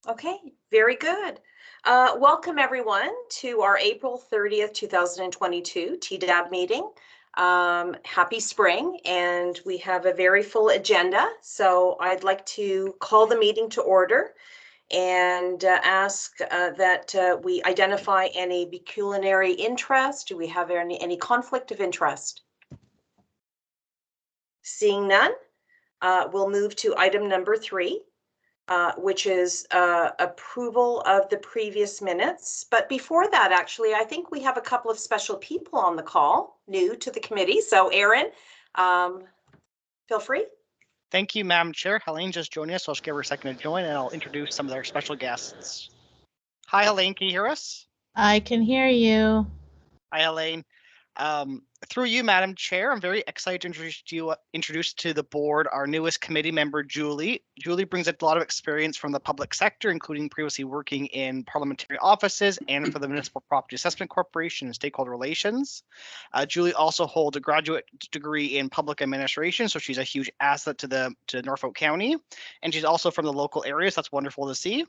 Okay, very good. Welcome everyone to our April 30th, 2022 TDAB meeting. Happy spring, and we have a very full agenda. So I'd like to call the meeting to order and ask that we identify any pecuniary interest. Do we have any conflict of interest? Seeing none, we'll move to item number 3. Which is approval of the previous minutes. But before that, actually, I think we have a couple of special people on the call, new to the committee. So Aaron, feel free. Thank you, Madam Chair. Helene just joined us, so I'll just give her a second to join and I'll introduce some of their special guests. Hi, Helene, can you hear us? I can hear you. Hi, Helene. Through you, Madam Chair, I'm very excited to introduce to the board our newest committee member, Julie. Julie brings a lot of experience from the public sector, including previously working in parliamentary offices and for the Municipal Property Assessment Corporation and Stakeholder Relations. Julie also holds a graduate degree in public administration, so she's a huge asset to Norfolk County, and she's also from the local area, so that's wonderful to see.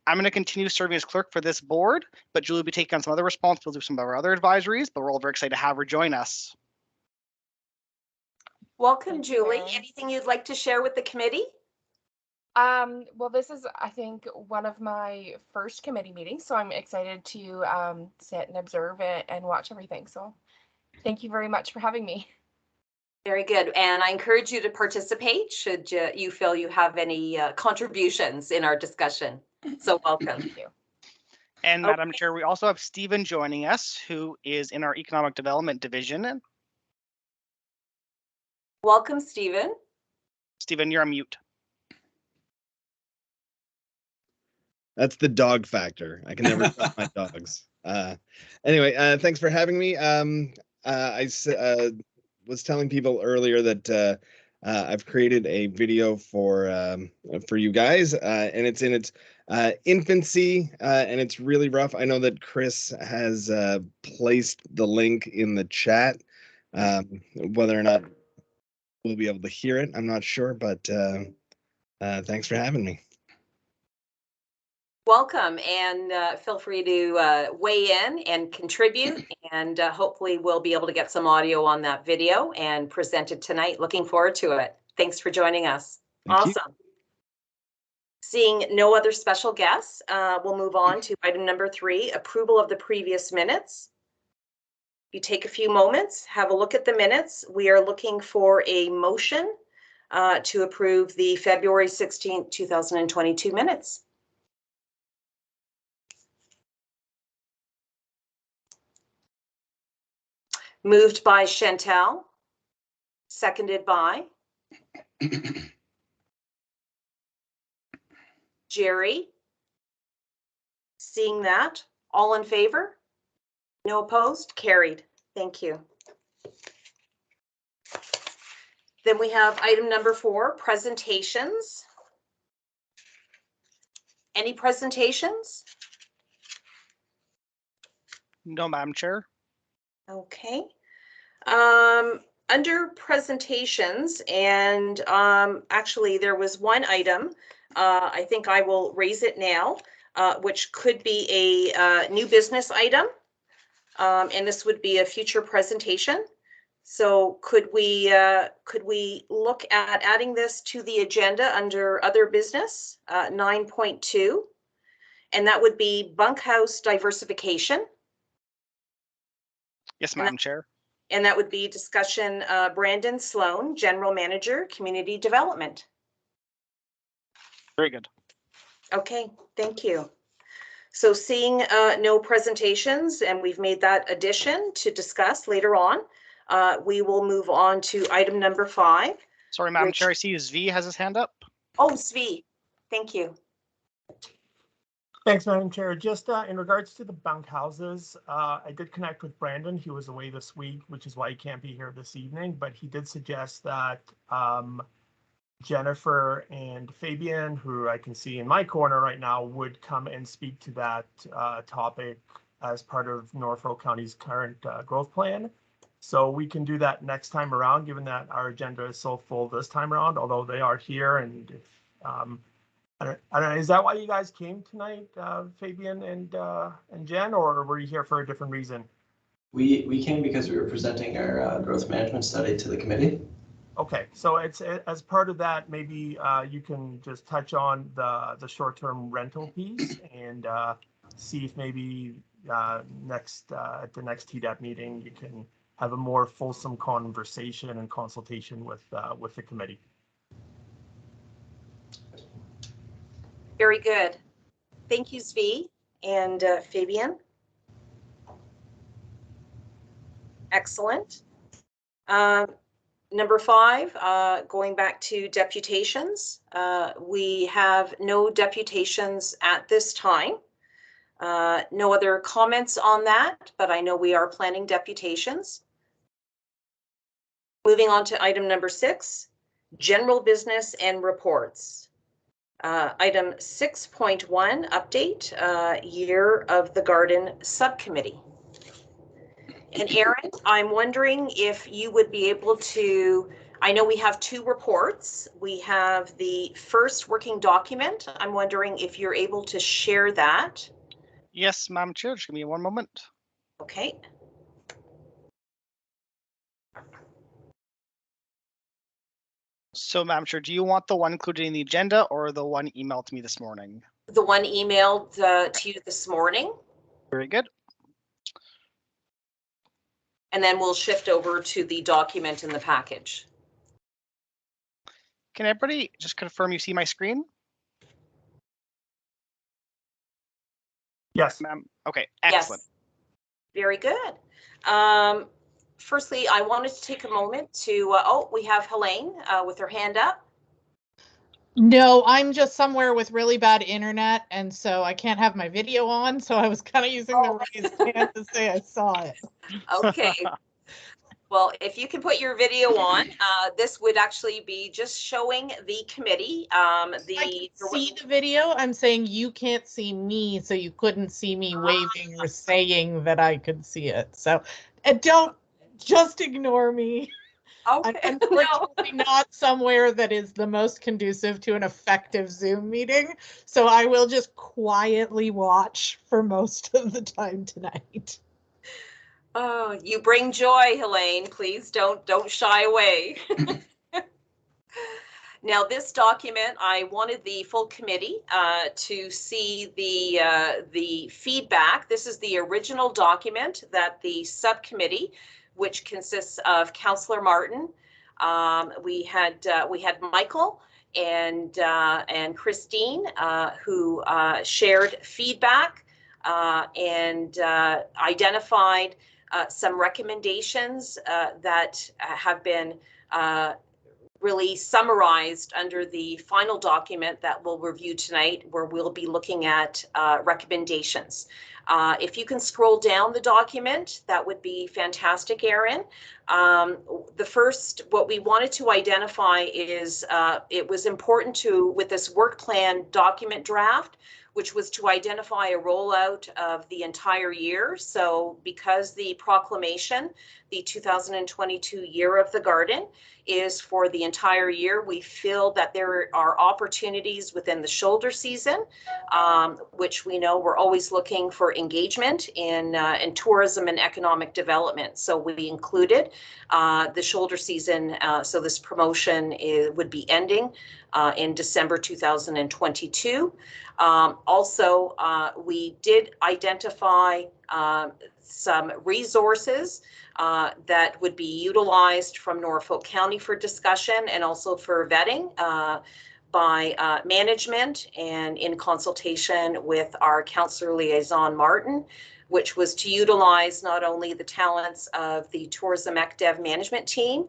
I'm going to continue serving as clerk for this board, but Julie will be taking on some other responsibilities, some of our other advisories, but we're all very excited to have her join us. Welcome, Julie. Anything you'd like to share with the committee? Well, this is, I think, one of my first committee meetings, so I'm excited to sit and observe it and watch everything. So thank you very much for having me. Very good. And I encourage you to participate should you feel you have any contributions in our discussion. So welcome. Thank you. And Madam Chair, we also have Stephen joining us, who is in our Economic Development Division. Welcome, Stephen. Stephen, you're on mute. That's the dog factor. I can never trust my dogs. Anyway, thanks for having me. I was telling people earlier that I've created a video for you guys, and it's in its infancy, and it's really rough. I know that Chris has placed the link in the chat. Whether or not we'll be able to hear it, I'm not sure, but thanks for having me. Welcome, and feel free to weigh in and contribute, and hopefully we'll be able to get some audio on that video and present it tonight. Looking forward to it. Thanks for joining us. Thank you. Awesome. Seeing no other special guests, we'll move on to item number 3, approval of the previous minutes. You take a few moments, have a look at the minutes. We are looking for a motion to approve the February 16th, 2022 minutes. Moved by Chantal, seconded by Jerry. Seeing that, all in favor? No opposed? Carried. Thank you. Then we have item number 4, presentations. Any presentations? No, Madam Chair. Okay. Under presentations, and actually there was one item, I think I will raise it now, which could be a new business item, and this would be a future presentation. So could we look at adding this to the agenda under other business, 9.2, and that would be bunkhouse diversification. Yes, Madam Chair. And that would be discussion, Brandon Sloan, General Manager, Community Development. Very good. Okay, thank you. So seeing no presentations, and we've made that addition to discuss later on, we will move on to item number 5. Sorry, Madam Chair, I see Zvi has his hand up. Oh, Zvi, thank you. Thanks, Madam Chair. Just in regards to the bunkhouses, I did connect with Brandon. He was away this week, which is why he can't be here this evening, but he did suggest that Jennifer and Fabian, who I can see in my corner right now, would come and speak to that topic as part of Norfolk County's current growth plan. So we can do that next time around, given that our agenda is so full this time around, although they are here, and if I don't know, is that why you guys came tonight, Fabian and Jen, or were you here for a different reason? We came because we were presenting our growth management study to the committee. Okay, so it's as part of that, maybe you can just touch on the short-term rental piece and see if maybe next at the next TDAP meeting you can have a more fulsome conversation and consultation with the committee. Very good. Thank you, Zvi and Fabian. Excellent. Number 5, going back to deputations. We have no deputations at this time. No other comments on that, but I know we are planning deputations. Moving on to item number 6, general business and reports. Item 6.1, update, Year of the Garden Subcommittee. And Erin, I'm wondering if you would be able to, I know we have 2 reports. We have the first working document. I'm wondering if you're able to share that. Yes, Madam Chair, just give me one moment. Okay. So, Madam Chair, do you want the one included in the agenda or the one emailed to me this morning? The one emailed to you this morning. Very good. And then we'll shift over to the document in the package. Can everybody just confirm you see my screen? Yes. Ma'am. Okay, excellent. Yes. Very good. Firstly, I wanted to take a moment to, oh, we have Helene with her hand up. No, I'm just somewhere with really bad internet, and so I can't have my video on. So I was kind of using the raised hand to say I saw it. Okay. Well, if you can put your video on, this would actually be just showing the committee. I can see the video. I'm saying you can't see me, so you couldn't see me waving or saying that I could see it. So don't just ignore me. Okay. I'm unfortunately not somewhere that is the most conducive to an effective Zoom meeting, so I will just quietly watch for most of the time tonight. Oh, you bring joy, Helene. Please don't shy away. Now, this document, I wanted the full committee to see the feedback. This is the original document that the subcommittee, which consists of Councillor Martin, we had Michael and Christine, who shared feedback and identified some recommendations that have been really summarized under the final document that we'll review tonight, where we'll be looking at recommendations. If you can scroll down the document, that would be fantastic, Erin. The first, what we wanted to identify is it was important to, with this work plan document draft, which was to identify a rollout of the entire year. So because the proclamation, the 2022 Year of the Garden, is for the entire year, we feel that there are opportunities within the shoulder season, which we know we're always looking for engagement in tourism and economic development. So we included the shoulder season. So this promotion would be ending in December 2022. Also, we did identify some resources that would be utilized from Norfolk County for discussion and also for vetting by management and in consultation with our Councillor Liaison Martin, which was to utilize not only the talents of the Tourism ECDev management team,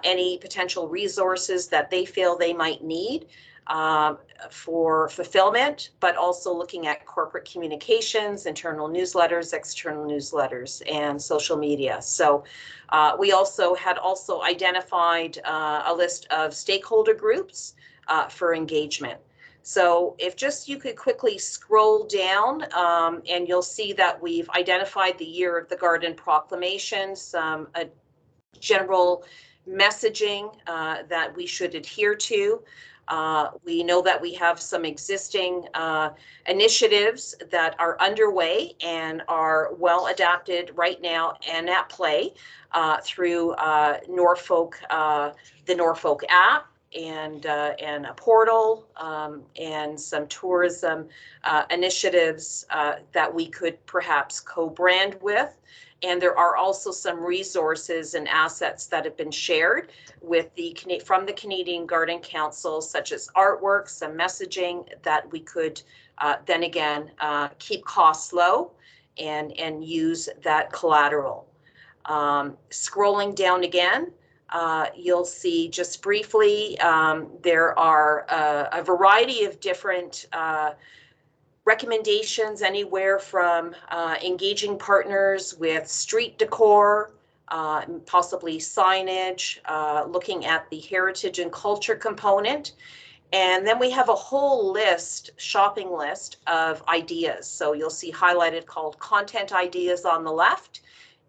any potential resources that they feel they might need for fulfillment, but also looking at corporate communications, internal newsletters, external newsletters, and social media. So we also had identified a list of stakeholder groups for engagement. So if just you could quickly scroll down and you'll see that we've identified the Year of the Garden proclamation, some general messaging that we should adhere to. We know that we have some existing initiatives that are underway and are well adapted right now and at play through Norfolk, the Norfolk app, and a portal, and some tourism initiatives that we could perhaps co-brand with. And there are also some resources and assets that have been shared with from the Canadian Garden Council, such as artwork, some messaging that we could then again keep costs low and use that collateral. Scrolling down again, you'll see just briefly, there are a variety of different recommendations, anywhere from engaging partners with street decor, possibly signage, looking at the heritage and culture component. And then we have a whole list, shopping list of ideas. So you'll see highlighted called content ideas on the left.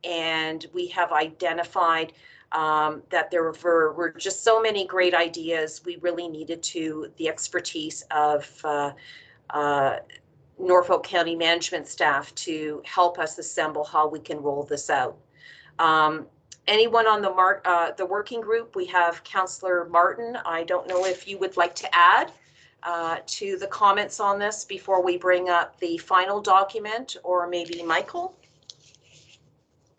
And we have identified that there were just so many great ideas. We really needed the expertise of Norfolk County management staff to help us assemble how we can roll this out. Anyone on the working group? We have Councillor Martin. I don't know if you would like to add to the comments on this before we bring up the final document, or maybe Michael?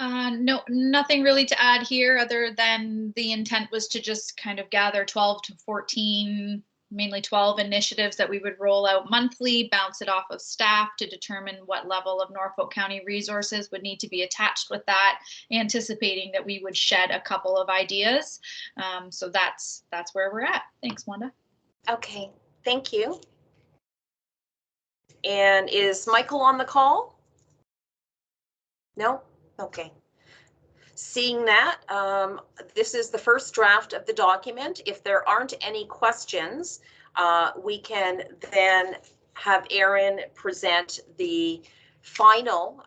No, nothing really to add here other than the intent was to just kind of gather 12 to 14, mainly 12 initiatives that we would roll out monthly, bounce it off of staff to determine what level of Norfolk County resources would need to be attached with that, anticipating that we would shed a couple of ideas. So that's where we're at. Thanks, Wanda. Okay, thank you. And is Michael on the call? No? Okay. Seeing that, this is the first draft of the document. If there aren't any questions, we can then have Aaron present the final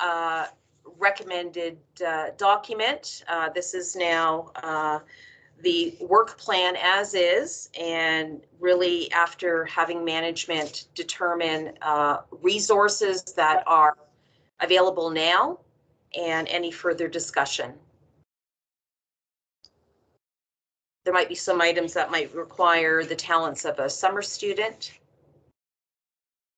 recommended document. This is now the work plan as is, and really after having management determine resources that are available now and any further discussion. There might be some items that might require the talents of a summer student.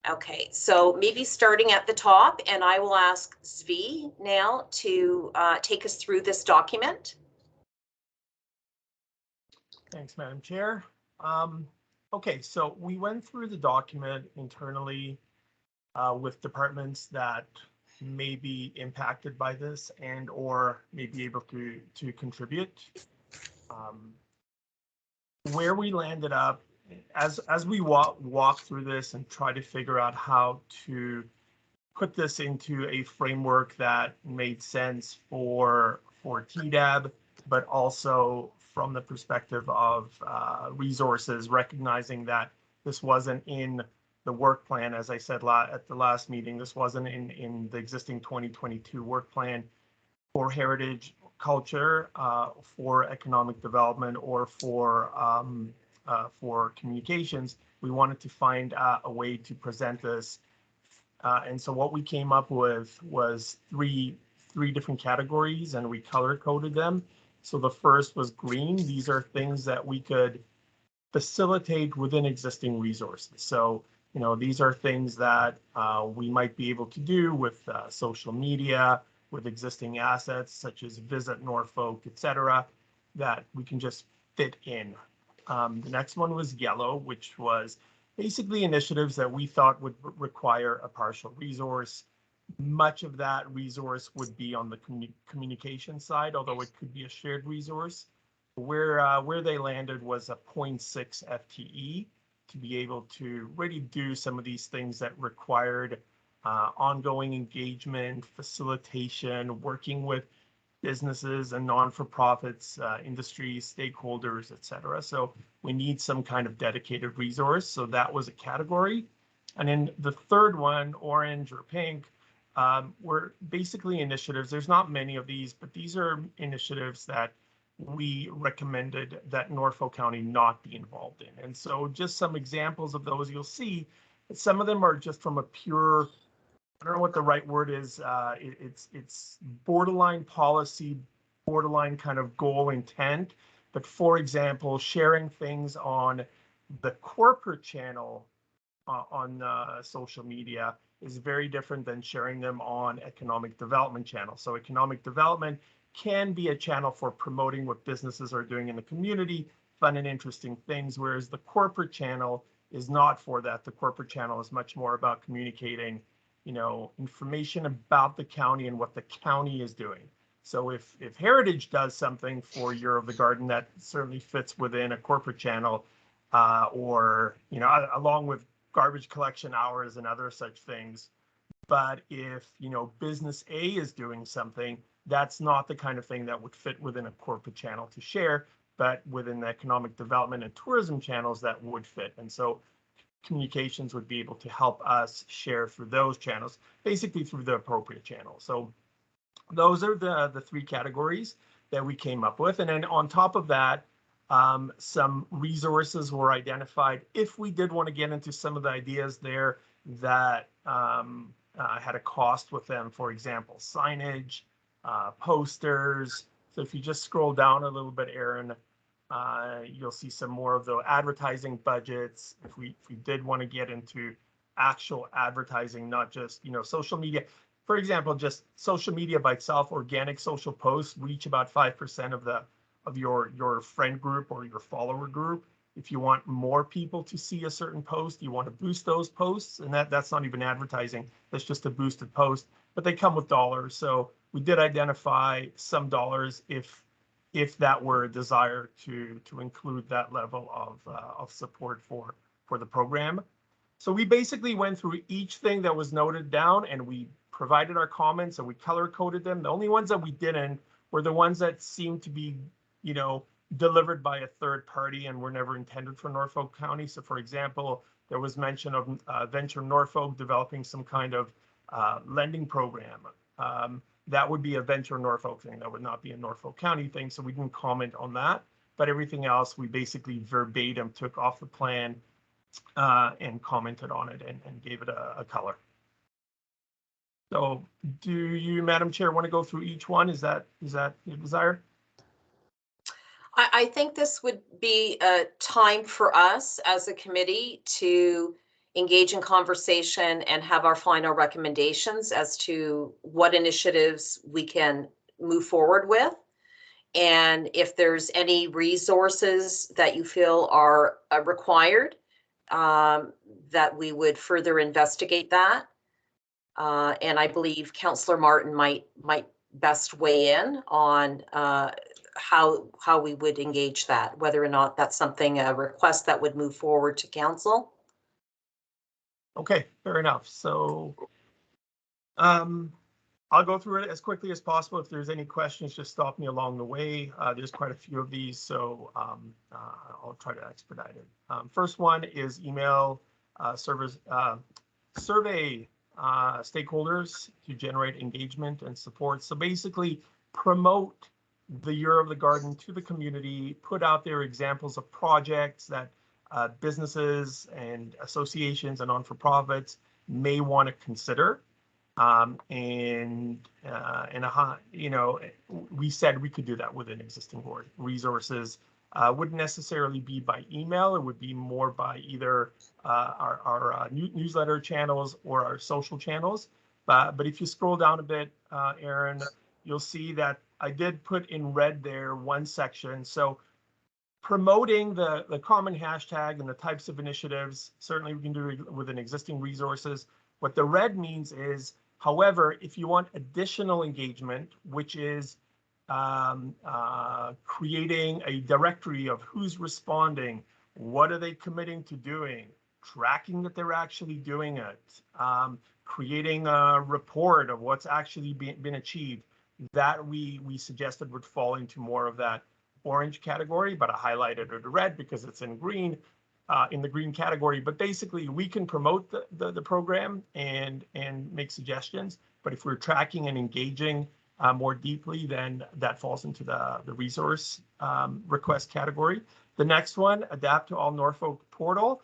Okay, so maybe starting at the top, and I will ask Zvi now to take us through this document. Thanks, Madam Chair. Okay, so we went through the document internally with departments that may be impacted by this and or may be able to contribute. Where we landed up, as we walk through this and try to figure out how to put this into a framework that made sense for TDAB, but also from the perspective of resources, recognizing that this wasn't in the work plan, as I said at the last meeting, this wasn't in the existing 2022 work plan for heritage, culture, for economic development, or for communications. We wanted to find a way to present this. And so what we came up with was three different categories, and we color coded them. So the first was green. These are things that we could facilitate within existing resources. So, you know, these are things that we might be able to do with social media, with existing assets such as Visit Norfolk, etc., that we can just fit in. The next one was yellow, which was basically initiatives that we thought would require a partial resource. Much of that resource would be on the communication side, although it could be a shared resource. Where they landed was a 0.6 FTE to be able to really do some of these things that required ongoing engagement, facilitation, working with businesses and non-for-profits, industries, stakeholders, etc. So we need some kind of dedicated resource. So that was a category. And then the third one, orange or pink, were basically initiatives. There's not many of these, but these are initiatives that we recommended that Norfolk County not be involved in. And so just some examples of those you'll see, some of them are just from a pure, I don't know what the right word is, it's borderline policy, borderline kind of goal intent. But for example, sharing things on the corporate channel on social media is very different than sharing them on economic development channels. So economic development can be a channel for promoting what businesses are doing in the community, fun and interesting things, whereas the corporate channel is not for that. The corporate channel is much more about communicating, you know, information about the county and what the county is doing. So if Heritage does something for Year of the Garden, that certainly fits within a corporate channel, or, you know, along with garbage collection hours and other such things. But if, you know, business A is doing something, that's not the kind of thing that would fit within a corporate channel to share, but within the economic development and tourism channels that would fit. And so communications would be able to help us share through those channels, basically through the appropriate channel. So those are the three categories that we came up with. And then on top of that, some resources were identified if we did want to get into some of the ideas there that had a cost with them. For example, signage, posters. So if you just scroll down a little bit, Aaron, you'll see some more of the advertising budgets. If we did want to get into actual advertising, not just, you know, social media. For example, just social media by itself, organic social posts reach about 5% of your friend group or your follower group. If you want more people to see a certain post, you want to boost those posts, and that's not even advertising, that's just a boosted post, but they come with dollars. So we did identify some dollars if that were a desire to include that level of support for the program. So we basically went through each thing that was noted down, and we provided our comments and we color coded them. The only ones that we didn't were the ones that seemed to be, you know, delivered by a third party and were never intended for Norfolk County. So for example, there was mention of Venture Norfolk developing some kind of lending program. That would be a Venture Norfolk thing. That would not be a Norfolk County thing. So we didn't comment on that, but everything else we basically verbatim took off the plan and commented on it and gave it a color. So do you, Madam Chair, want to go through each one? Is that your desire? I think this would be a time for us as a committee to engage in conversation and have our final recommendations as to what initiatives we can move forward with. And if there's any resources that you feel are required, that we would further investigate that. And I believe Councillor Martin might best weigh in on how we would engage that, whether or not that's something, a request that would move forward to council. Okay, fair enough. So I'll go through it as quickly as possible. If there's any questions, just stop me along the way. There's quite a few of these, so I'll try to expedite it. First one is email survey stakeholders to generate engagement and support. So basically promote the Year of the Garden to the community, put out there examples of projects that businesses and associations and non-for-profits may want to consider. You know, we said we could do that within existing board resources. Wouldn't necessarily be by email. It would be more by either our newsletter channels or our social channels. But if you scroll down a bit, Aaron, you'll see that I did put in red there one section. So promoting the common hashtag and the types of initiatives, certainly we can do it within existing resources. What the red means is, however, if you want additional engagement, which is creating a directory of who's responding, what are they committing to doing, tracking that they're actually doing it, creating a report of what's actually been achieved, that we suggested would fall into more of that orange category, but I highlighted it red because it's in green, in the green category. But basically we can promote the program and make suggestions, but if we're tracking and engaging more deeply, then that falls into the resource request category. The next one, adapt to all Norfolk portal.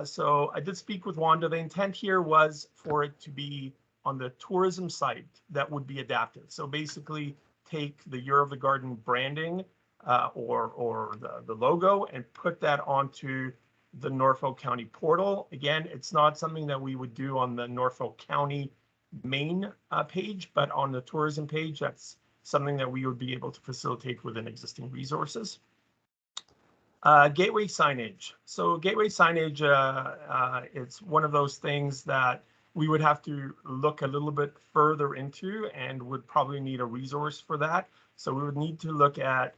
So I did speak with Wanda. The intent here was for it to be on the tourism site that would be adapted. So basically take the Year of the Garden branding or the logo and put that onto the Norfolk County portal. Again, it's not something that we would do on the Norfolk County main page, but on the tourism page, that's something that we would be able to facilitate within existing resources. Gateway signage. So gateway signage, it's one of those things that we would have to look a little bit further into and would probably need a resource for that. So we would need to look at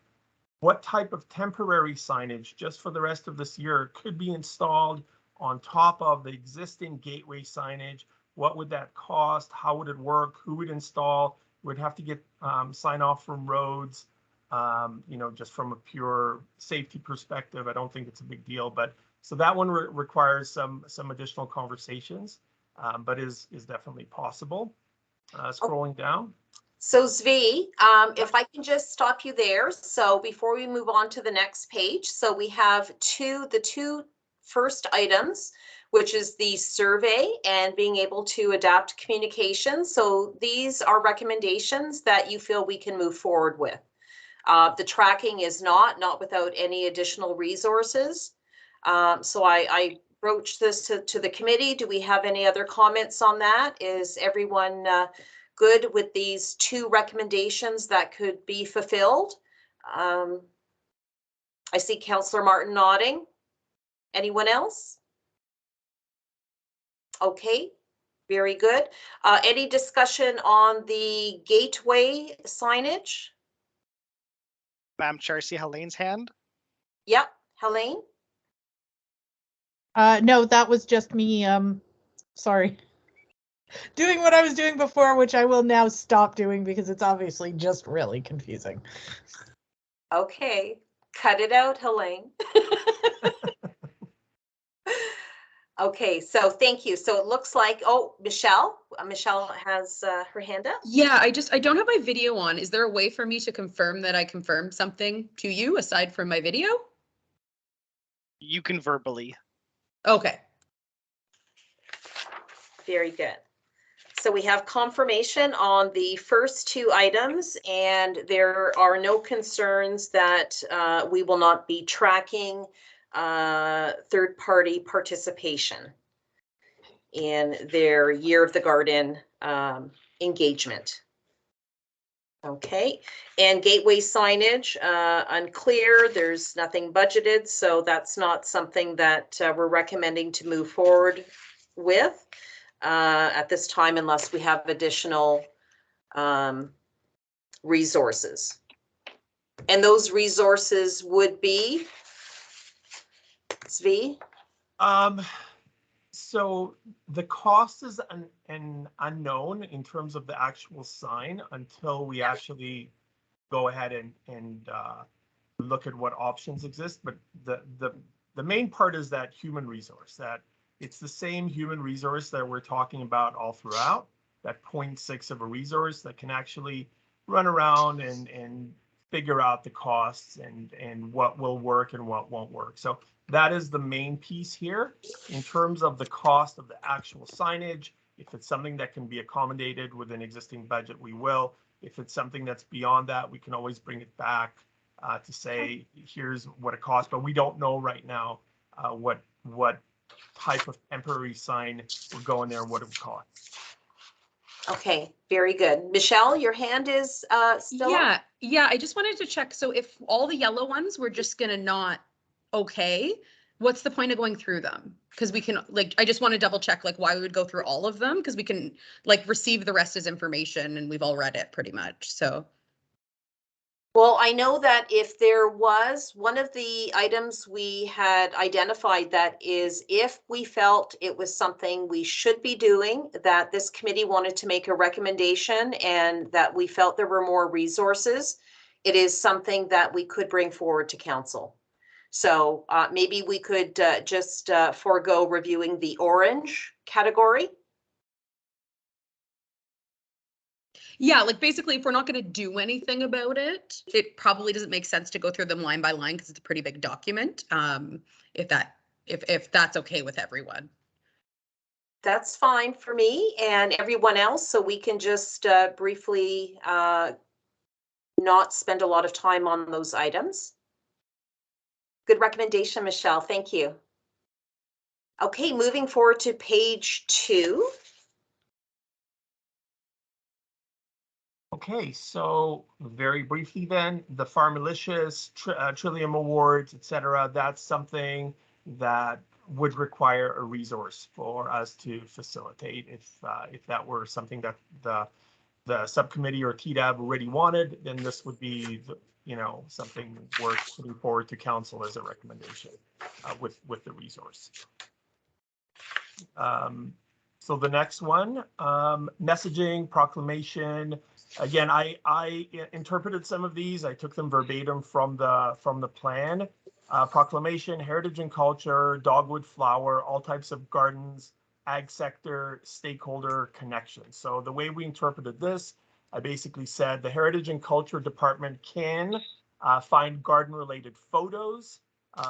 what type of temporary signage just for the rest of this year could be installed on top of the existing gateway signage. What would that cost? How would it work? Who would install? We'd have to get sign off from roads. You know, just from a pure safety perspective, I don't think it's a big deal. But so that one requires some additional conversations, but is definitely possible. Scrolling down. So Zvi, if I can just stop you there. So before we move on to the next page, so we have the two first items, which is the survey and being able to adapt communication. So these are recommendations that you feel we can move forward with. The tracking is not without any additional resources. So I broached this to the committee. Do we have any other comments on that? Is everyone good with these two recommendations that could be fulfilled? I see Councillor Martin nodding. Anyone else? Okay, very good. Any discussion on the gateway signage? Madam Chair, I see Helene's hand. Yep, Helene? No, that was just me, sorry. Doing what I was doing before, which I will now stop doing because it's obviously just really confusing. Okay, cut it out, Helene. Okay, so thank you. So it looks like, oh, Michelle has her hand up. Yeah, I don't have my video on. Is there a way for me to confirm that I confirmed something to you aside from my video? You can verbally. Okay. Very good. So we have confirmation on the first two items, and there are no concerns that we will not be tracking third-party participation in their Year of the Garden engagement. Okay, and gateway signage, unclear. There's nothing budgeted, so that's not something that we're recommending to move forward with at this time unless we have additional resources. And those resources would be, Zvi? So the cost is an unknown in terms of the actual sign until we actually go ahead and look at what options exist. But the main part is that human resource, that it's the same human resource that we're talking about all throughout, that 0.6 of a resource that can actually run around and figure out the costs and what will work and what won't work. So that is the main piece here. In terms of the cost of the actual signage, if it's something that can be accommodated with an existing budget, we will. If it's something that's beyond that, we can always bring it back to say, here's what it costs. But we don't know right now what type of temporary sign would go in there and what it would cost. Okay, very good. Michelle, your hand is still up? Yeah, I just wanted to check. So if all the yellow ones were just gonna not okay, what's the point of going through them? Because we can, like, I just want to double check like why we would go through all of them, because we can like receive the rest as information and we've all read it pretty much. So Well, I know that if there was one of the items we had identified, that is if we felt it was something we should be doing, that this committee wanted to make a recommendation and that we felt there were more resources, it is something that we could bring forward to council. So maybe we could just forego reviewing the orange category. Yeah, like basically, if we're not going to do anything about it, it probably doesn't make sense to go through them line by line because it's a pretty big document. If that's okay with everyone. That's fine for me and everyone else, so we can just briefly not spend a lot of time on those items. Good recommendation, Michelle. Thank you. Okay, moving forward to page 2. Okay, so very briefly then, the Farm Militias, Trillium Awards, etc. That's something that would require a resource for us to facilitate if that were something that the subcommittee or TDAB already wanted, then this would be something worth putting forward to council as a recommendation with the resource. So the next one, messaging, proclamation. Again, I interpreted some of these. I took them verbatim from the plan. Proclamation, heritage and culture, dogwood flower, all types of gardens, ag sector, stakeholder connections. So the way we interpreted this, I basically said the heritage and culture department can find garden related photos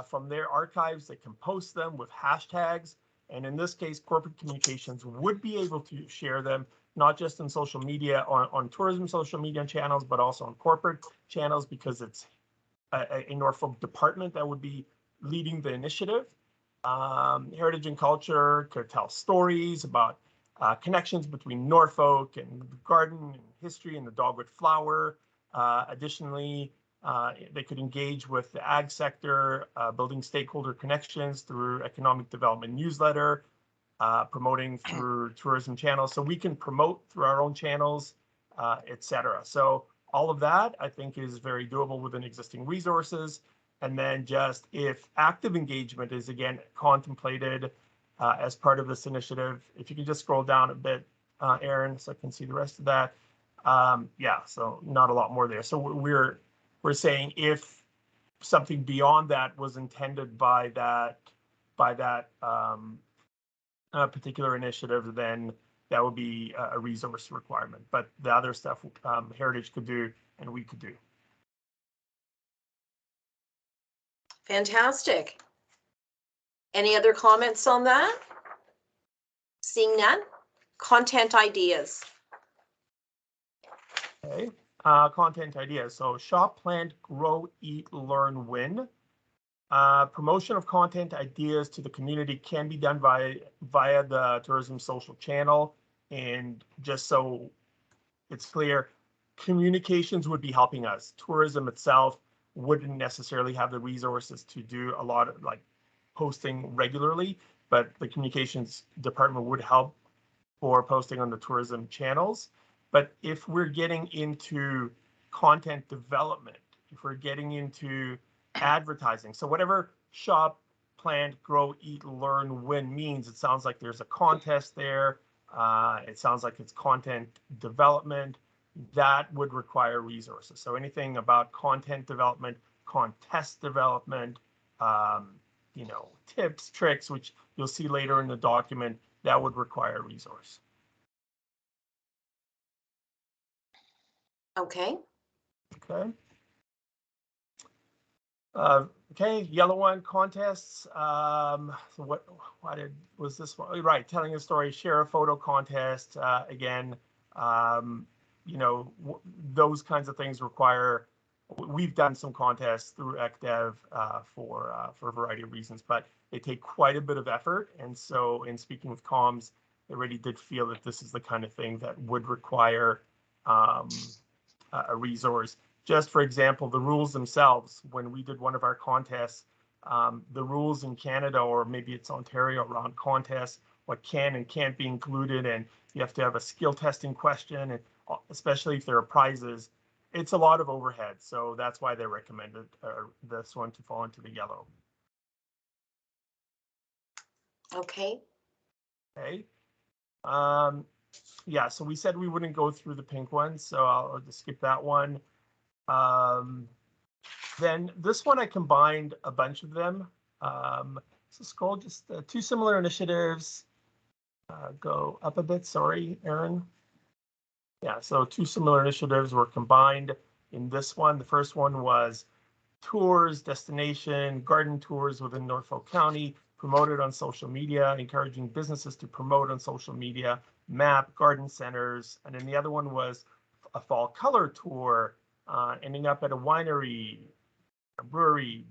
from their archives. They can post them with hashtags. And in this case, corporate communications would be able to share them, not just in social media, on tourism social media channels, but also on corporate channels, because it's a Norfolk department that would be leading the initiative. Heritage and culture could tell stories about connections between Norfolk and the garden and history and the dogwood flower. Additionally, they could engage with the ag sector, building stakeholder connections through economic development newsletter, promoting through tourism channels. So we can promote through our own channels, etc. So all of that, I think, is very doable within existing resources. And then just if active engagement is, again, contemplated as part of this initiative, if you can just scroll down a bit, Aaron, so I can see the rest of that. Yeah, so not a lot more there. So we're saying if something beyond that was intended by that particular initiative, then that would be a resource requirement. But the other stuff Heritage could do and we could do. Fantastic. Any other comments on that? Seeing none. Content ideas. Okay. Content ideas. So shop, plant, grow, eat, learn, win. Promotion of content ideas to the community can be done via the tourism social channel. And just so it's clear, communications would be helping us. Tourism itself wouldn't necessarily have the resources to do a lot of like posting regularly, but the communications department would help for posting on the tourism channels. But if we're getting into content development, if we're getting into advertising, so whatever shop, plant, grow, eat, learn, win means, it sounds like there's a contest there. It sounds like it's content development that would require resources. So anything about content development, contest development, tips, tricks, which you'll see later in the document, that would require a resource. Okay. Okay. Okay, yellow one, contests. So was this one? Right, telling a story, share a photo contest. Again, those kinds of things require. We've done some contests through ECDev for a variety of reasons, but they take quite a bit of effort. And so, in speaking with comms, they really did feel that this is the kind of thing that would require a resource. Just for example, the rules themselves, when we did one of our contests, the rules in Canada, or maybe it's Ontario, around contests, what can and can't be included, and you have to have a skill testing question, and especially if there are prizes, it's a lot of overhead. So that's why they recommended this one to fall into the yellow. Okay. Okay. Yeah, so we said we wouldn't go through the pink one, so I'll just skip that one. Then this one, I combined a bunch of them. So scroll just two similar initiatives. Go up a bit, sorry, Aaron. Yeah, so two similar initiatives were combined in this one. The first one was tours, destination, garden tours within Norfolk County, promoted on social media, encouraging businesses to promote on social media, map garden centers. And then the other one was a fall color tour, ending up at a winery, a brewery,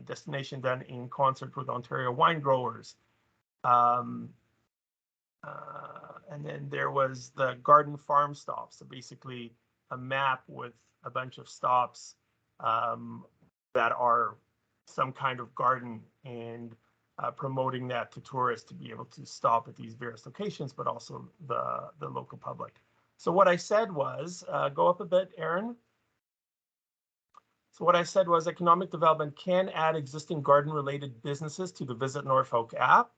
destination done in concert with Ontario wine growers. And then there was the garden farm stops. So basically a map with a bunch of stops that are some kind of garden, and promoting that to tourists to be able to stop at these various locations, but also the local public. So what I said was, go up a bit, Aaron. So what I said was economic development can add existing garden related businesses to the Visit Norfolk app.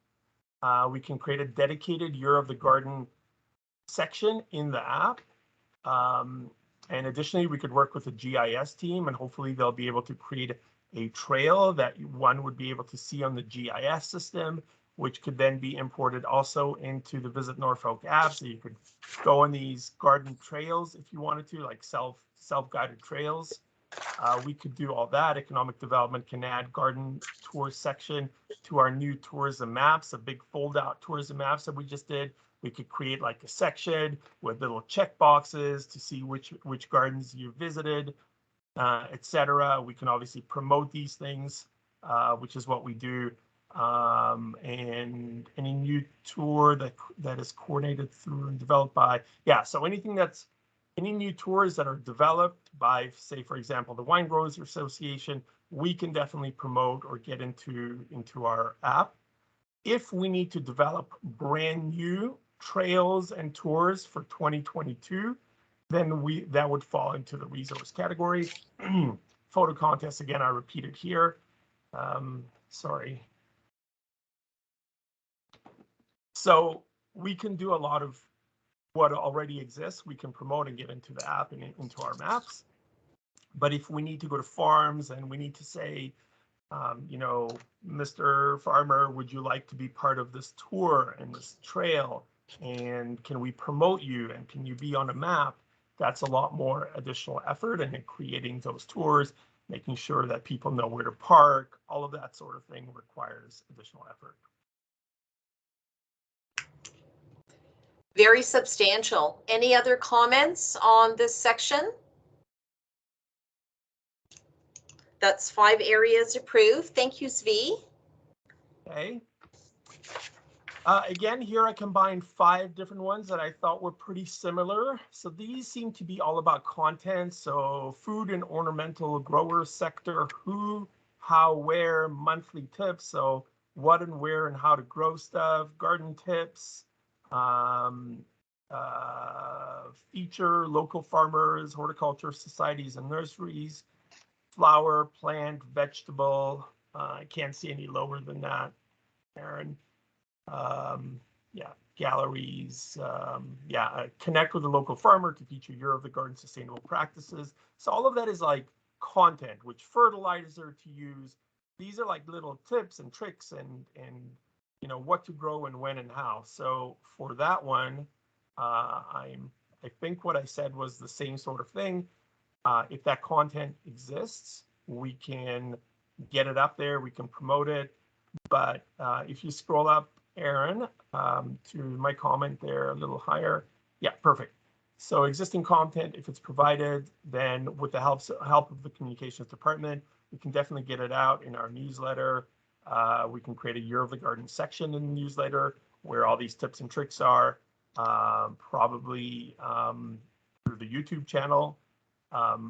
We can create a dedicated Year of the Garden section in the app. And additionally, we could work with the GIS team, and hopefully they'll be able to create a trail that one would be able to see on the GIS system, which could then be imported also into the Visit Norfolk app. So you could go on these garden trails if you wanted to, like self-guided trails. We could do all that. Economic development can add garden tour section to our new tourism maps, a big fold out tourism maps that we just did. We could create like a section with little check boxes to see which gardens you visited, etc. We can obviously promote these things, which is what we do. And any new tour that is coordinated through and developed by, yeah. So any new tours that are developed by, say, for example, the Wine Growers Association, we can definitely promote or get into our app. If we need to develop brand new trails and tours for 2022, then that would fall into the resource category. Photo contests, again, I repeated here. Sorry. So we can do a lot of what already exists. We can promote and get into the app and into our maps. But if we need to go to farms and we need to say, you know, Mr. Farmer, would you like to be part of this tour and this trail? And can we promote you? And can you be on a map? That's a lot more additional effort, and in creating those tours, making sure that people know where to park, all of that sort of thing requires additional effort. Very substantial. Any other comments on this section? That's 5 areas approved. Thank you, Zvi. Okay. Again, here I combined 5 different ones that I thought were pretty similar. So these seem to be all about content. So food and ornamental grower sector, who, how, where, monthly tips. So what and where and how to grow stuff, garden tips, feature local farmers, horticulture societies and nurseries, flower, plant, vegetable. I can't see any lower than that, Aaron. Yeah, galleries. Connect with the local farmer to feature Year of the Garden sustainable practices. So all of that is like content, which fertilizer to use. These are like little tips and tricks and you know what to grow and when and how. So for that one, I think what I said was the same sort of thing. If that content exists, we can get it up there, we can promote it. But if you scroll up, Aaron, to my comment there a little higher, yeah, perfect. So existing content, if it's provided, then with the help of the communications department, we can definitely get it out in our newsletter. We can create a Year of the Garden section in the newsletter where all these tips and tricks are, probably through the YouTube channel.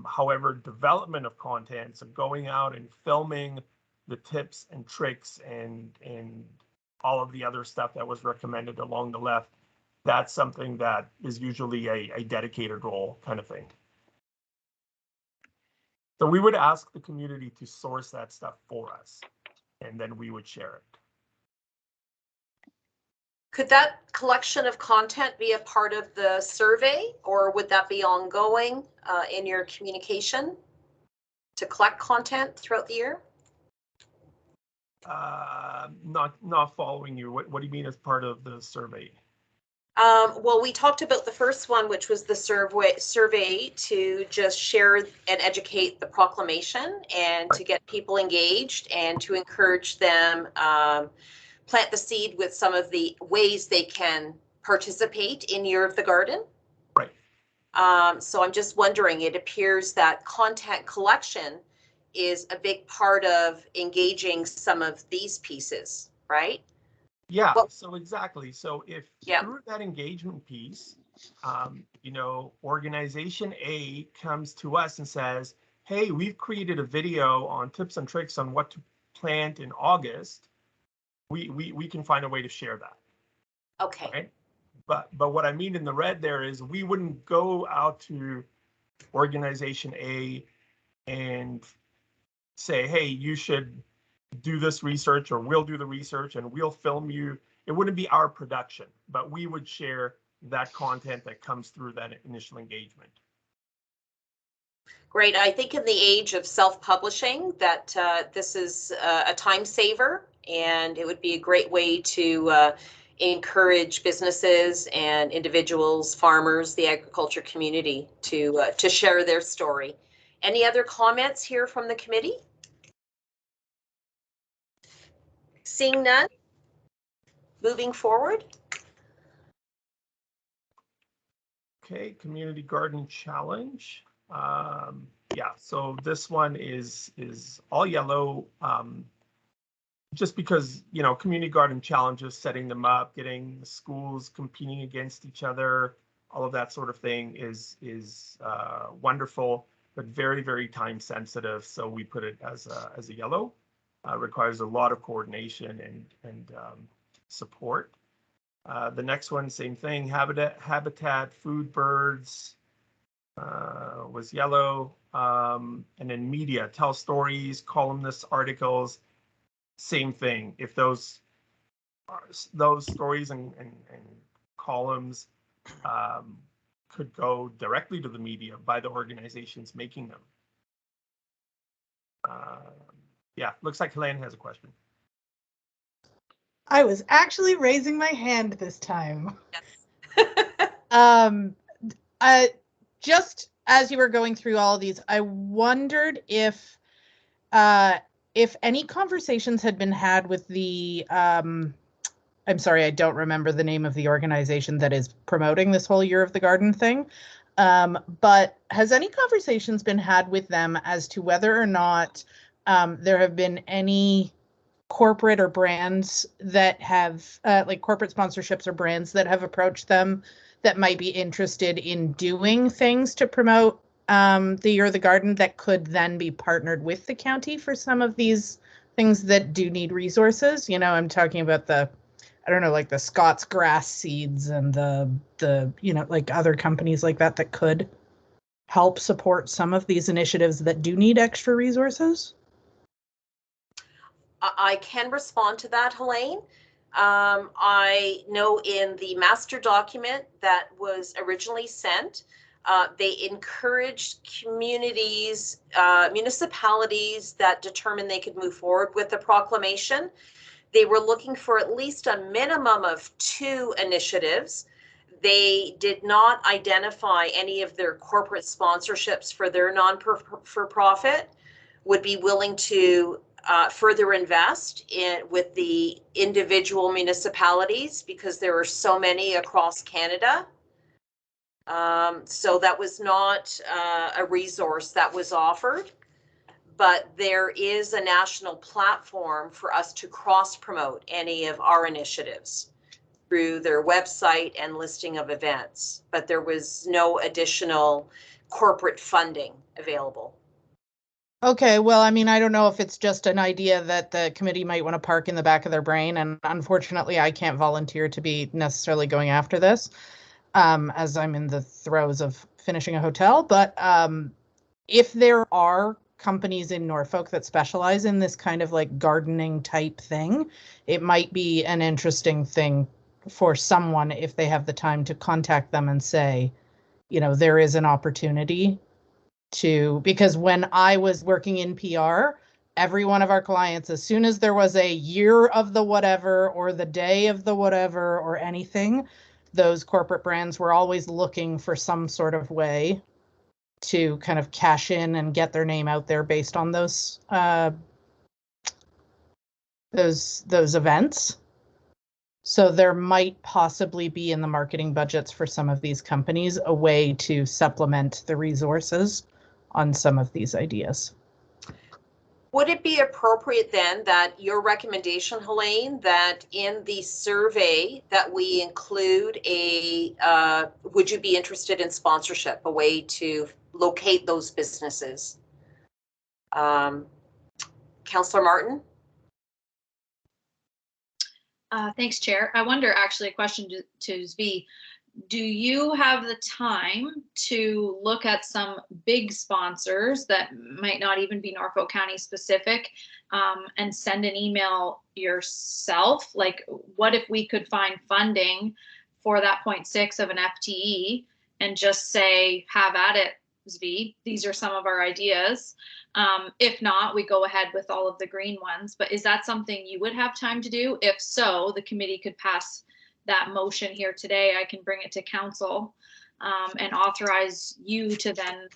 However, development of content, so going out and filming the tips and tricks and all of the other stuff that was recommended along the left, that's something that is usually a dedicated role kind of thing. So we would ask the community to source that stuff for us, and then we would share it. Could that collection of content be a part of the survey, or would that be ongoing in your communication to collect content throughout the year? Not following you. What do you mean as part of the survey? Well, we talked about the first one, which was the survey to just share and educate the proclamation and to get people engaged and to encourage them plant the seed with some of the ways they can participate in Year of the Garden. Right. So I'm just wondering, it appears that content collection is a big part of engaging some of these pieces, right? Yeah, Well, so exactly. So if yeah. through that engagement piece, you know, organization A comes to us and says, hey, we've created a video on tips and tricks on what to plant in August, we can find a way to share that. Okay. Right? But what I mean in the red there is we wouldn't go out to organization A and say, hey, you should do this research, or we'll do the research and we'll film you. It wouldn't be our production, but we would share that content that comes through that initial engagement. Great. I think in the age of self-publishing that this is a time saver, and it would be a great way to encourage businesses and individuals, farmers, the agriculture community to share their story. Any other comments here from the committee? Seeing none, moving forward. Okay, Community Garden Challenge. Yeah, so this one is all yellow, just because, you know, community garden challenges, setting them up, getting the schools competing against each other, all of that sort of thing is wonderful, but very, very time sensitive. So we put it as a yellow. Requires a lot of coordination and support. The next one, same thing, habitat, food, birds, was yellow. And then media, tell stories, columnists, articles, same thing. If those stories and columns could go directly to the media by the organizations making them. Yeah, looks like Helene has a question. I was actually raising my hand this time. Yes. Just as you were going through all of these, I wondered if any conversations had been had with the, I'm sorry, I don't remember the name of the organization that is promoting this whole Year of the Garden thing. But has any conversations been had with them as to whether or not there have been any corporate or brands that have like corporate sponsorships or brands that have approached them that might be interested in doing things to promote the Year of the Garden that could then be partnered with the county for some of these things that do need resources? You know, I'm talking about the, I don't know, like the Scott's grass seeds and the you know, like other companies like that that could help support some of these initiatives that do need extra resources. I can respond to that, Helene. I know in the master document that was originally sent, they encouraged communities, municipalities that determined they could move forward with the proclamation. They were looking for at least a minimum of 2 initiatives. They did not identify any of their corporate sponsorships for their non-for-profit would be willing to further invest in with the individual municipalities because there are so many across Canada. So that was not a resource that was offered, but there is a national platform for us to cross promote any of our initiatives through their website and listing of events, but there was no additional corporate funding available. Okay, well, I mean, I don't know if it's just an idea that the committee might want to park in the back of their brain, and unfortunately, I can't volunteer to be necessarily going after this, as I'm in the throes of finishing a hotel. But if there are companies in Norfolk that specialize in this kind of like gardening type thing, it might be an interesting thing for someone if they have the time to contact them and say, you know, there is an opportunity to, because when I was working in PR, every one of our clients, as soon as there was a year of the whatever or the day of the whatever or anything, those corporate brands were always looking for some sort of way to kind of cash in and get their name out there based on those events. So there might possibly be in the marketing budgets for some of these companies a way to supplement the resources on some of these ideas. Would it be appropriate then that your recommendation, Helene, that in the survey that we include would you be interested in sponsorship, a way to locate those businesses? Councillor Martin? Thanks, Chair. I wonder, actually, a question to Zvi. Do you have the time to look at some big sponsors that might not even be Norfolk County specific, and send an email yourself? Like, what if we could find funding for that 0.6 of an FTE and just say, have at it, Zvi, these are some of our ideas. If not, we go ahead with all of the green ones. But is that something you would have time to do? If so, the committee could pass that motion here today. I can bring it to council and authorize you to then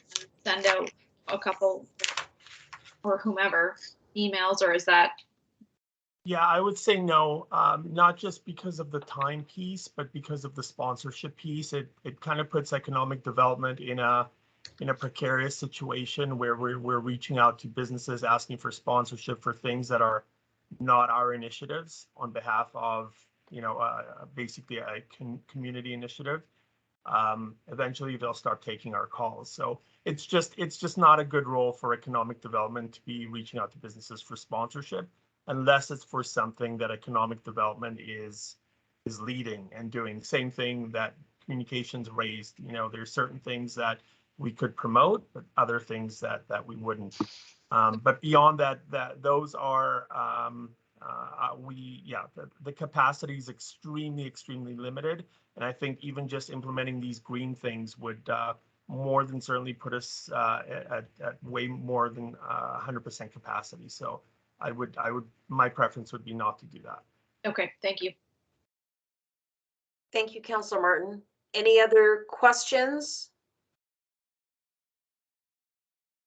send out a couple, or whomever, emails, or is that? Yeah, I would say no, not just because of the time piece, but because of the sponsorship piece. It kind of puts economic development in a precarious situation where we're reaching out to businesses asking for sponsorship for things that are not our initiatives on behalf of, basically a community initiative. Eventually they'll start taking our calls. So it's just not a good role for economic development to be reaching out to businesses for sponsorship, unless it's for something that economic development is leading and doing. Same thing that communications raised. There's certain things that we could promote, but other things that we wouldn't. But beyond that, those are the capacity is extremely limited, and I think even just implementing these green things would more than certainly put us at way more than 100% capacity. So my preference would be not to do that. Okay, thank you. Thank you, Councillor Martin. Any other questions?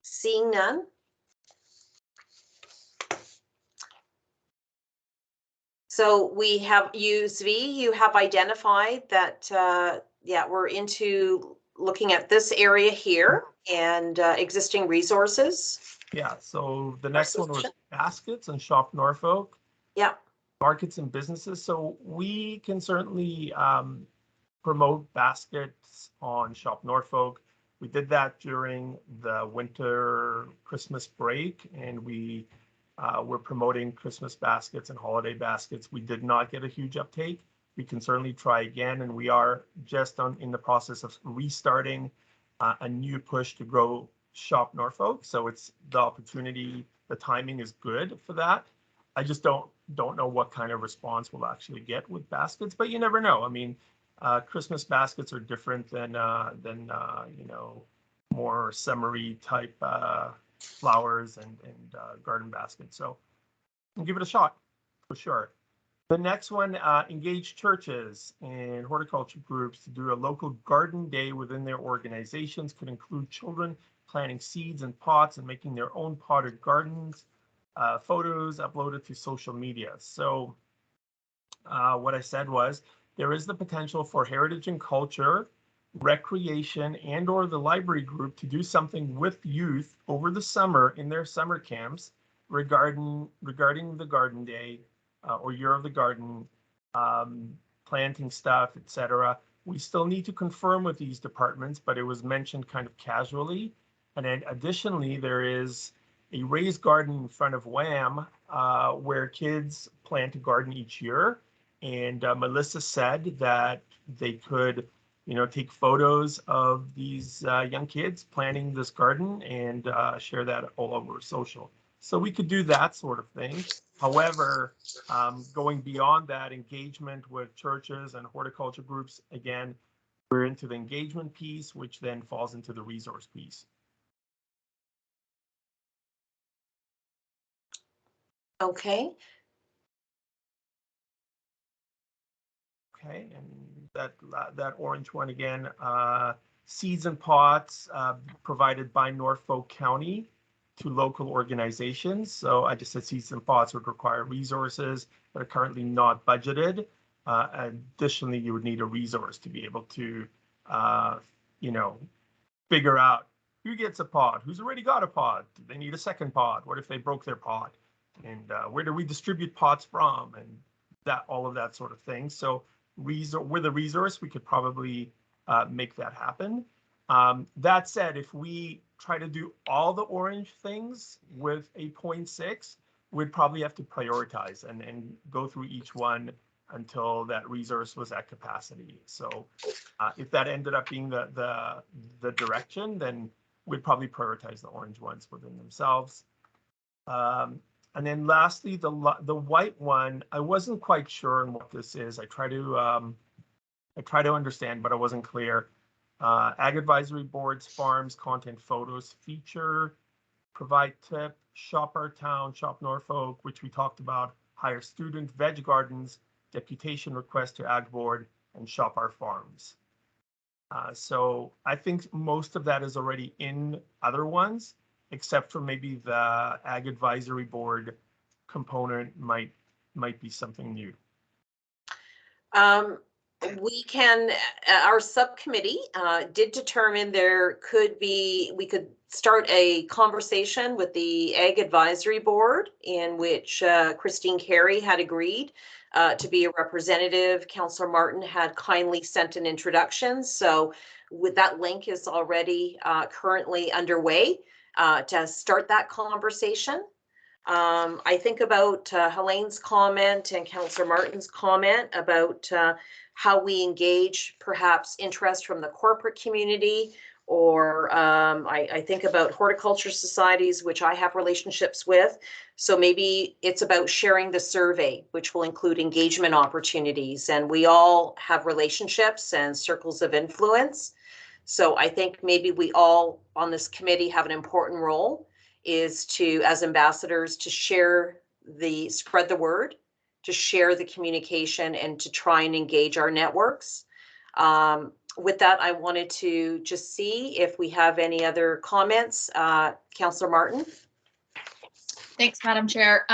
Seeing none. So we have you, Zvi, you have identified that, we're into looking at this area here and existing resources. Yeah, so the next one was baskets and Shop Norfolk. Yeah. Markets and businesses. So we can certainly promote baskets on Shop Norfolk. We did that during the winter Christmas break, and we were promoting Christmas baskets and holiday baskets. We did not get a huge uptake. We can certainly try again, and we are just in the process of restarting a new push to grow Shop Norfolk. So it's the opportunity, the timing is good for that. I just don't know what kind of response we'll actually get with baskets, but you never know. I mean, Christmas baskets are different than more summery type flowers and garden baskets. So we'll give it a shot for sure. The next one, engage churches and horticulture groups to do a local garden day within their organizations. Could include children planting seeds in pots and making their own potted gardens. Photos uploaded to social media. So what I said was, there is the potential for heritage and culture, recreation, and/or the library group to do something with youth over the summer in their summer camps regarding the garden day or year of the garden, planting stuff, etc. We still need to confirm with these departments, but it was mentioned kind of casually. And then additionally, there is a raised garden in front of WAM where kids plant a garden each year. And Melissa said that they could, take photos of these young kids planting this garden and share that all over social. So we could do that sort of thing. However, going beyond that, engagement with churches and horticulture groups, again, we're into the engagement piece, which then falls into the resource piece. Okay. Okay, and that orange one again, seeds and pots provided by Norfolk County to local organizations. So I just said seeds and pots would require resources that are currently not budgeted. Additionally, you would need a resource to be able to, you know, figure out who gets a pod, who's already got a pod. Do they need a second pod? What if they broke their pod? And where do we distribute pods from? And that, all of that sort of thing. So with a resource, we could probably make that happen. That said, if we try to do all the orange things with a 0.6, we'd probably have to prioritize and go through each one until that resource was at capacity. So if that ended up being the direction, then we'd probably prioritize the orange ones within themselves. And then lastly, the white one, I wasn't quite sure on what this is. I try to understand, but I wasn't clear. Ag advisory boards, farms, content, photos, feature, provide tip, shop our town, shop Norfolk, which we talked about, hire student, veg gardens, deputation request to ag board, and shop our farms. So I think most of that is already in other ones, except for maybe the ag advisory board component might be something new. We can, our subcommittee did determine we could start a conversation with the Ag Advisory Board in which Christine Carey had agreed to be a representative. Councillor Martin had kindly sent an introduction. So with that link is already currently underway to start that conversation. I think about Helene's comment and Councillor Martin's comment about how we engage perhaps interest from the corporate community, or I think about horticulture societies, which I have relationships with. So maybe it's about sharing the survey, which will include engagement opportunities. And we all have relationships and circles of influence. So I think maybe we all on this committee have an important role, is to, as ambassadors, to spread the word, to share the communication, and to try and engage our networks. With that, I wanted to just see if we have any other comments. Councillor Martin. Thanks, Madam Chair.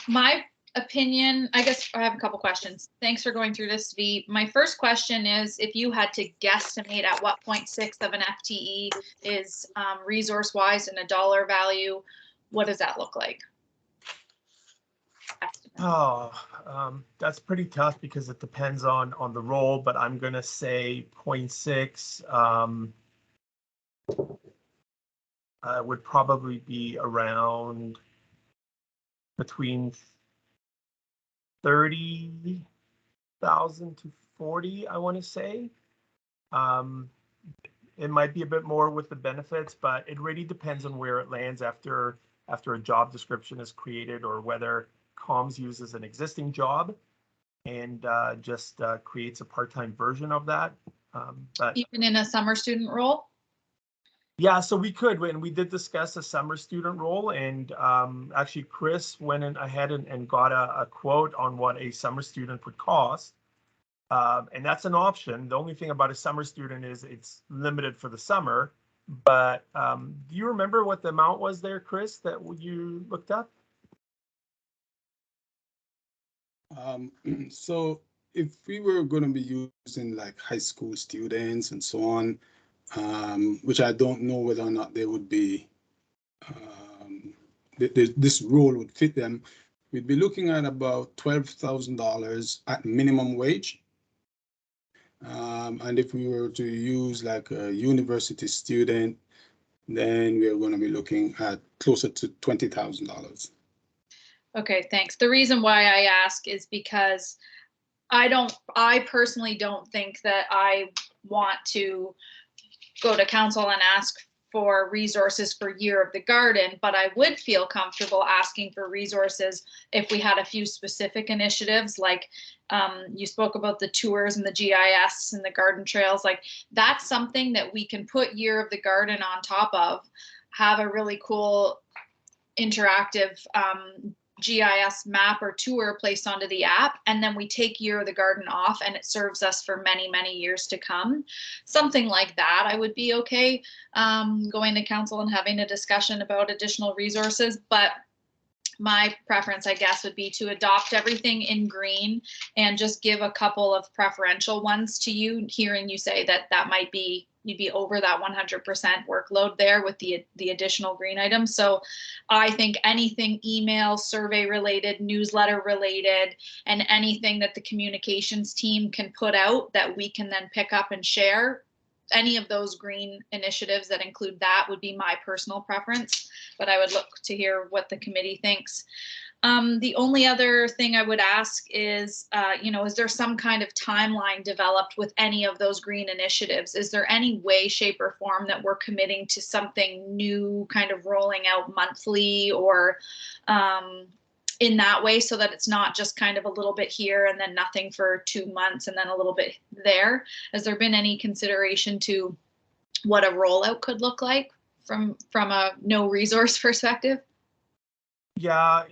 My opinion, I guess I have a couple questions. Thanks for going through this, V. My first question is, if you had to guesstimate at what 0.6 of an FTE is resource-wise and a dollar value, what does that look like? Oh, that's pretty tough because it depends on the role, but I'm gonna say 0.6 would probably be around between 30,000 to 40, I want to say. It might be a bit more with the benefits, but it really depends on where it lands after a job description is created, or whether comms uses an existing job and just creates a part-time version of that. But even in a summer student role? Yeah, so we could, and we did discuss a summer student role, and actually Chris went ahead and got a quote on what a summer student would cost. And that's an option. The only thing about a summer student is it's limited for the summer. But do you remember what the amount was there, Chris, that you looked up? So if we were going to be using like high school students and so on, which I don't know whether or not they would be, this role would fit them, we'd be looking at about $12,000 at minimum wage. And if we were to use like a university student, then we're going to be looking at closer to $20,000. Okay, thanks. The reason why I ask is because I personally don't think that I want to go to council and ask for resources for Year of the Garden, but I would feel comfortable asking for resources if we had a few specific initiatives, like you spoke about the tours and the GIS and the garden trails. Like, that's something that we can put Year of the Garden on top of, have a really cool interactive GIS map or tour placed onto the app, and then we take Year of the Garden off and it serves us for many, many years to come. Something like that, I would be okay going to council and having a discussion about additional resources. But my preference, I guess, would be to adopt everything in green and just give a couple of preferential ones to you, hearing you say that that might be, you'd be over that 100% workload there with the additional green items. So I think anything email, survey related, newsletter related, and anything that the communications team can put out that we can then pick up and share, any of those green initiatives that include that would be my personal preference, but I would look to hear what the committee thinks. The only other thing I would ask is, is there some kind of timeline developed with any of those green initiatives? Is there any way, shape, or form that we're committing to something new kind of rolling out monthly or in that way, so that it's not just kind of a little bit here and then nothing for 2 months and then a little bit there? Has there been any consideration to what a rollout could look like from a no resource perspective? Yeah,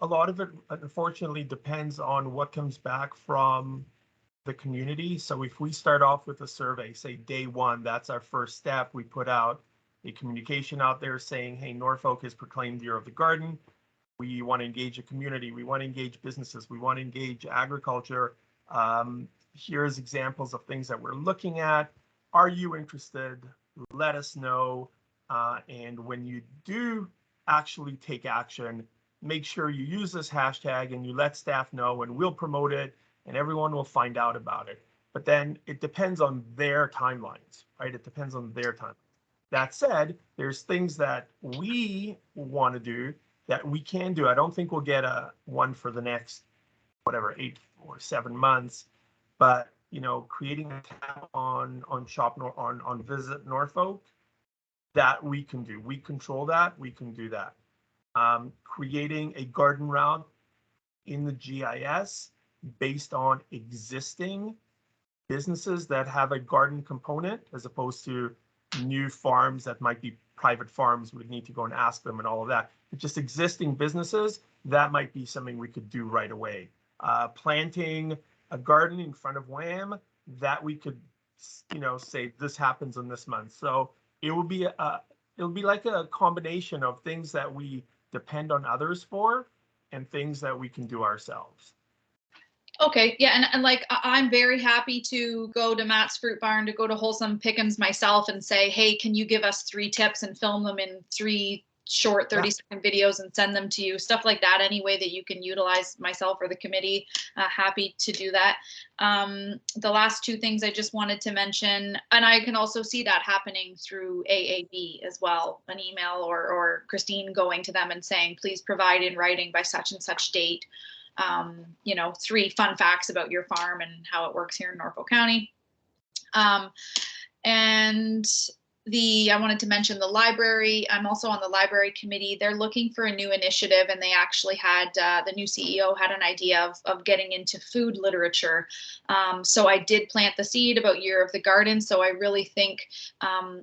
a lot of it unfortunately depends on what comes back from the community. So if we start off with a survey, say day one, that's our first step. We put out a communication out there saying, hey, Norfolk has proclaimed Year of the Garden. We want to engage the community. We want to engage businesses. We want to engage agriculture. Here's examples of things that we're looking at. Are you interested? Let us know. And when you do actually take action, make sure you use this hashtag and you let staff know, and we'll promote it and everyone will find out about it. But then it depends on their timelines, right? It depends on their timeline. That said, there's things that we want to do that we can do. I don't think we'll get one for the next, 8 or 7 months, but creating a tab on Visit Norfolk, that we can do. We control that. We can do that. Creating a garden route in the GIS based on existing businesses that have a garden component, as opposed to new farms that might be private farms. We'd need to go and ask them and all of that. But just existing businesses, that might be something we could do right away. Planting a garden in front of WAM, that we could, say this happens in this month. So it will be like a combination of things that we depend on others for and things that we can do ourselves. Okay, yeah, and like I'm very happy to go to Matt's Fruit Barn, to go to Wholesome Pickens myself and say, hey, can you give us 3 tips and film them in 3 short 30-second videos and send them to you, stuff like that. Any way that you can utilize myself or the committee, happy to do that. The last 2 things I just wanted to mention, and I can also see that happening through AAB as well, an email or Christine going to them and saying, please provide in writing by such and such date, 3 fun facts about your farm and how it works here in Norfolk County. And I wanted to mention the library. I'm also on the library committee. They're looking for a new initiative, and they actually had, the new CEO had an idea of getting into food literature. So I did plant the seed about Year of the Garden. So I really think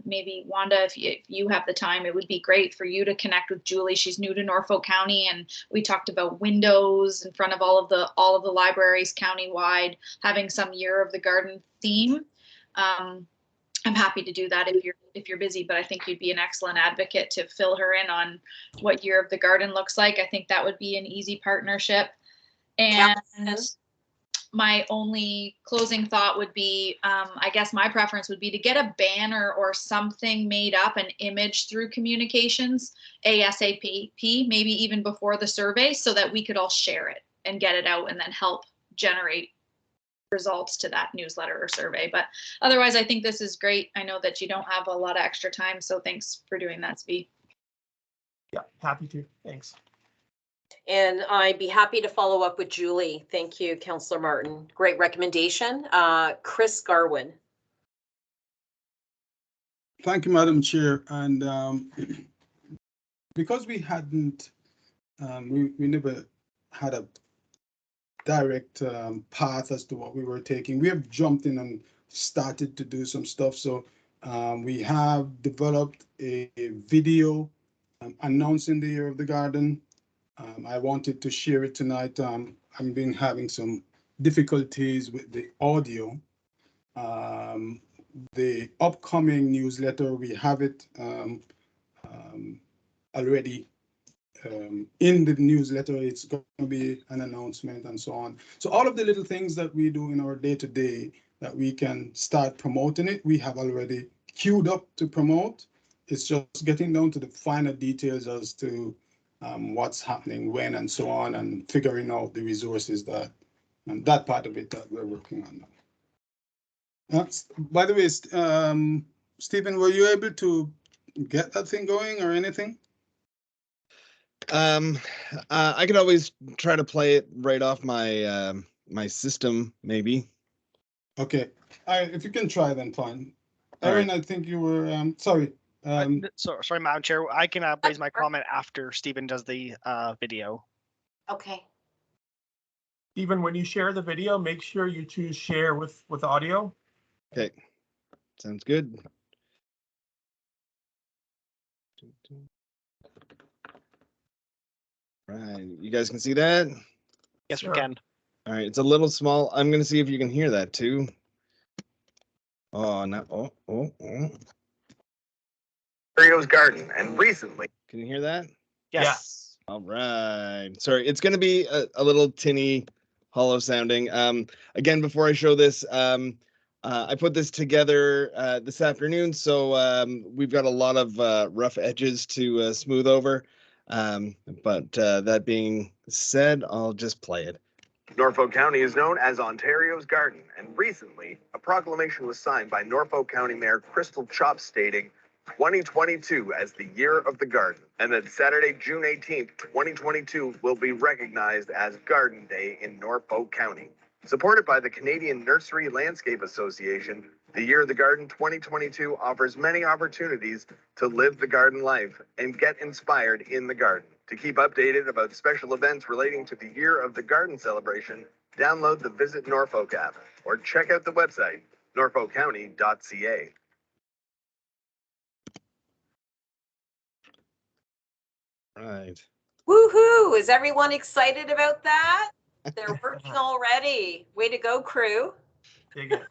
maybe Wanda, if you have the time, it would be great for you to connect with Julie. She's new to Norfolk County, and we talked about windows in front of all of the libraries countywide, having some Year of the Garden theme. I'm happy to do that if you're busy, but I think you'd be an excellent advocate to fill her in on what Year of the Garden looks like. I think that would be an easy partnership. And my only closing thought would be, I guess my preference would be to get a banner or something made up, an image through communications ASAP, maybe even before the survey, so that we could all share it and get it out and then help generate results to that newsletter or survey. But otherwise, I think this is great. I know that you don't have a lot of extra time, so thanks for doing that, Svi. Yeah, happy to. Thanks. And I'd be happy to follow up with Julie. Thank you, Councillor Martin. Great recommendation. Chris Garwin. Thank you, Madam Chair. And because we hadn't, we never had a direct path as to what we were taking, we have jumped in and started to do some stuff. So we have developed a video announcing the Year of the Garden. I wanted to share it tonight. I've been having some difficulties with the audio. The upcoming newsletter, we have it already in the newsletter. It's going to be an announcement and so on. So all of the little things that we do in our day-to-day that we can start promoting it, we have already queued up to promote. It's just getting down to the finer details as to what's happening, when, and so on, and figuring out the resources that, and that part of it that we're working on now. That's, by the way, Stephen, were you able to get that thing going or anything? I could always try to play it right off my my system, maybe. Okay, if you can try, then fine. Aaron, I think you were sorry. Sorry, Madam Chair. I can raise my comment after Stephen does the video. Okay. Stephen, when you share the video, make sure you choose share with audio. Okay, sounds good. Right, you guys can see that? Yes, Sure. we can. All right, it's a little small. I'm gonna see if you can hear that too. Oh, no. Oh. Mario's garden, and recently. Can you hear that? Yes. All right. Sorry, it's gonna be a little tinny, hollow sounding. Again, before I show this, I put this together this afternoon, so we've got a lot of rough edges to smooth over. But that being said, I'll just play it. Norfolk County is known as Ontario's garden, and recently a proclamation was signed by Norfolk County Mayor Crystal Chop stating 2022 as the year of the garden, and that Saturday, June 18th, 2022 will be recognized as Garden Day in Norfolk County. Supported by the Canadian Nursery Landscape Association, the Year of the Garden 2022 offers many opportunities to live the garden life and get inspired in the garden. To keep updated about special events relating to the Year of the Garden celebration, download the Visit Norfolk app or check out the website, norfolkcounty.ca. Right. Woohoo! Is everyone excited about that? They're working already. Way to go, crew. Dig it.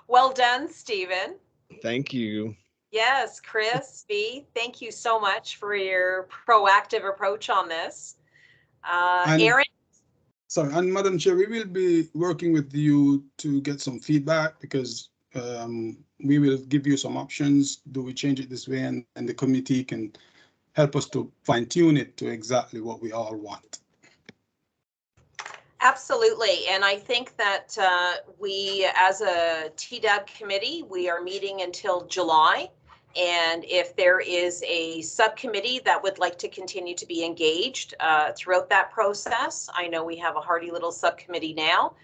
Well done, Stephen. Thank you. Yes, Chris, V, thank you so much for your proactive approach on this. Aaron? Sorry, and Madam Chair, we will be working with you to get some feedback because we will give you some options. Do we change it this way? And the committee can help us to fine tune it to exactly what we all want. Absolutely. And I think that we, as a TDAB committee, we are meeting until July. And if there is a subcommittee that would like to continue to be engaged throughout that process, I know we have a hardy little subcommittee now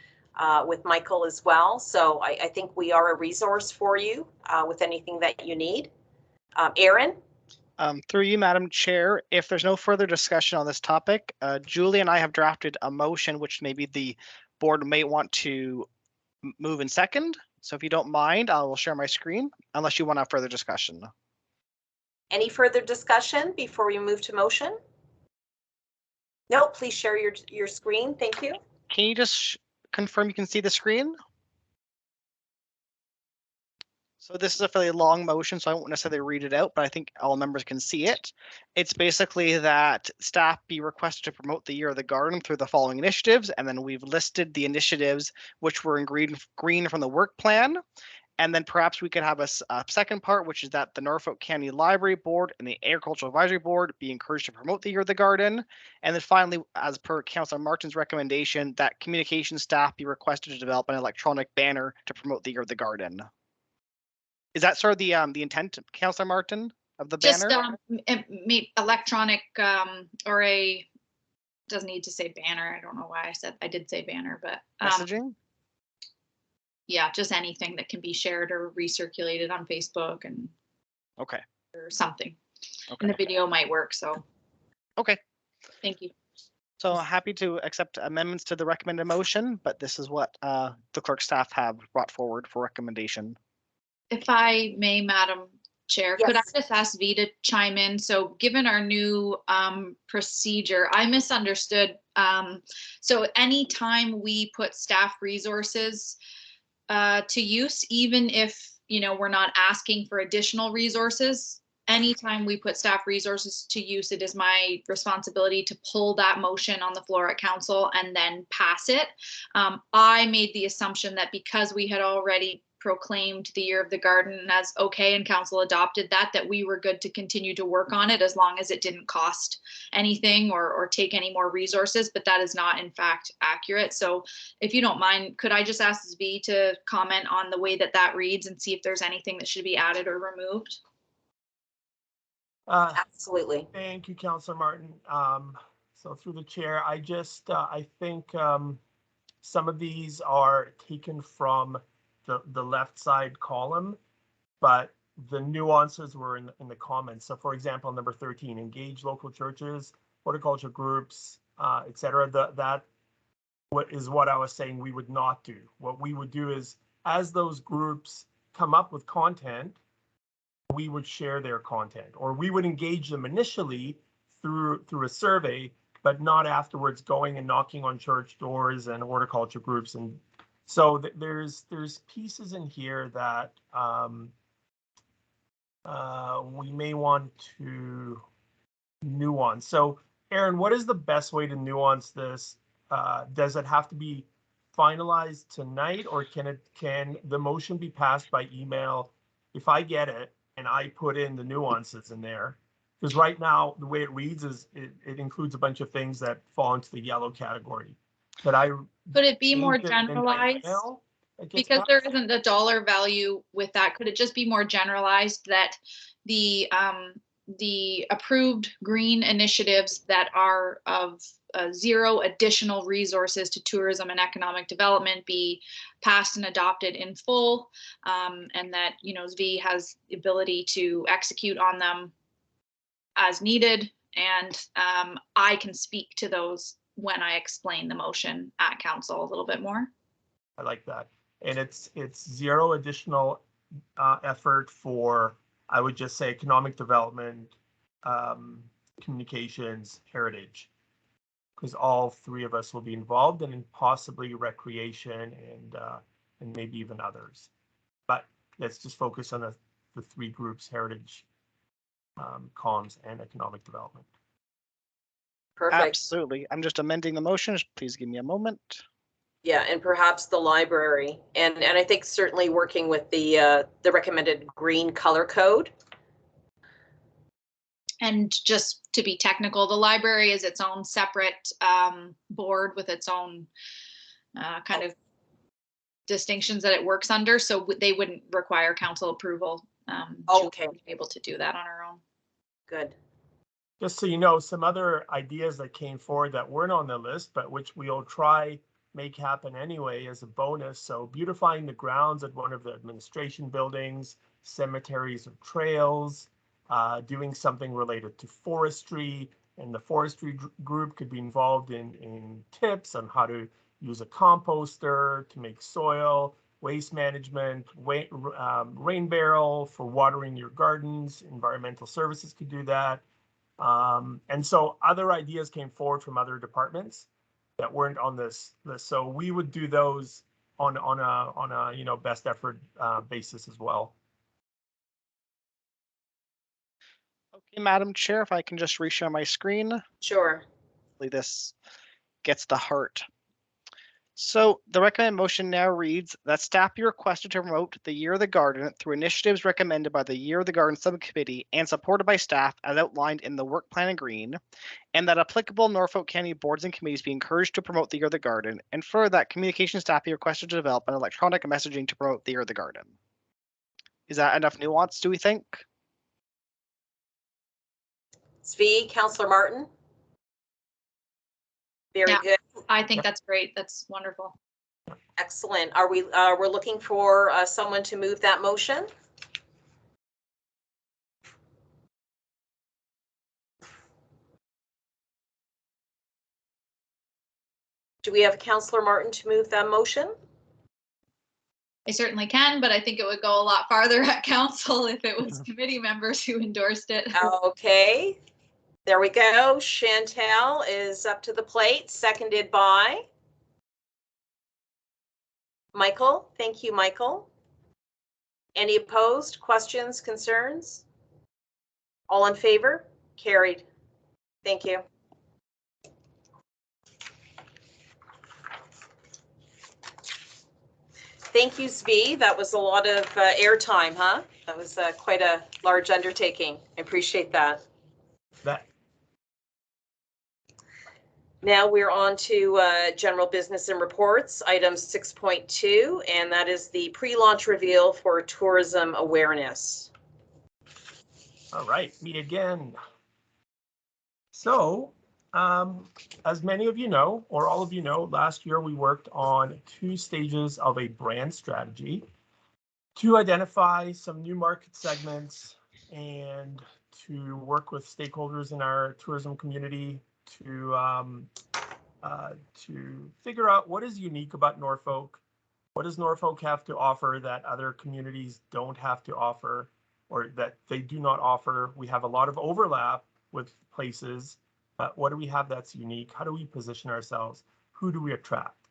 with Michael as well. So I think we are a resource for you with anything that you need. Aaron? Through you, Madam Chair, if there's no further discussion on this topic, Julie and I have drafted a motion which maybe the board may want to move in second. So if you don't mind, I will share my screen unless you want to have further discussion. Any further discussion before we move to motion? No, please share your screen. Thank you. Can you just confirm you can see the screen? So this is a fairly long motion, so I won't necessarily read it out, but I think all members can see it. It's basically that staff be requested to promote the Year of the Garden through the following initiatives, and then we've listed the initiatives which were in green from the work plan. And then perhaps we could have a second part, which is that the Norfolk County Library Board and the Agricultural Advisory Board be encouraged to promote the Year of the Garden. And then finally, as per Councillor Martin's recommendation, that communication staff be requested to develop an electronic banner to promote the Year of the Garden. Is that sort of the intent, Councillor Martin, of the Just banner? electronic or a, doesn't need to say banner. I don't know why I did say banner, but Messaging? Yeah, just anything that can be shared or recirculated on Facebook and Okay. or something. Okay. And the video might work, so. Okay. Thank you. So happy to accept amendments to the recommended motion, but this is what the clerk staff have brought forward for recommendation. If I may, Madam Chair, could I Yes. just ask V to chime in? So given our new procedure, I misunderstood. So anytime we put staff resources to use, even if, we're not asking for additional resources, anytime we put staff resources to use, it is my responsibility to pull that motion on the floor at council and then pass it. I made the assumption that because we had already proclaimed the Year of the Garden as okay and council adopted that we were good to continue to work on it as long as it didn't cost anything or take any more resources, but that is not in fact accurate. So if you don't mind, could I just ask V to comment on the way that reads and see if there's anything that should be added or removed? Absolutely. Thank you, Councillor Martin. So through the chair, I think some of these are taken from the left side column, but the nuances were in the comments. So for example, number 13, engage local churches, horticulture groups, etc. That is what I was saying we would not do. What we would do is, as those groups come up with content, we would share their content, or we would engage them initially through a survey, but not afterwards going and knocking on church doors and horticulture groups. And so there's pieces in here that we may want to nuance. So Aaron, what is the best way to nuance this? Does it have to be finalized tonight, or can the motion be passed by email if I get it and I put in the nuances in there? Because right now the way it reads is it includes a bunch of things that fall into the yellow category. Could it be more generalized? Because there isn't a dollar value with that, could it just be more generalized that the approved green initiatives that are of zero additional resources to tourism and economic development be passed and adopted in full, and that V has the ability to execute on them as needed, and I can speak to those when I explain the motion at council a little bit more. I like that. And it's zero additional effort for, I would just say, economic development, communications, heritage, because all three of us will be involved, and possibly recreation and maybe even others. But let's just focus on the three groups: heritage, comms, and economic development. Perfect. Absolutely. I'm just amending the motion. Please give me a moment. Yeah, and perhaps the library, and I think certainly working with the recommended green color code. And just to be technical, the library is its own separate board with its own kind of distinctions that it works under, so they wouldn't require council approval. Okay, to be able to do that on our own. Good. Just so you know, some other ideas that came forward that weren't on the list, but which we'll try make happen anyway as a bonus. So beautifying the grounds at one of the administration buildings, cemeteries or trails, doing something related to forestry, and the forestry group could be involved in tips on how to use a composter to make soil, waste management, rain barrel for watering your gardens. Environmental services could do that. And so other ideas came forward from other departments that weren't on this list. So we would do those on a best effort basis as well. Okay, Madam Chair, if I can just reshare my screen. Sure. Hopefully this gets the heart. So the recommended motion now reads that staff be requested to promote the Year of the Garden through initiatives recommended by the Year of the Garden Subcommittee and supported by staff as outlined in the work plan in green, and that applicable Norfolk County boards and committees be encouraged to promote the Year of the Garden, and further that communication staff be requested to develop an electronic messaging to promote the Year of the Garden. Is that enough nuance, do we think? Svi, Councillor Martin. Very good. I think that's great. That's wonderful. Excellent. Are we we're looking for someone to move that motion? Do we have Councillor Martin to move that motion? I certainly can, but I think it would go a lot farther at council if it was committee members who endorsed it. Okay, there we go. Chantel is up to the plate, seconded by Michael. Thank you, Michael. Any opposed, questions, concerns? All in favor? Carried. Thank you. Thank you, Zvi. That was a lot of airtime, huh? That was quite a large undertaking. I appreciate that. Now we're on to general business and reports, item 6.2, and that is the pre-launch reveal for tourism awareness. All right, me again. So, as many of you know, or all of you know, last year we worked on 2 stages of a brand strategy to identify some new market segments and to work with stakeholders in our tourism community to figure out what is unique about Norfolk. What does Norfolk have to offer that other communities don't have to offer, or that they do not offer? We have a lot of overlap with places, but what do we have that's unique? How do we position ourselves? Who do we attract?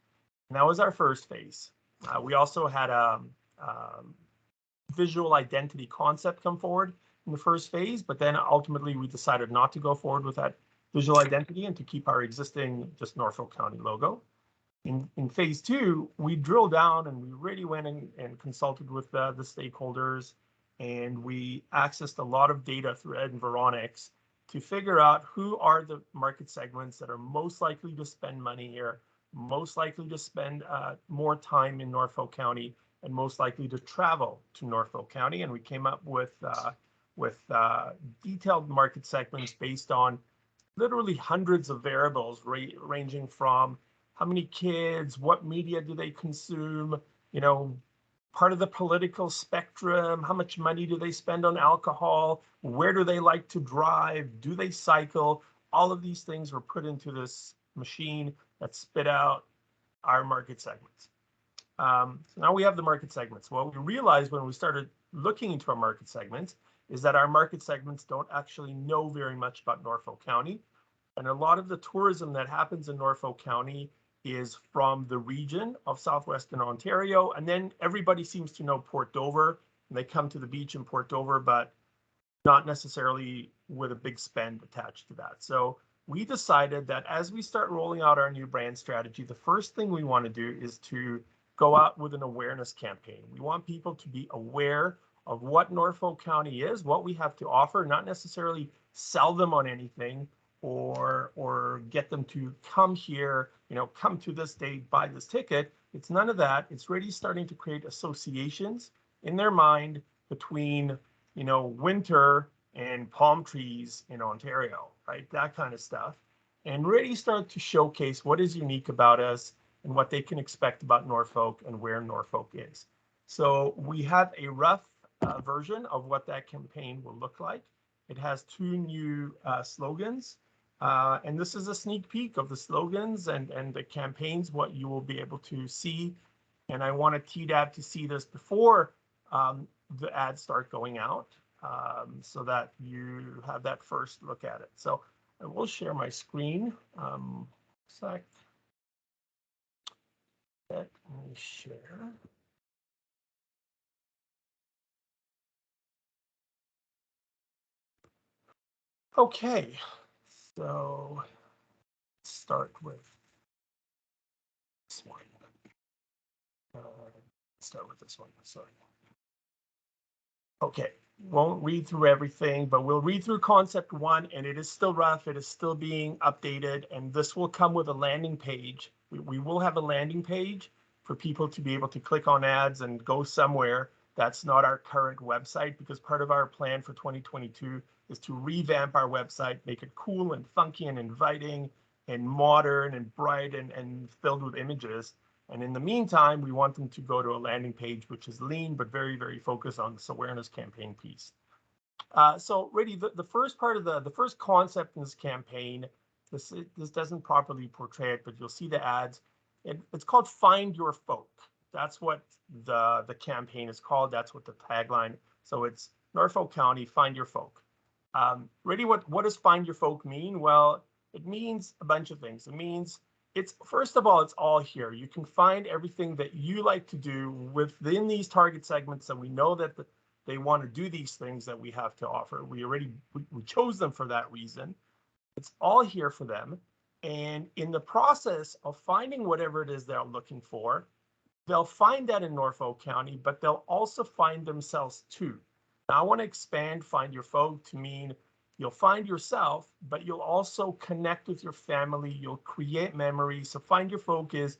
And that was our first phase. We also had a visual identity concept come forward in the first phase, but then ultimately we decided not to go forward with that visual identity and to keep our existing just Norfolk County logo. In phase 2, we drilled down and we really went and consulted with the stakeholders, and we accessed a lot of data through Environics to figure out who are the market segments that are most likely to spend money here, most likely to spend more time in Norfolk County, and most likely to travel to Norfolk County. And we came up with detailed market segments based on literally hundreds of variables, ranging from how many kids, what media do they consume, you know, part of the political spectrum, how much money do they spend on alcohol, where do they like to drive, do they cycle? All of these things were put into this machine that spit out our market segments. So now we have the market segments. What we realized when we started looking into our market segments is that our market segments don't actually know very much about Norfolk County. And a lot of the tourism that happens in Norfolk County is from the region of southwestern Ontario. And then everybody seems to know Port Dover, and they come to the beach in Port Dover, but not necessarily with a big spend attached to that. So we decided that as we start rolling out our new brand strategy, the first thing we want to do is to go out with an awareness campaign. We want people to be aware of what Norfolk County is, what we have to offer, not necessarily sell them on anything or get them to come here, you know, come to this date, buy this ticket. It's none of that. It's really starting to create associations in their mind between, you know, winter and palm trees in Ontario, right? That kind of stuff. And really start to showcase what is unique about us and what they can expect about Norfolk and where Norfolk is. So we have a rough version of what that campaign will look like. It has 2 new slogans. And this is a sneak peek of the slogans and the campaigns, what you will be able to see. And I want TDAB to see this before the ads start going out, so that you have that first look at it. So I will share my screen. Sec. Let me share. Okay, so let's start with this one. Start with this one, sorry. Okay, won't read through everything, but we'll read through concept 1, and it is still rough. It is still being updated, and this will come with a landing page. We will have a landing page for people to be able to click on ads and go somewhere. That's not our current website, because part of our plan for 2022 is to revamp our website, make it cool and funky and inviting and modern and bright and filled with images. And in the meantime, we want them to go to a landing page, which is lean, but very, very focused on this awareness campaign piece. So really, the first part of the first concept in this campaign, this doesn't properly portray it, but you'll see the ads. It's called Find Your Folk. That's what the campaign is called. That's what the tagline. So it's Norfolk County, find your folk. Really, what does find your folk mean? Well, it means a bunch of things. It means first of all, it's all here. You can find everything that you like to do within these target segments that we know that they want to do these things that we have to offer. We chose them for that reason. It's all here for them. And in the process of finding whatever it is they're looking for, they'll find that in Norfolk County, but they'll also find themselves too. Now, I want to expand find your folk to mean you'll find yourself, but you'll also connect with your family. You'll create memories. So find your folk is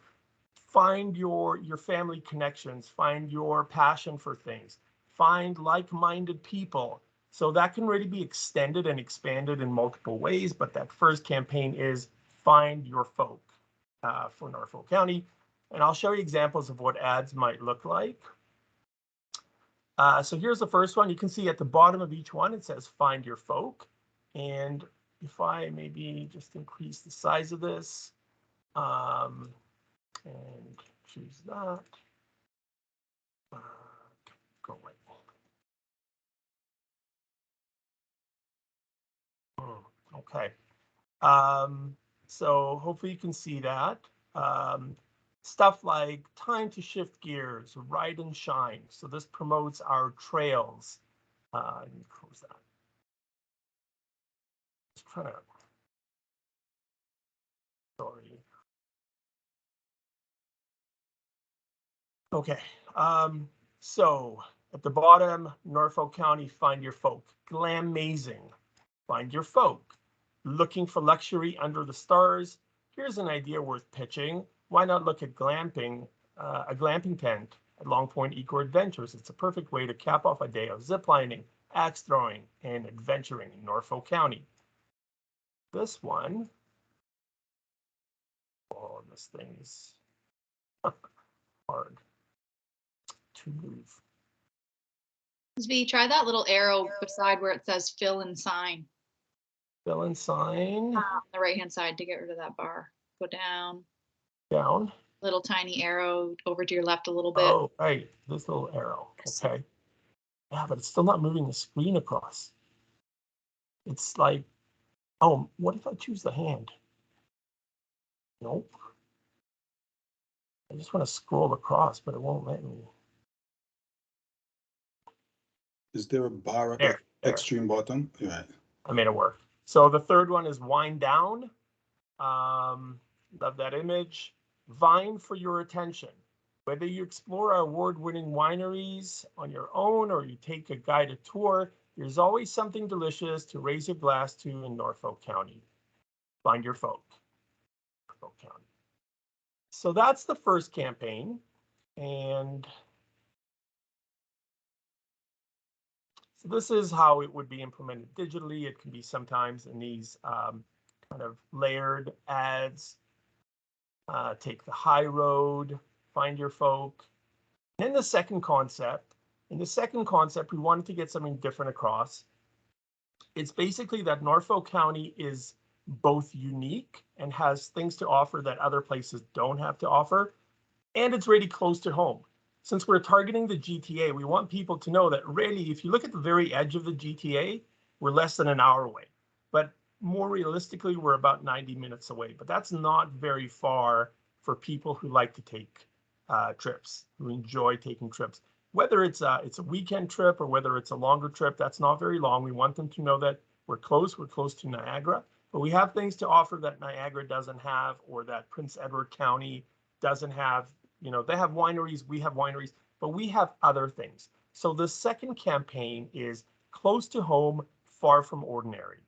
find your family connections, find your passion for things, find like-minded people. So that can really be extended and expanded in multiple ways. But that first campaign is find your folk for Norfolk County. And I'll show you examples of what ads might look like. So here's the first one. You can see at the bottom of each one, it says find your folk. And if I maybe just increase the size of this and choose that, go away. Okay. So hopefully you can see that. Stuff like time to shift gears, ride and shine. So this promotes our trails. Let me close that. Let's try to. Sorry. Okay. So at the bottom, Norfolk County, find your folk. Glamazing, find your folk. Looking for luxury under the stars. Here's an idea worth pitching. Why not look at glamping, a glamping tent at Long Point Eco Adventures? It's a perfect way to cap off a day of ziplining, axe throwing, and adventuring in Norfolk County. This one, oh, this thing is hard to move. V, try that little arrow beside where it says fill and sign. Fill and sign. On the right-hand side to get rid of that bar. Go down. Down. Little tiny arrow over to your left a little bit. Oh, right. This little arrow. Okay. Yeah, but it's still not moving the screen across. It's like, oh, what if I choose the hand? Nope. I just want to scroll across, but it won't let me. Is there a bar at the extreme bottom? Right. I made it work. So the third one is wind down. Love that image. Vying for your attention. Whether you explore our award-winning wineries on your own or you take a guided tour, there's always something delicious to raise your glass to in Norfolk County. Find your folk. Norfolk County. So that's the first campaign. And so this is how it would be implemented digitally. It can be sometimes in these kind of layered ads. Take the high road, find your folk. And then the second concept, we wanted to get something different across. It's basically that Norfolk County is both unique and has things to offer that other places don't have to offer. And it's really close to home. Since we're targeting the GTA, we want people to know that really, if you look at the very edge of the GTA, we're less than an hour away. But more realistically, we're about 90 minutes away. But that's not very far for people who like to take trips, who enjoy taking trips. Whether it's a weekend trip or whether it's a longer trip, that's not very long. We want them to know that we're close to Niagara, but we have things to offer that Niagara doesn't have or that Prince Edward County doesn't have. You know, they have wineries, we have wineries, but we have other things. So the second campaign is close to home, far from ordinary.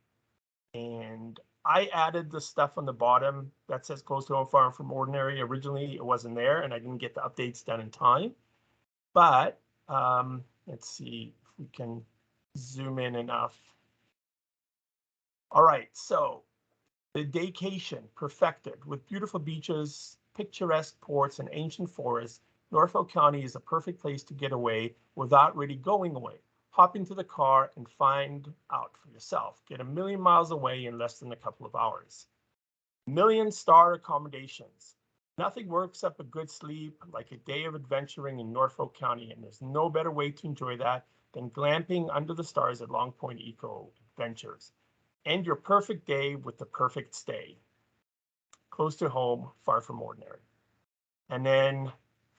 And I added the stuff on the bottom that says close to home, far from ordinary. Originally, it wasn't there and I didn't get the updates done in time. But let's see if we can zoom in enough. All right, so the daycation perfected with beautiful beaches, picturesque ports, and ancient forests. Norfolk County is a perfect place to get away without really going away. Hop into the car and find out for yourself. Get 1,000,000 miles away in less than a couple of hours. 1,000,000-star accommodations. Nothing works up a good sleep like a day of adventuring in Norfolk County, and there's no better way to enjoy that than glamping under the stars at Long Point Eco Adventures. End your perfect day with the perfect stay. Close to home, far from ordinary. And then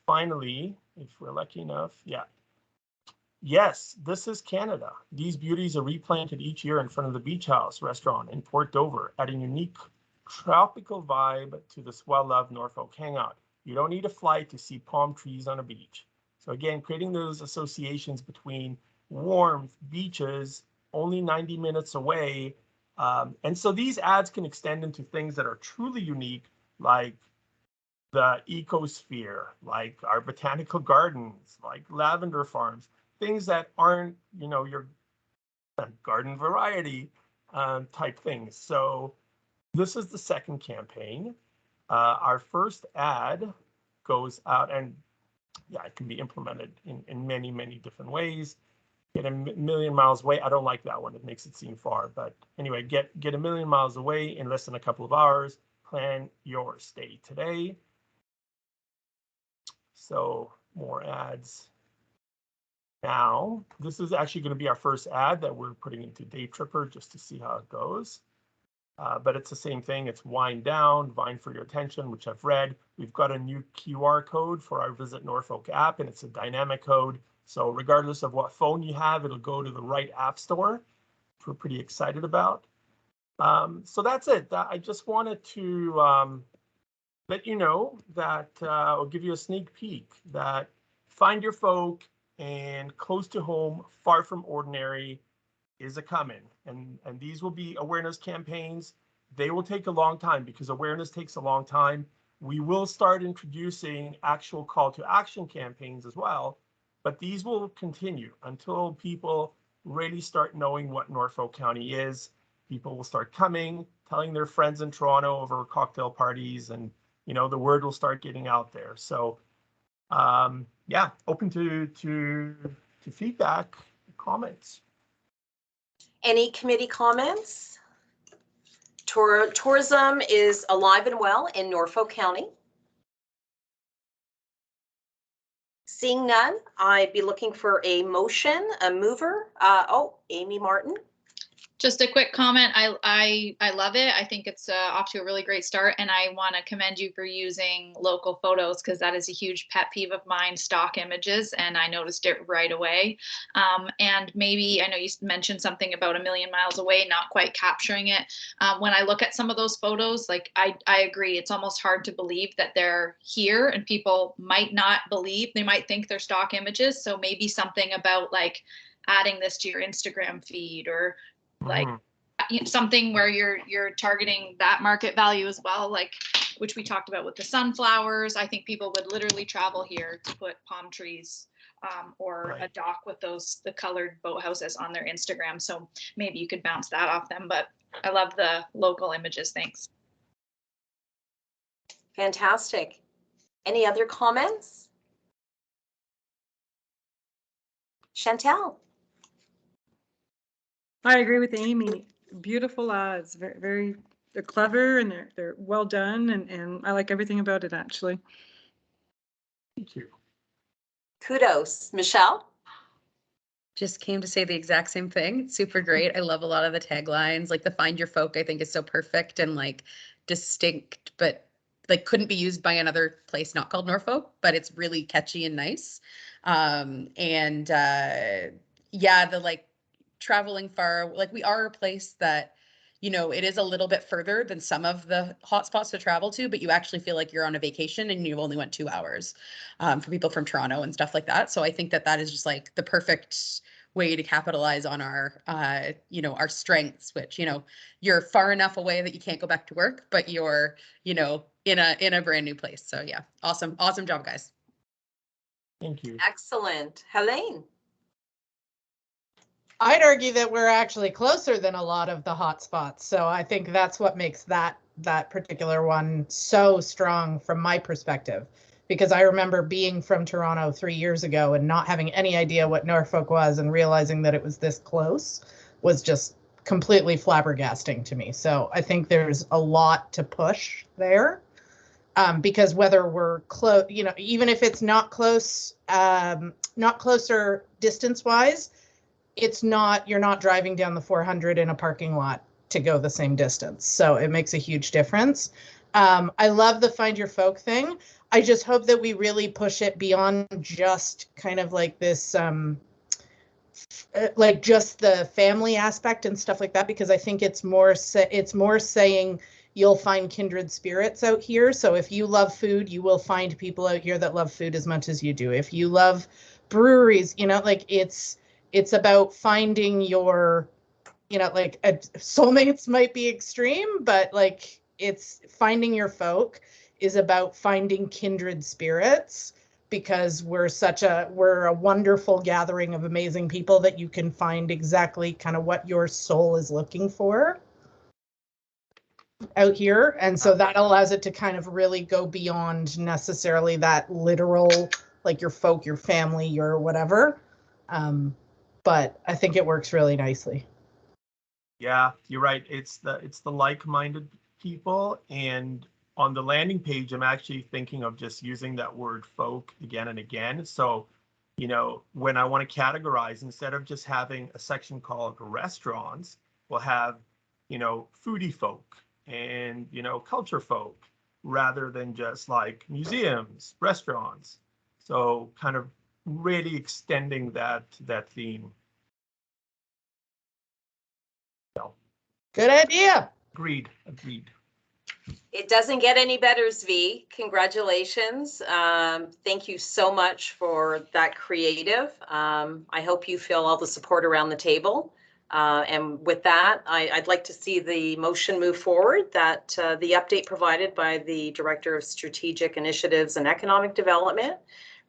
finally, if we're lucky enough, yeah. Yes, this is Canada. These beauties are replanted each year in front of the Beach House restaurant in Port Dover, adding unique tropical vibe to this well-loved Norfolk hangout. You don't need a flight to see palm trees on a beach. So again, creating those associations between warmth, beaches, only 90 minutes away. And so these ads can extend into things that are truly unique, like the ecosphere, like our botanical gardens, like lavender farms, things that aren't, your garden variety type things. So this is the second campaign. Our first ad goes out, and yeah, it can be implemented in many, many different ways. Get a million miles away. I don't like that one. It makes it seem far. But anyway, get a million miles away in less than a couple of hours. Plan your stay today. So more ads. Now, this is actually going to be our first ad that we're putting into Day Tripper just to see how it goes. But it's the same thing. It's wind down, vying for your attention, which I've read. We've got a new QR code for our Visit Norfolk app, and it's a dynamic code. So regardless of what phone you have, it'll go to the right app store, which we're pretty excited about. So that's it. I just wanted to let you know that I'll give you a sneak peek that Find Your Folk and Close to Home, Far from Ordinary is a coming. And these will be awareness campaigns. They will take a long time because awareness takes a long time. We will start introducing actual call to action campaigns as well, but these will continue until people really start knowing what Norfolk County is. People will start coming, telling their friends in Toronto over cocktail parties, and the word will start getting out there. So yeah, open to feedback, comments. Any committee comments? Tourism is alive and well in Norfolk County. Seeing none, I'd be looking for a motion, a mover. Amy Martin. Just a quick comment. I love it. I think it's off to a really great start, and I want to commend you for using local photos because that is a huge pet peeve of mine, stock images, and I noticed it right away. And maybe, I know you mentioned something about a million miles away, not quite capturing it. When I look at some of those photos, like I agree, it's almost hard to believe that they're here, and people might not believe, they might think they're stock images. So maybe something about like adding this to your Instagram feed, or like something where you're targeting that market value as well, like which we talked about with the sunflowers. I think people would literally travel here to put palm trees or a dock with the colored boathouses on their Instagram. So maybe you could bounce that off them, but I love the local images. Thanks. Fantastic. Any other comments? Chantel. I agree with Amy. Beautiful ads, very they're clever and they're well done, and I like everything about it actually. Thank you. Kudos. Michelle? Just came to say the exact same thing. It's super great. I love a lot of the taglines, like the Find Your Folk, I think is so perfect and like distinct, but like couldn't be used by another place not called Norfolk, but it's really catchy and nice. Yeah, the like traveling far, like we are a place that, it is a little bit further than some of the hotspots to travel to, but you actually feel like you're on a vacation and you've only went 2 hours for people from Toronto and stuff like that. So I think that is just like the perfect way to capitalize on our, our strengths, which, you're far enough away that you can't go back to work, but you're, in a brand new place. So yeah, awesome job, guys. Thank you. Excellent. Helene? I'd argue that we're actually closer than a lot of the hotspots. So I think that's what makes that particular one so strong from my perspective, because I remember being from Toronto 3 years ago and not having any idea what Norfolk was, and realizing that it was this close was just completely flabbergasting to me. So I think there's a lot to push there. Because whether we're close, you know, even if it's not close, not closer distance wise, it's not, you're not driving down the 400 in a parking lot to go the same distance. So it makes a huge difference. I love the find your folk thing. I just hope that we really push it beyond just kind of like this, like just the family aspect and stuff like that, because I think it's more saying you'll find kindred spirits out here. So if you love food, you will find people out here that love food as much as you do. If you love breweries, you know, like it's about finding your, you know, like soulmates might be extreme, but like it's finding your folk is about finding kindred spirits, because we're a wonderful gathering of amazing people that you can find exactly kind of what your soul is looking for out here. And so that allows it to kind of really go beyond necessarily that literal, like your folk, your family, your whatever. But I think it works really nicely. Yeah, you're right. It's the like-minded people, and on the landing page, I'm actually thinking of just using that word folk again and again. So, you know, when I want to categorize, instead of just having a section called restaurants, we'll have, you know, foodie folk and, you know, culture folk, rather than just like museums, restaurants. So kind of really extending that theme. So, good idea. Agreed. It doesn't get any better, Zvi. Congratulations. Thank you so much for that creative. I hope you feel all the support around the table. And with that, I'd like to see the motion move forward, that the update provided by the Director of Strategic Initiatives and Economic Development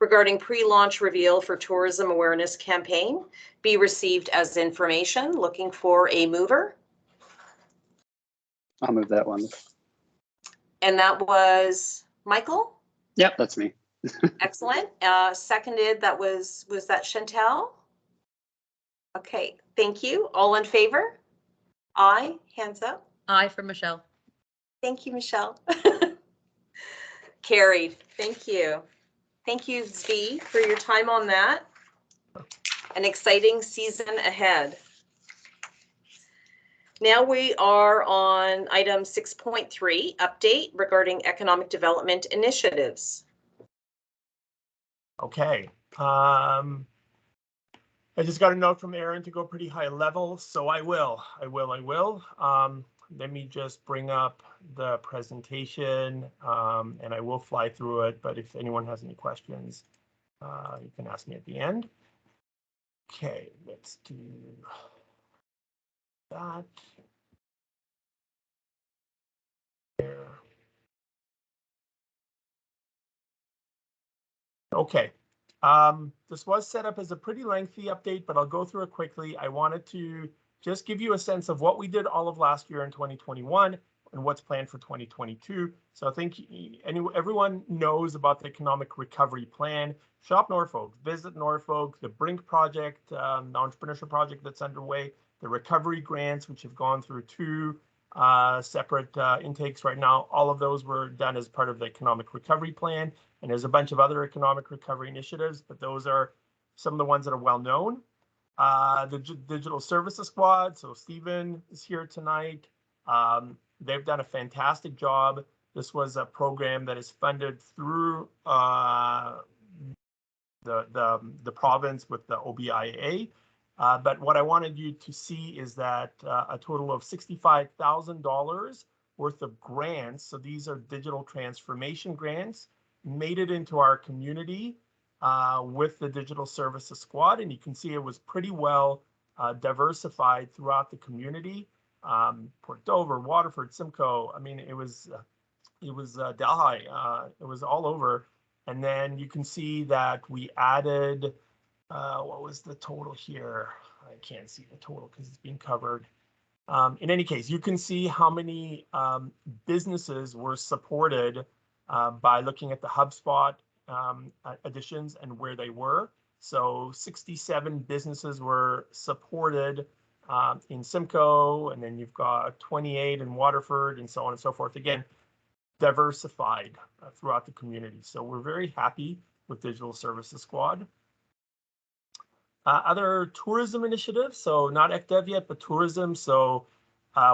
regarding pre-launch reveal for tourism awareness campaign be received as information. Looking for a mover. I'll move that one. And that was Michael? Yep, that's me. Excellent. Seconded, that was that Chantel? Okay, thank you. All in favor? Aye, hands up. Aye for Michelle. Thank you, Michelle. Carried. Thank you. Thank you, Zvi, for your time on that. An exciting season ahead. Now we are on item 6.3, update regarding economic development initiatives. Okay. I just got a note from Aaron to go pretty high level, so I will. Let me just bring up the presentation, and I will fly through it, but if anyone has any questions, you can ask me at the end. Okay, let's do that. There. Okay. This was set up as a pretty lengthy update, but I'll go through it quickly. I wanted to just give you a sense of what we did all of last year in 2021 and what's planned for 2022. So I think everyone knows about the economic recovery plan. Shop Norfolk, visit Norfolk, the Brink project, the entrepreneurship project that's underway, the recovery grants, which have gone through two separate intakes right now. All of those were done as part of the economic recovery plan. And there's a bunch of other economic recovery initiatives, but those are some of the ones that are well known. The Digital Services Squad, so Stephen is here tonight. They've done a fantastic job. This was a program that is funded through the province with the OBIA. But what I wanted you to see is that a total of $65,000 worth of grants, so these are digital transformation grants, made it into our community with the Digital Services Squad. And you can see it was pretty well diversified throughout the community. Port Dover, Waterford, Simcoe. I mean, it was Delhi. It was all over. And then you can see that we added, what was the total here? I can't see the total because it's being covered. In any case, you can see how many businesses were supported by looking at the HubSpot additions and where they were. So 67 businesses were supported in Simcoe, and then you've got 28 in Waterford, and so on and so forth. Again, diversified throughout the community. So we're very happy with Digital Services Squad. Other tourism initiatives, so not ECDEV yet, but tourism. So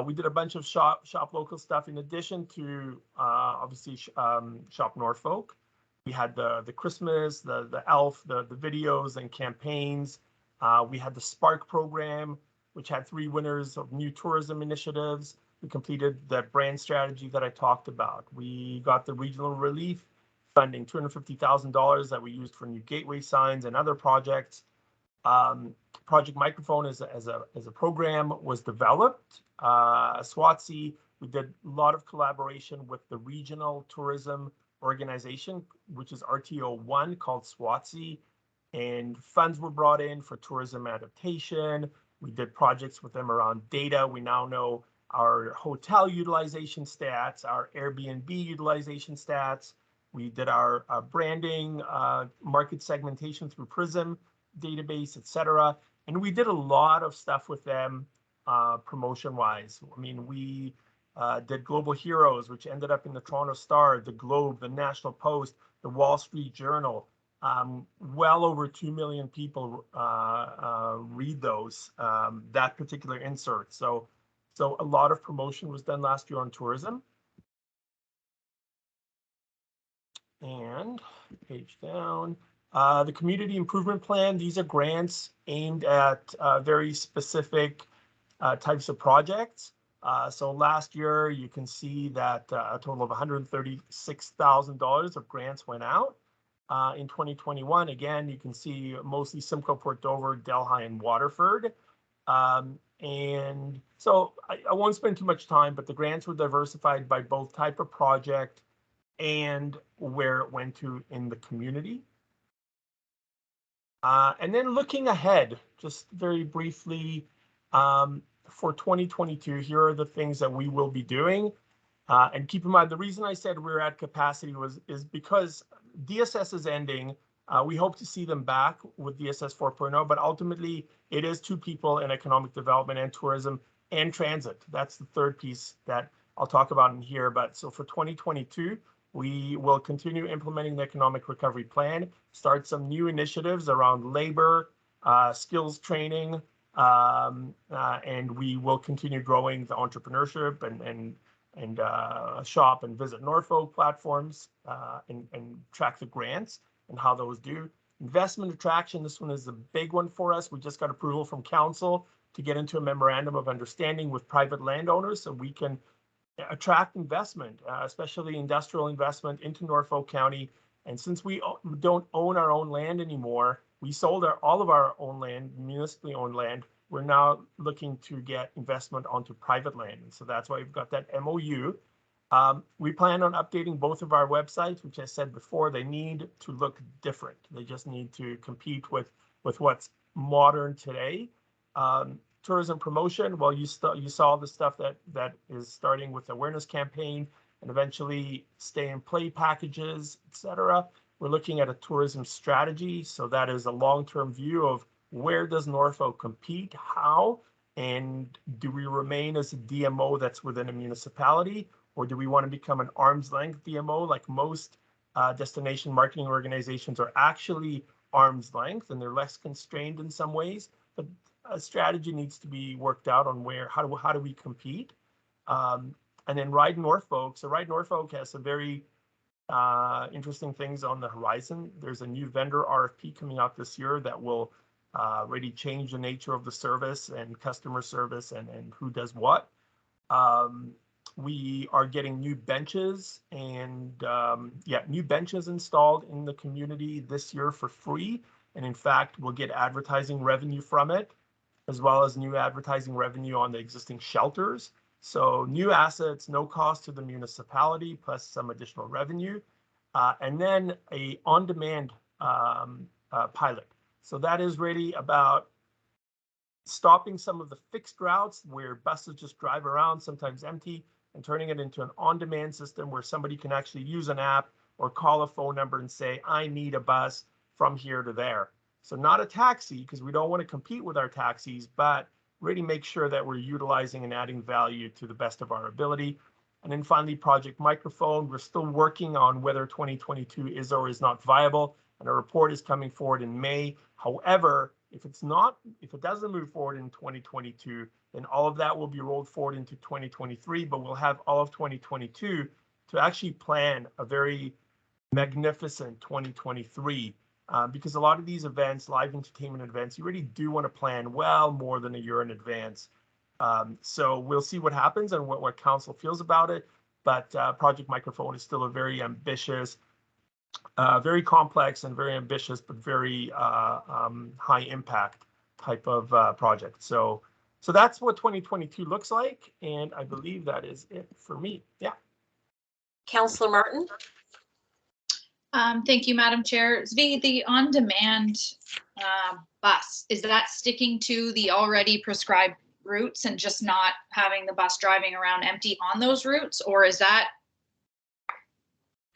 we did a bunch of shop local stuff in addition to obviously Shop Norfolk. We had the Christmas, the ELF, the videos and campaigns. We had the Spark program, which had 3 winners of new tourism initiatives. We completed the brand strategy that I talked about. We got the regional relief funding, $250,000 that we used for new gateway signs and other projects. Project Microphone as a program was developed. SWATC, we did a lot of collaboration with the regional tourism organization, which is RTO1 called SWATC, and funds were brought in for tourism adaptation. We did projects with them around data. We now know our hotel utilization stats, our Airbnb utilization stats. We did our branding, market segmentation through Prism database, etc. And we did a lot of stuff with them promotion-wise. I mean, we did Global Heroes, which ended up in the Toronto Star, the Globe, the National Post, the Wall Street Journal. Well over 2 million people read those, that particular insert. So a lot of promotion was done last year on tourism. And page down, the community improvement plan. These are grants aimed at very specific types of projects. So last year, you can see that a total of $136,000 of grants went out. In 2021, again, you can see mostly Simcoe, Port Dover, Delhi, and Waterford. And so I won't spend too much time, but the grants were diversified by both type of project and where it went to in the community. And then looking ahead, just very briefly, for 2022, here are the things that we will be doing. And keep in mind, the reason I said we're at capacity is because DSS is ending. We hope to see them back with DSS 4.0, but ultimately it is 2 people in economic development and tourism and transit. That's the third piece that I'll talk about in here. But so for 2022, we will continue implementing the economic recovery plan, start some new initiatives around labor, skills training, and we will continue growing the entrepreneurship and shop and visit Norfolk platforms and track the grants and how those do. Investment attraction, this one is a big one for us. We just got approval from council to get into a memorandum of understanding with private landowners so we can attract investment, especially industrial investment into Norfolk County. And since we don't own our own land anymore, we sold all of our own land, municipally owned land. We're now looking to get investment onto private land. And so that's why we've got that MOU. We plan on updating both of our websites, which I said before, they need to look different. They just need to compete with what's modern today. Tourism promotion, well, you saw the stuff that is starting with awareness campaign and eventually stay and play packages, etc. We're looking at a tourism strategy. So that is a long-term view of where does Norfolk compete, how, and do we remain as a DMO that's within a municipality, or do we want to become an arm's length DMO like most destination marketing organizations are actually arm's length and they're less constrained in some ways, but a strategy needs to be worked out on how do we compete. And then Ride Norfolk. So Ride Norfolk has some very interesting things on the horizon. There's a new vendor RFP coming out this year that will really change the nature of the service and customer service and who does what. We are getting new benches and new benches installed in the community this year for free. And in fact, we'll get advertising revenue from it, as well as new advertising revenue on the existing shelters. So new assets, no cost to the municipality, plus some additional revenue. And then a on-demand pilot. So that is really about stopping some of the fixed routes where buses just drive around, sometimes empty, and turning it into an on-demand system where somebody can actually use an app or call a phone number and say, I need a bus from here to there. So not a taxi, because we don't want to compete with our taxis, but really make sure that we're utilizing and adding value to the best of our ability. And then finally, Project Microphone. We're still working on whether 2022 is or is not viable, and a report is coming forward in May. However, if it doesn't move forward in 2022, then all of that will be rolled forward into 2023, but we'll have all of 2022 to actually plan a very magnificent 2023. Because a lot of these events, live entertainment events, you really do want to plan well more than a year in advance. So we'll see what happens and what council feels about it. But Project Microphone is still a very ambitious, very complex and very ambitious, but very high impact type of project. So that's what 2022 looks like. And I believe that is it for me. Yeah. Councillor Martin? Thank you, Madam Chair. Zvi, the on-demand bus, is that sticking to the already prescribed routes and just not having the bus driving around empty on those routes? Or is that,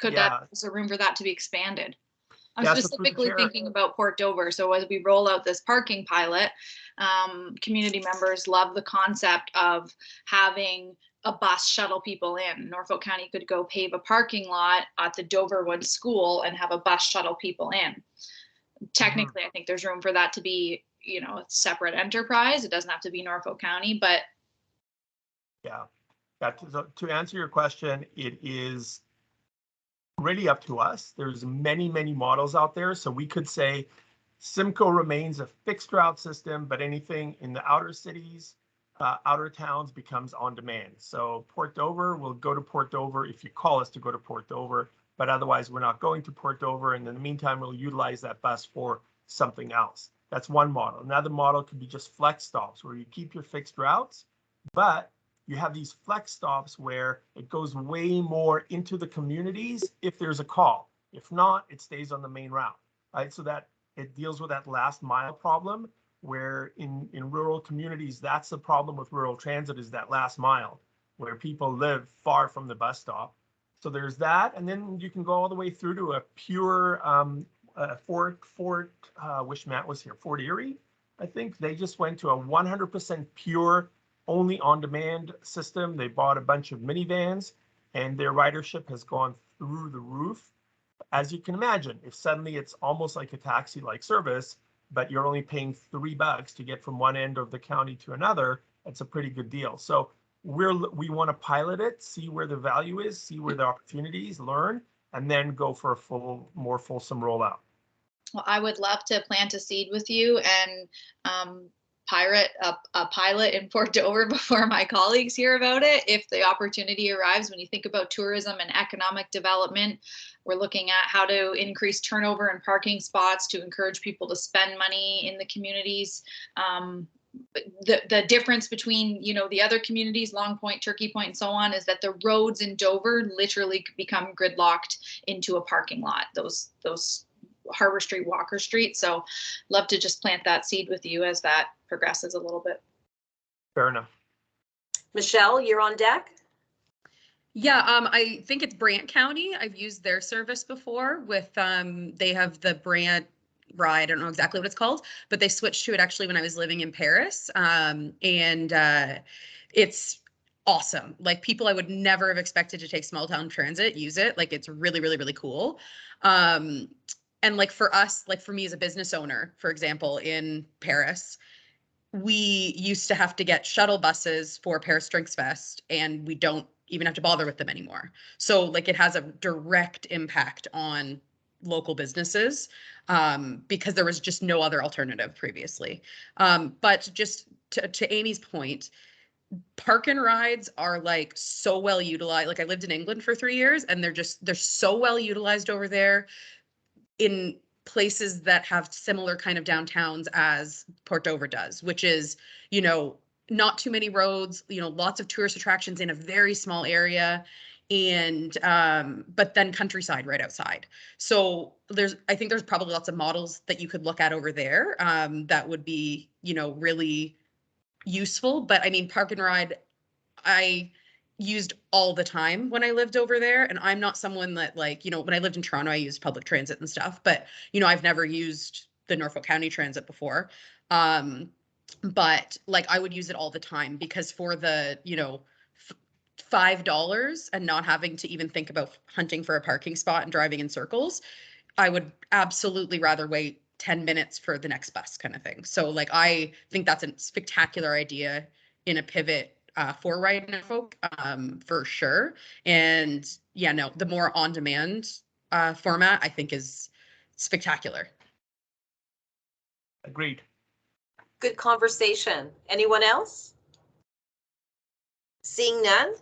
is there room for that to be expanded? I'm specifically thinking about Port Dover. So as we roll out this parking pilot, community members love the concept of having a bus shuttle people in. Norfolk County could go pave a parking lot at the Doverwood School and have a bus shuttle people in. Technically, I think there's room for that to be, you know, a separate enterprise. It doesn't have to be Norfolk County, but. Yeah, to answer your question, it is really up to us. There's many, many models out there. So we could say Simcoe remains a fixed route system, but anything in the outer cities, outer towns becomes on demand. So Port Dover will go to Port Dover if you call us to go to Port Dover, but otherwise we're not going to Port Dover. And in the meantime, we'll utilize that bus for something else. That's one model. Another model could be just flex stops where you keep your fixed routes, but you have these flex stops where it goes way more into the communities if there's a call. If not, it stays on the main route, right? So that it deals with that last mile problem where in rural communities, that's the problem with rural transit, is that last mile where people live far from the bus stop. So there's that. And then you can go all the way through to a pure wish Matt was here, Fort Erie, I think. They just went to a 100% pure, only on-demand system. They bought a bunch of minivans and their ridership has gone through the roof. As you can imagine, if suddenly it's almost like a taxi-like service, but you're only paying $3 to get from one end of the county to another, it's a pretty good deal. So we want to pilot it, see where the value is, see where the opportunities, learn, and then go for a more fulsome rollout. Well, I would love to plant a seed with you and pirate a pilot in Port Dover before my colleagues hear about it. If the opportunity arrives, when you think about tourism and economic development, we're looking at how to increase turnover in parking spots to encourage people to spend money in the communities. The difference between, you know, the other communities, Long Point, Turkey Point, and so on, is that the roads in Dover literally become gridlocked into a parking lot. Those Harbor Street, Walker Street. So love to just plant that seed with you as that progresses a little bit. Fair enough. Michelle, you're on deck. Yeah, I think it's Brant County. I've used their service before with, they have the Brant ride. I don't know exactly what it's called, but they switched to it actually when I was living in Paris. It's awesome. Like, people I would never have expected to take small town transit use it. Like, it's really, really, really cool. And like for us, like for me as a business owner, for example, in Paris, we used to have to get shuttle buses for Paris Drinks Fest, and we don't even have to bother with them anymore. So like it has a direct impact on local businesses because there was just no other alternative previously. But just to Amy's point, park and rides are like so well utilized. Like, I lived in England for 3 years and they're so well utilized over there in places that have similar kind of downtowns as Port Dover does, which is, you know, not too many roads, you know, lots of tourist attractions in a very small area, and but then countryside right outside. So I think there's probably lots of models that you could look at over there that would be, you know, really useful. But I mean, park and ride, I used all the time when I lived over there. And I'm not someone that, like, you know, when I lived in Toronto, I used public transit and stuff, but, you know, I've never used the Norfolk County Transit before. But like, I would use it all the time because for the, you know, $5 and not having to even think about hunting for a parking spot and driving in circles, I would absolutely rather wait 10 minutes for the next bus kind of thing. So like, I think that's a spectacular idea in a pivot for Ride Norfolk, for sure. And yeah, no, the more on-demand format I think is spectacular. Agreed. Good conversation. Anyone else? Seeing none,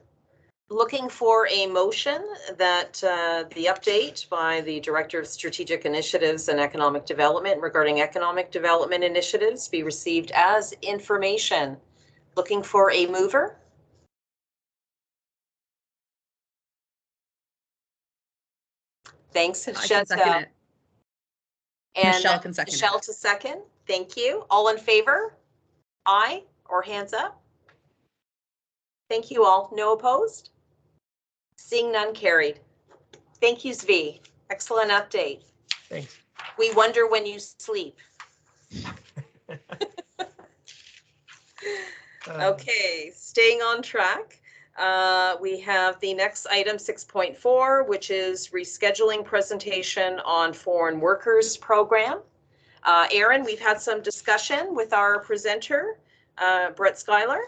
looking for a motion that the update by the Director of Strategic Initiatives and Economic Development regarding economic development initiatives be received as information. Looking for a mover? Thanks, I can second Chantel. it. And Michelle can second Michelle it. to second. Thank you. All in favor? Aye or hands up? Thank you all. No opposed? Seeing none, carried. Thank you, Zvi. Excellent update. Thanks. We wonder when you sleep. Okay, staying on track. We have the next item 6.4, which is rescheduling presentation on foreign workers program. Aaron, we've had some discussion with our presenter, Brett Schuyler.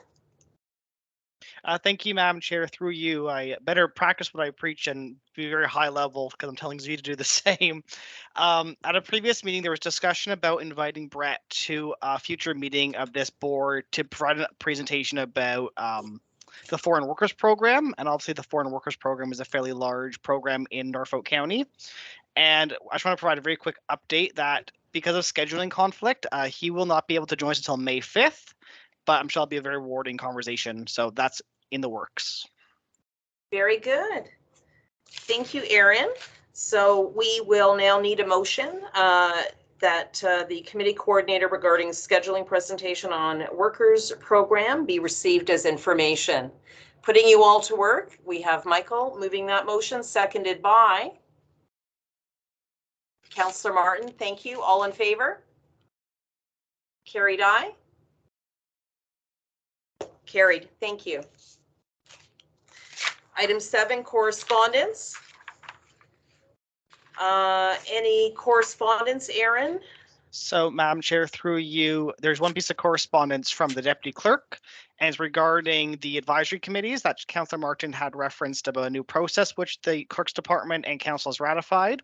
Thank you, Madam Chair. Through you, I better practice what I preach and be very high level because I'm telling Z to do the same. At a previous meeting, there was discussion about inviting Brett to a future meeting of this board to provide a presentation about the Foreign Workers Program. And obviously the Foreign Workers Program is a fairly large program in Norfolk County. And I just want to provide a very quick update that because of scheduling conflict, he will not be able to join us until May 5th. But I'm sure it'll be a very rewarding conversation. So that's in the works. Very good. Thank you, Aaron. So we will now need a motion that the committee coordinator regarding scheduling presentation on workers program be received as information. Putting you all to work, we have Michael moving that motion, seconded by Councillor Martin. Thank you. All in favor? Carried aye. Carried. Thank you. Item 7, correspondence. Any correspondence, Aaron? So, Madam Chair, through you, there's one piece of correspondence from the Deputy Clerk, and it's regarding the advisory committees that Councillor Martin had referenced about a new process which the Clerk's Department and Council has ratified.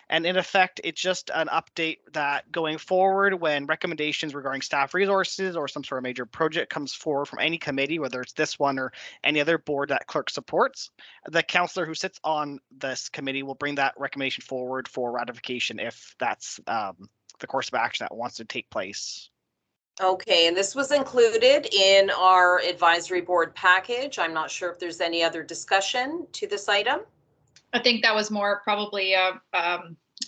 And in effect, it's just an update that going forward, when recommendations regarding staff resources or some sort of major project comes forward from any committee, whether it's this one or any other board that Clerk supports, the councillor who sits on this committee will bring that recommendation forward for ratification if that's the course of action that wants to take place. Okay, and this was included in our advisory board package. I'm not sure if there's any other discussion to this item. I think that was more probably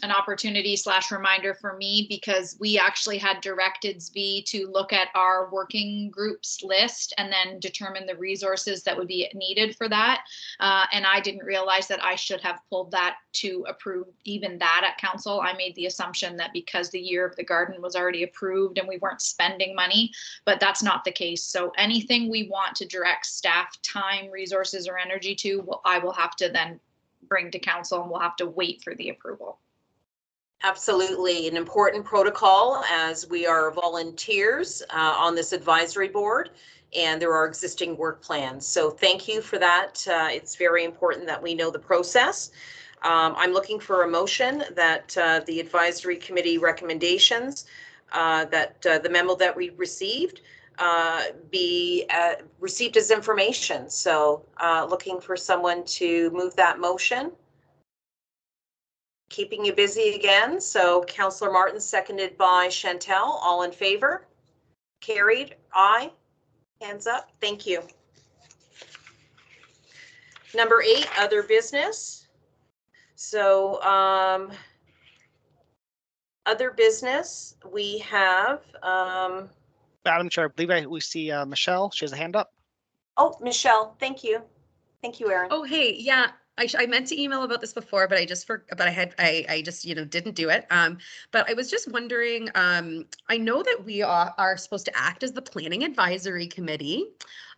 an opportunity / reminder for me, because we actually had directed Zvi to look at our working groups list and then determine the resources that would be needed for that. And I didn't realize that I should have pulled that to approve even that at council. I made the assumption that because the year of the garden was already approved and we weren't spending money, but that's not the case. So anything we want to direct staff time, resources, or energy to, well, I will have to then bring to council and we'll have to wait for the approval. Absolutely, an important protocol as we are volunteers on this advisory board, and there are existing work plans. So thank you for that. It's very important that we know the process. I'm looking for a motion that the advisory committee recommendations, that the memo that we received be received as information. So looking for someone to move that motion. Keeping you busy again. So Councillor Martin, seconded by Chantel. All in favor? Carried. Aye. Hands up. Thank you. Number 8, other business. So other business, we have Madam Chair, I believe we see Michelle. She has a hand up. oh, Michelle, thank you. Thank you, Aaron. Oh, hey, yeah. I meant to email about this before, but I just I just didn't do it. But I was just wondering. I know that we are supposed to act as the planning advisory committee,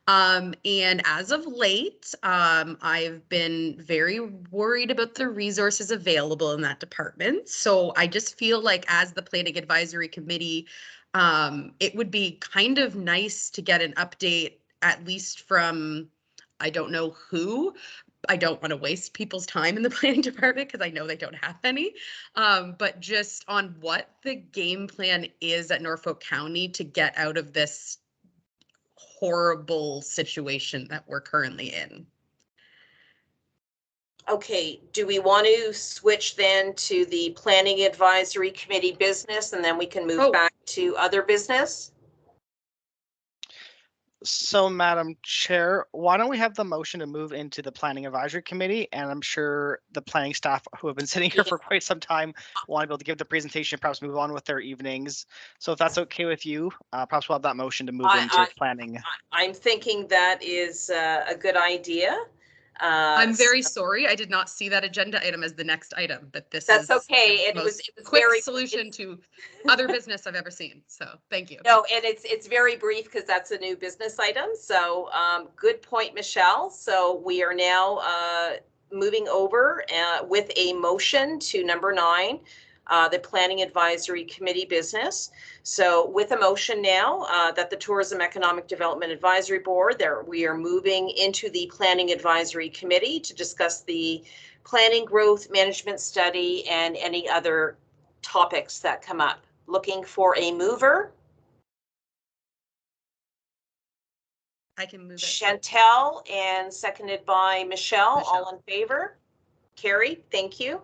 And as of late, I've been very worried about the resources available in that department. So I just feel like as the Planning Advisory Committee, it would be kind of nice to get an update, at least from, I don't know who. I don't want to waste people's time in the planning department because I know they don't have any, but just on what the game plan is at Norfolk County to get out of this horrible situation that we're currently in. Okay, do we want to switch then to the Planning Advisory Committee business, and then we can move back to other business? So, Madam Chair, why don't we have the motion to move into the Planning Advisory Committee? And I'm sure the planning staff who have been sitting here for quite some time want to be able to give the presentation, perhaps move on with their evenings. So if that's okay with you, perhaps we'll have that motion to move into planning. I'm thinking that is a good idea. I'm very sorry. I did not see that agenda item as the next item, but that's okay. It was quick very solution to other business I've ever seen. So thank you. No, and it's very brief because that's a new business item. So good point, Michelle. So we are now moving over with a motion to number 9, the Planning Advisory Committee business. So with a motion now that the Tourism Economic Development Advisory Board, we are moving into the Planning Advisory Committee to discuss the planning growth management study and any other topics that come up. Looking for a mover. I can move it. Chantel, and seconded by Michelle. All in favor? Carrie, thank you.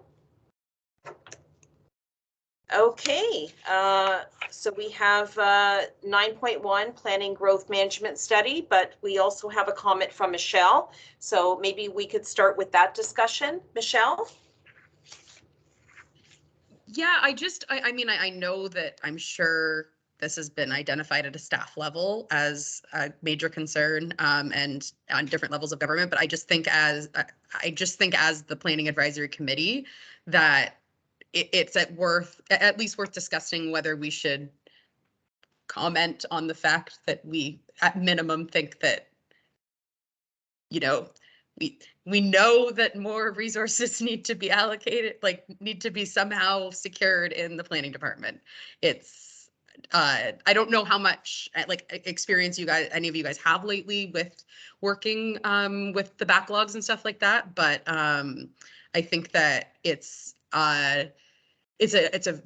Okay, so we have 9.1 Planning Growth Management Study, but we also have a comment from Michelle. So maybe we could start with that discussion, Michelle? Yeah, I mean, I know that I'm sure this has been identified at a staff level as a major concern and on different levels of government, but I just think as the Planning Advisory Committee that it's at least worth discussing whether we should comment on the fact that we at minimum think that, you know, we know that more resources need to be allocated, like need to be somehow secured in the planning department. It's I don't know how much like experience any of you guys have lately with working with the backlogs and stuff like that, but I think that it's a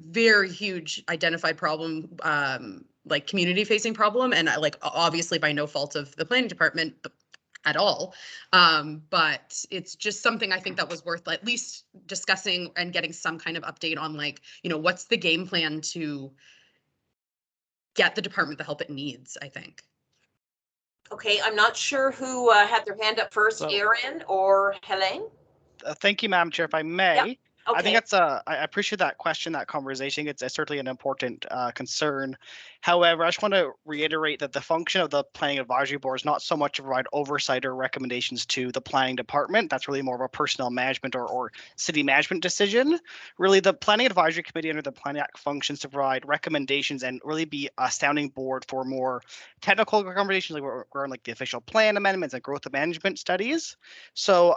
very huge identified problem, like community facing problem, and like obviously by no fault of the planning department at all. But it's just something I think that was worth at least discussing and getting some kind of update on, like, you know, what's the game plan to get the department the help it needs, I think. Okay, I'm not sure who had their hand up first, Aaron or Helene? Thank you, Madam Chair, if I may. Yep. Okay. I think that's I appreciate that question, that conversation. It's certainly an important concern. However, I just want to reiterate that the function of the Planning Advisory Board is not so much to provide oversight or recommendations to the planning department. That's really more of a personnel management or city management decision. Really, the Planning Advisory Committee under the Planning Act functions to provide recommendations and really be a sounding board for more technical conversations, like we're on like the official plan amendments and growth management studies. So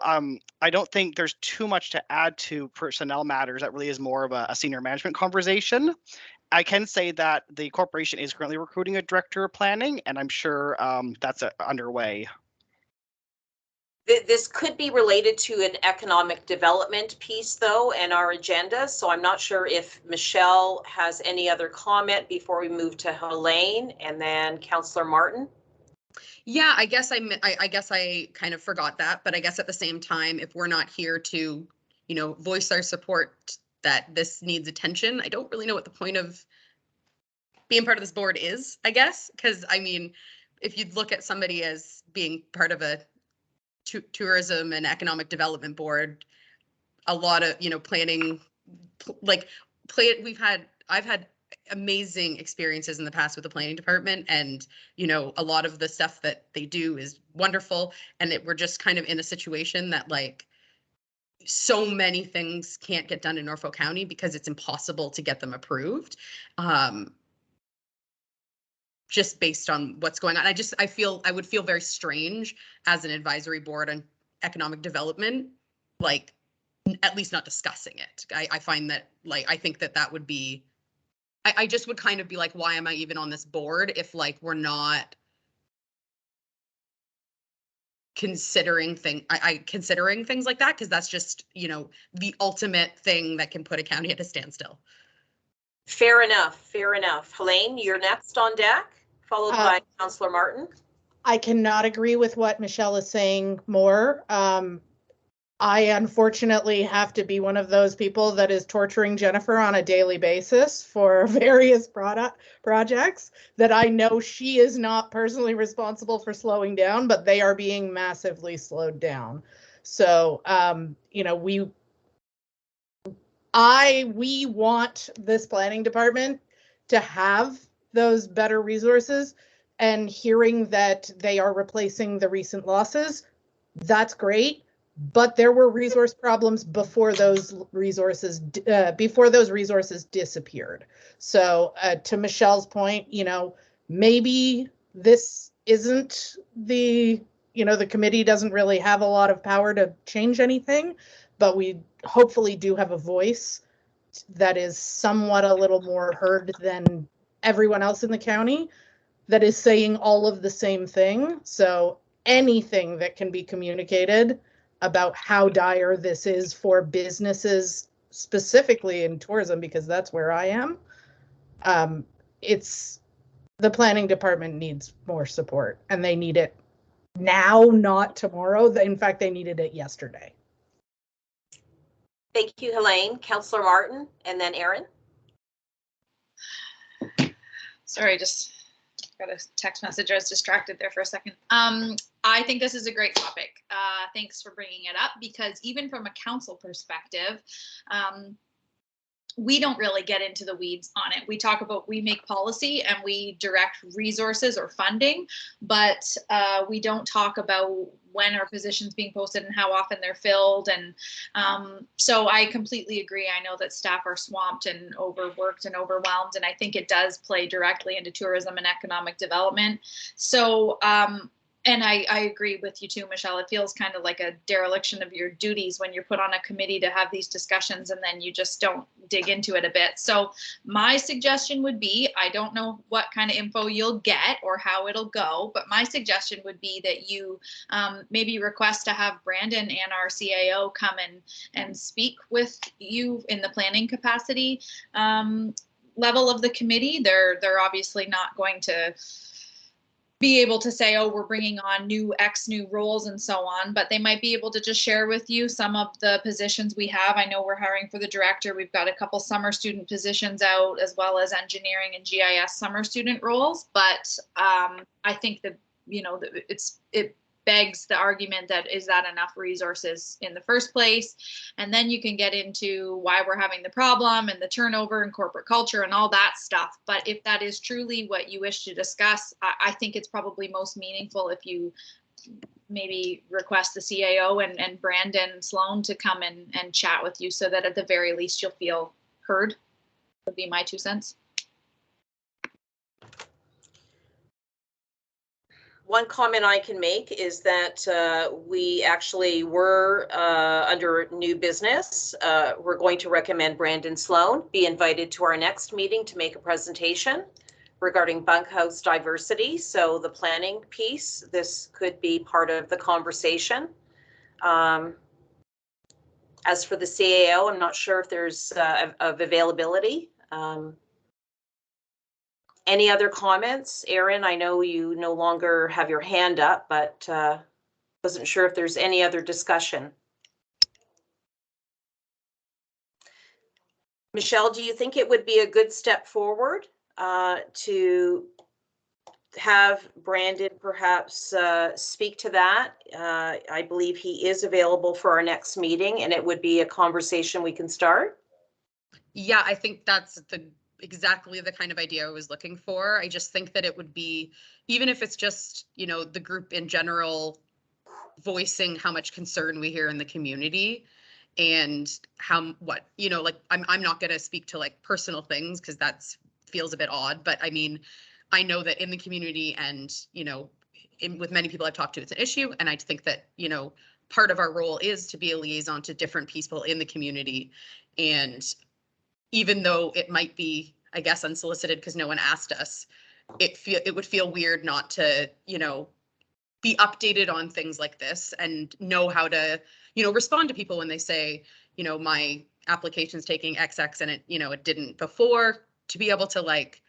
I don't think there's too much to add to personnel matters. That really is more of a senior management conversation. I can say that the corporation is currently recruiting a director of planning, and I'm sure that's underway. This could be related to an economic development piece, though, and our agenda. So I'm not sure if Michelle has any other comment before we move to Helene and then Councillor Martin. Yeah, I guess I kind of forgot that, but I guess at the same time, if we're not here to, you know, voice our support that this needs attention, I don't really know what the point of being part of this board is, I guess, because I mean, if you look at somebody as being part of a tourism and economic development board, a lot of, you know, planning, I've had amazing experiences in the past with the planning department, and you know, a lot of the stuff that they do is wonderful, and we're just kind of in a situation that like so many things can't get done in Norfolk County because it's impossible to get them approved. just based on what's going on. I would feel very strange as an advisory board on economic development, like at least not discussing it. I find that, like, I think that would be, I just would kind of be like, why am I even on this board if like we're not considering considering things like that, because that's just, you know, the ultimate thing that can put a county at a standstill. Fair enough. Fair enough. Helene, you're next on deck, followed by Councillor Martin. I cannot agree with what Michelle is saying more. I unfortunately have to be one of those people that is torturing Jennifer on a daily basis for various projects that I know she is not personally responsible for slowing down, but they are being massively slowed down. So, you know, we want this planning department to have those better resources, and hearing that they are replacing the recent losses, that's great. But there were resource problems before those resources disappeared. So to Michelle's point, you know, maybe this isn't the committee doesn't really have a lot of power to change anything, but we hopefully do have a voice that is somewhat a little more heard than everyone else in the county that is saying all of the same thing. So anything that can be communicated about how dire this is for businesses, specifically in tourism, because that's where I am. It's the planning department needs more support, and they need it now, not tomorrow. In fact, they needed it yesterday. Thank you, Helene. Councillor Martin, and then Aaron. Sorry, just got a text message. I was distracted there for a second. I think this is a great topic. Thanks for bringing it up, because even from a council perspective, we don't really get into the weeds on it. We make policy and we direct resources or funding, but we don't talk about when are positions being posted and how often they're filled. And so I completely agree. I know that staff are swamped and overworked and overwhelmed, and I think it does play directly into tourism and economic development. So and I agree with you too, Michelle. It feels kind of like a dereliction of your duties when you're put on a committee to have these discussions and then you just don't dig into it a bit. So my suggestion would be, I don't know what kind of info you'll get or how it'll go, but my suggestion would be that you maybe request to have Brandon and our CAO come and speak with you in the planning capacity level of the committee. They're obviously not going to be able to say, oh, we're bringing on new roles and so on, but they might be able to just share with you some of the positions we have. I know we're hiring for the director. We've got a couple summer student positions out, as well as engineering and GIS summer student roles. But I think that, you know, it begs the argument that, is that enough resources in the first place? And then you can get into why we're having the problem and the turnover and corporate culture and all that stuff. But if that is truly what you wish to discuss, I think it's probably most meaningful if you maybe request the CAO and Brandon Sloan to come and chat with you, so that at the very least you'll feel heard. Would be my 2 cents. One comment I can make is that we actually were under new business. We're going to recommend Brandon Sloan be invited to our next meeting to make a presentation regarding bunkhouse diversity. So the planning piece, this could be part of the conversation. As for the CAO, I'm not sure if there's of availability. Any other comments? Aaron, I know you no longer have your hand up, but wasn't sure if there's any other discussion. Michelle, do you think it would be a good step forward to have Brandon perhaps speak to that? I believe he is available for our next meeting, and it would be a conversation we can start. Yeah, I think that's exactly the kind of idea I was looking for. I just think that it would be, even if it's just, you know, the group in general voicing how much concern we hear in the community, and you know, like I'm not going to speak to like personal things, because that feels a bit odd, but I mean, I know that in the community and, with many people I've talked to, it's an issue. And I think that, part of our role is to be a liaison to different people in the community. And even though it might be, I guess, unsolicited because no one asked us, it would feel weird not to, be updated on things like this and know how to, respond to people when they say, my application's taking XX and it didn't before, to be able to like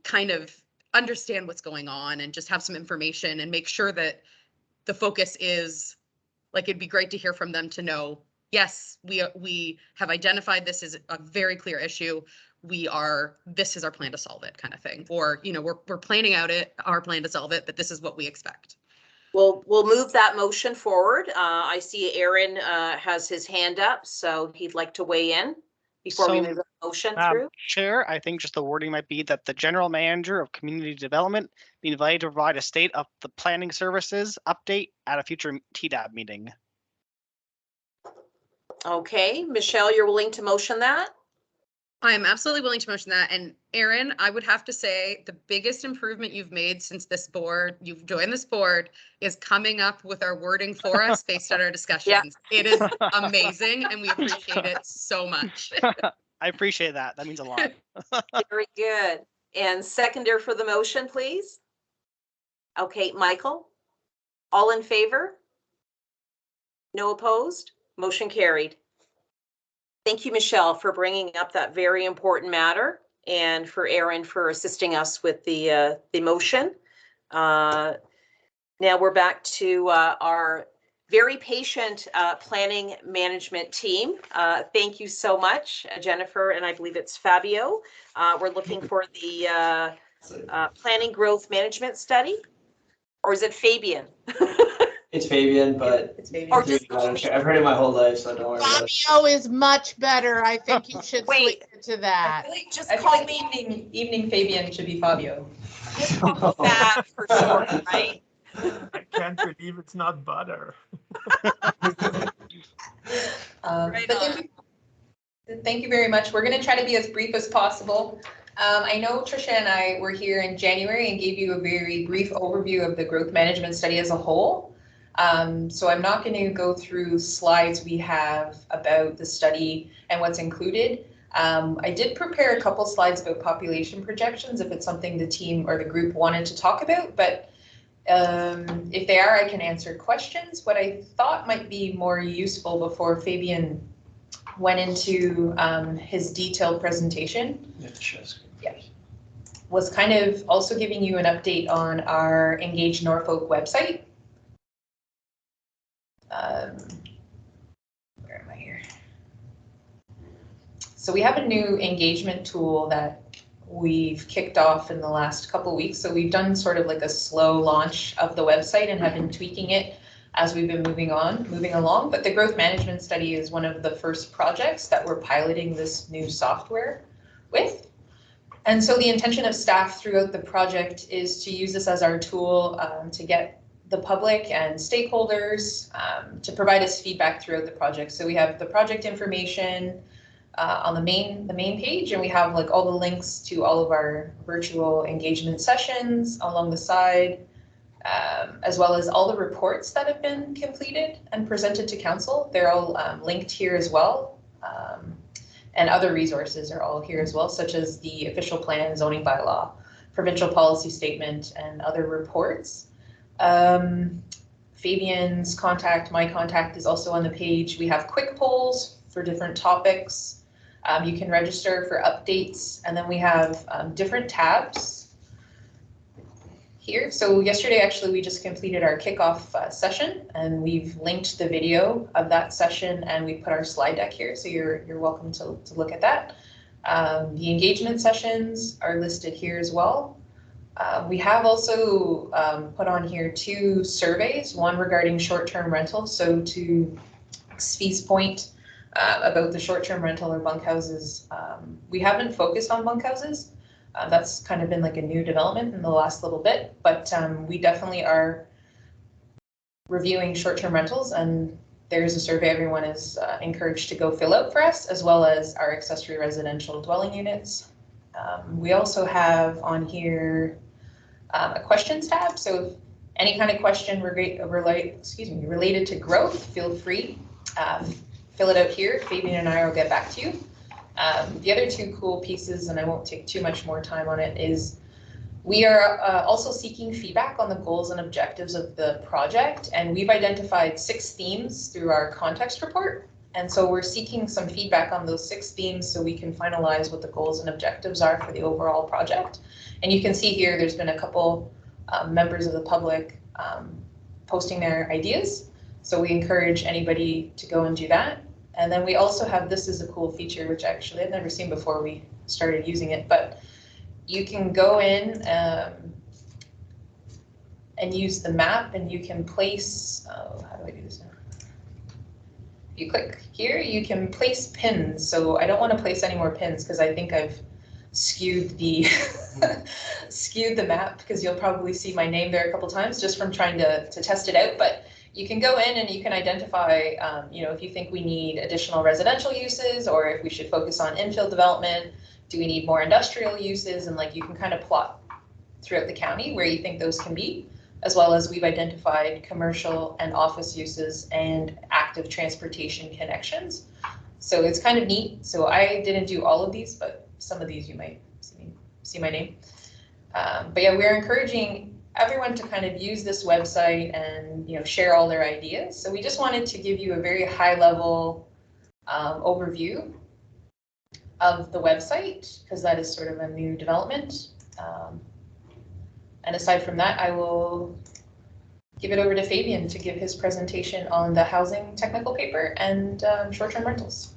kind of understand what's going on and just have some information and make sure that the focus is like, it'd be great to hear from them to know, yes, we have identified this as a very clear issue. This is our plan to solve it, kind of thing. Or, we're planning out our plan to solve it, but this is what we expect. We'll move that motion forward. I see Aaron has his hand up, so he'd like to weigh in before we So, move the motion through. Chair, I think just the wording might be that the general manager of community development be invited to provide a state of the planning services update at a future TDAB meeting. Okay, Michelle, you're willing to motion that? I am absolutely willing to motion that. And Aaron, I would have to say the biggest improvement you've made since you've joined this board, is coming up with our wording for us based on our discussions. Yeah. It is amazing and we appreciate it so much. I appreciate that. That means a lot. Very good. And seconder for the motion, please. Okay, Michael, all in favor? No opposed? Motion carried. Thank you, Michelle, for bringing up that very important matter, and for Aaron for assisting us with the motion. Now we're back to our very patient planning management team. Thank you so much, Jennifer, and I believe it's Fabio. We're looking for the planning growth management study, or is it Fabian? It's Fabian, but It's Fabian. Or just I've heard it my whole life, so don't worry about it. Fabio is much better. I think you should switch it to that. Just call me evening Fabian should be Fabio. that for sure, right? I can't believe it's not butter. Right But thank you very much. We're going to try to be as brief as possible. I know Tricia and I were here in January and gave you a very brief overview of the growth management study as a whole. So I'm not going to go through slides we have about the study and what's included. I did prepare a couple slides about population projections if it's something the team or the group wanted to talk about, but if they are, I can answer questions. What I thought might be more useful before Fabian went into his detailed presentation, was kind of also giving you an update on our Engage Norfolk website. Where am I here? So we have a new engagement tool that we've kicked off in the last couple of weeks. So we've done sort of like a slow launch of the website and have been tweaking it as we've been moving along. But the growth management study is one of the first projects that we're piloting this new software with. And so the intention of staff throughout the project is to use this as our tool to get the public and stakeholders to provide us feedback throughout the project. So we have the project information on the main page, and we have like all the links to all of our virtual engagement sessions along the side, as well as all the reports that have been completed and presented to council. They're all linked here as well. And other resources are all here as well, such as the official plan, zoning bylaw, provincial policy statement, and other reports. Fabian's contact, my contact, is also on the page. We have quick polls for different topics. You can register for updates, and then we have different tabs here. So yesterday, actually, we just completed our kickoff session, and we've linked the video of that session, and we put our slide deck here, so you're welcome to look at that. The engagement sessions are listed here as well. We have also put on here 2 surveys, one regarding short-term rental. So to Svi's point about the short-term rental or bunkhouses, we haven't focused on bunkhouses. That's kind of been like a new development in the last little bit, but we definitely are reviewing short-term rentals, and there's a survey everyone is encouraged to go fill out for us, as well as our accessory residential dwelling units. We also have on here a questions tab. So if any kind of question related to growth, feel free. Fill it out here. Fabian and I will get back to you. The other two cool pieces, and I won't take too much more time on it, is we are also seeking feedback on the goals and objectives of the project, and we've identified 6 themes through our context report. And so we're seeking some feedback on those 6 themes so we can finalize what the goals and objectives are for the overall project. And you can see here, there's been a couple members of the public posting their ideas. So we encourage anybody to go and do that. And then we also have, this is a cool feature, which actually I've never seen before we started using it, but you can go in and use the map, and you can place, how do I do this now? You click here, you can place pins. So I don't want to place any more pins because I think I've skewed the skewed the map, because you'll probably see my name there a couple times just from trying to test it out. But you can go in and you can identify, you know, if you think we need additional residential uses, or if we should focus on infill development, do we need more industrial uses, and like you can kind of plot throughout the county where you think those can be, as well as we've identified commercial and office uses and active transportation connections. So it's kind of neat. So I didn't do all of these, but some of these you might see my name. But yeah, we're encouraging everyone to kind of use this website and, you know, share all their ideas. So we just wanted to give you a very high level overview of the website, because that is sort of a new development. And aside from that, I will give it over to Fabian to give his presentation on the housing technical paper and short-term rentals.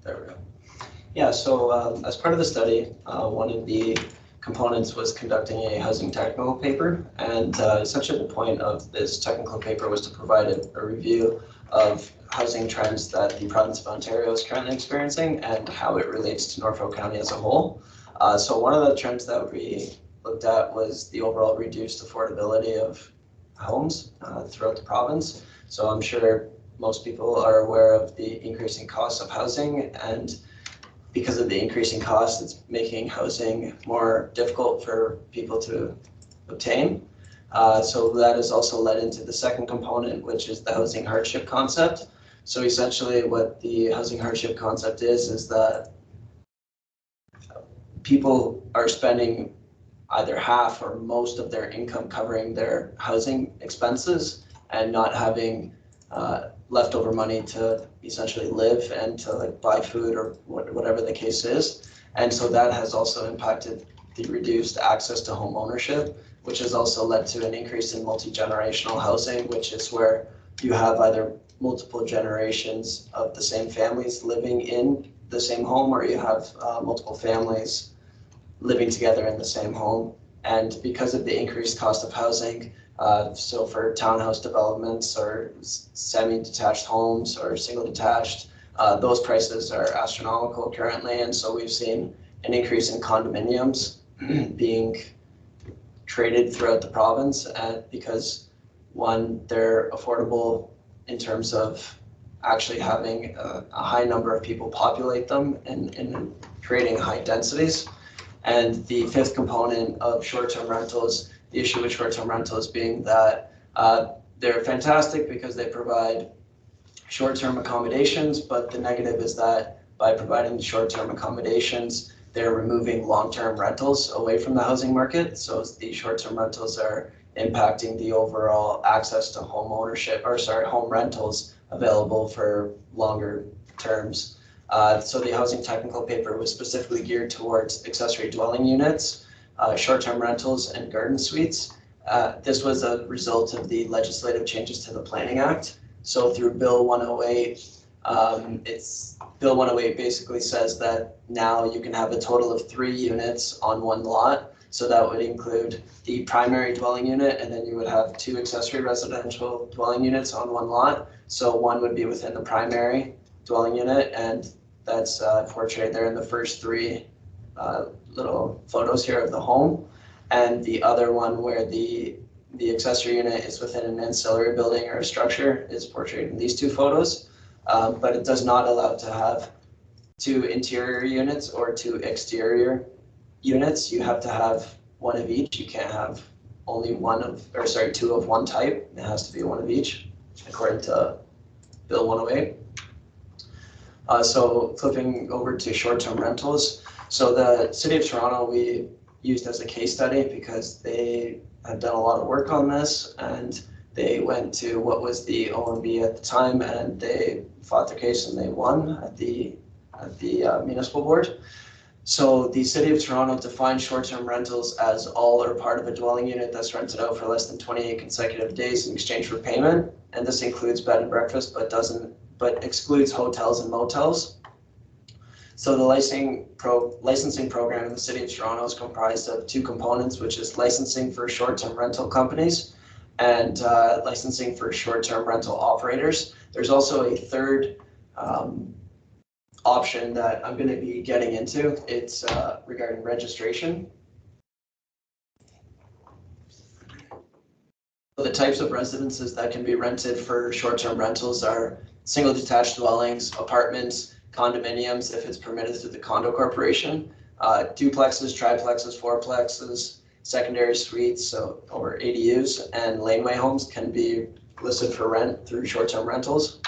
There we go. Yeah, so as part of the study, one of the components was conducting a housing technical paper, and essentially the point of this technical paper was to provide a review of housing trends that the province of Ontario is currently experiencing and how it relates to Norfolk County as a whole. So one of the trends that we looked at was the overall reduced affordability of homes throughout the province. So I'm sure most people are aware of the increasing costs of housing, and because of the increasing costs, it's making housing more difficult for people to obtain. So that has also led into the second component, which is the housing hardship concept. So essentially what the housing hardship concept is that people are spending either half or most of their income covering their housing expenses and not having leftover money to essentially live and to like buy food or whatever the case is. And so that has also impacted the reduced access to home ownership, which has also led to an increase in multi-generational housing, which is where you have either multiple generations of the same families living in the same home, or you have multiple families living together in the same home. And because of the increased cost of housing, so for townhouse developments or semi-detached homes or single detached, those prices are astronomical currently. And so we've seen an increase in condominiums being traded throughout the province, because one, they're affordable in terms of actually having a high number of people populate them and creating high densities. And the fifth component of short-term rentals, the issue with short-term rentals being that they're fantastic because they provide short-term accommodations, but the negative is that by providing short-term accommodations, they're removing long-term rentals away from the housing market. So the short-term rentals are impacting the overall access to home ownership, or sorry, home rentals available for longer terms. So the housing technical paper was specifically geared towards accessory dwelling units, short-term rentals, and garden suites. This was a result of the legislative changes to the Planning Act. So through Bill 108, Bill 108 basically says that now you can have a total of 3 units on one lot. So that would include the primary dwelling unit, and then you would have 2 accessory residential dwelling units on one lot. So one would be within the primary dwelling unit, and that's portrayed there in the first three little photos here of the home. And the other one where the accessory unit is within an ancillary building or a structure is portrayed in these two photos. But it does not allow to have 2 interior units or 2 exterior units. You have to have one of each. You can't have only 2 of one type. It has to be one of each, according to Bill 108. So flipping over to short-term rentals. So the City of Toronto, we used as a case study because they have done a lot of work on this, and they went to what was the OMB at the time, and they fought their case and they won at the municipal board. So the City of Toronto defines short-term rentals as all or part of a dwelling unit that's rented out for less than 28 consecutive days in exchange for payment, and this includes bed and breakfast, but excludes hotels and motels. So the licensing program in the City of Toronto is comprised of 2 components, which is licensing for short-term rental companies and licensing for short-term rental operators. There's also a third option that I'm going to be getting into. It's regarding registration. So the types of residences that can be rented for short-term rentals are single detached dwellings, apartments, condominiums if it's permitted through the condo corporation, duplexes, triplexes, fourplexes, secondary suites, or ADUs, and laneway homes can be listed for rent through short-term rentals.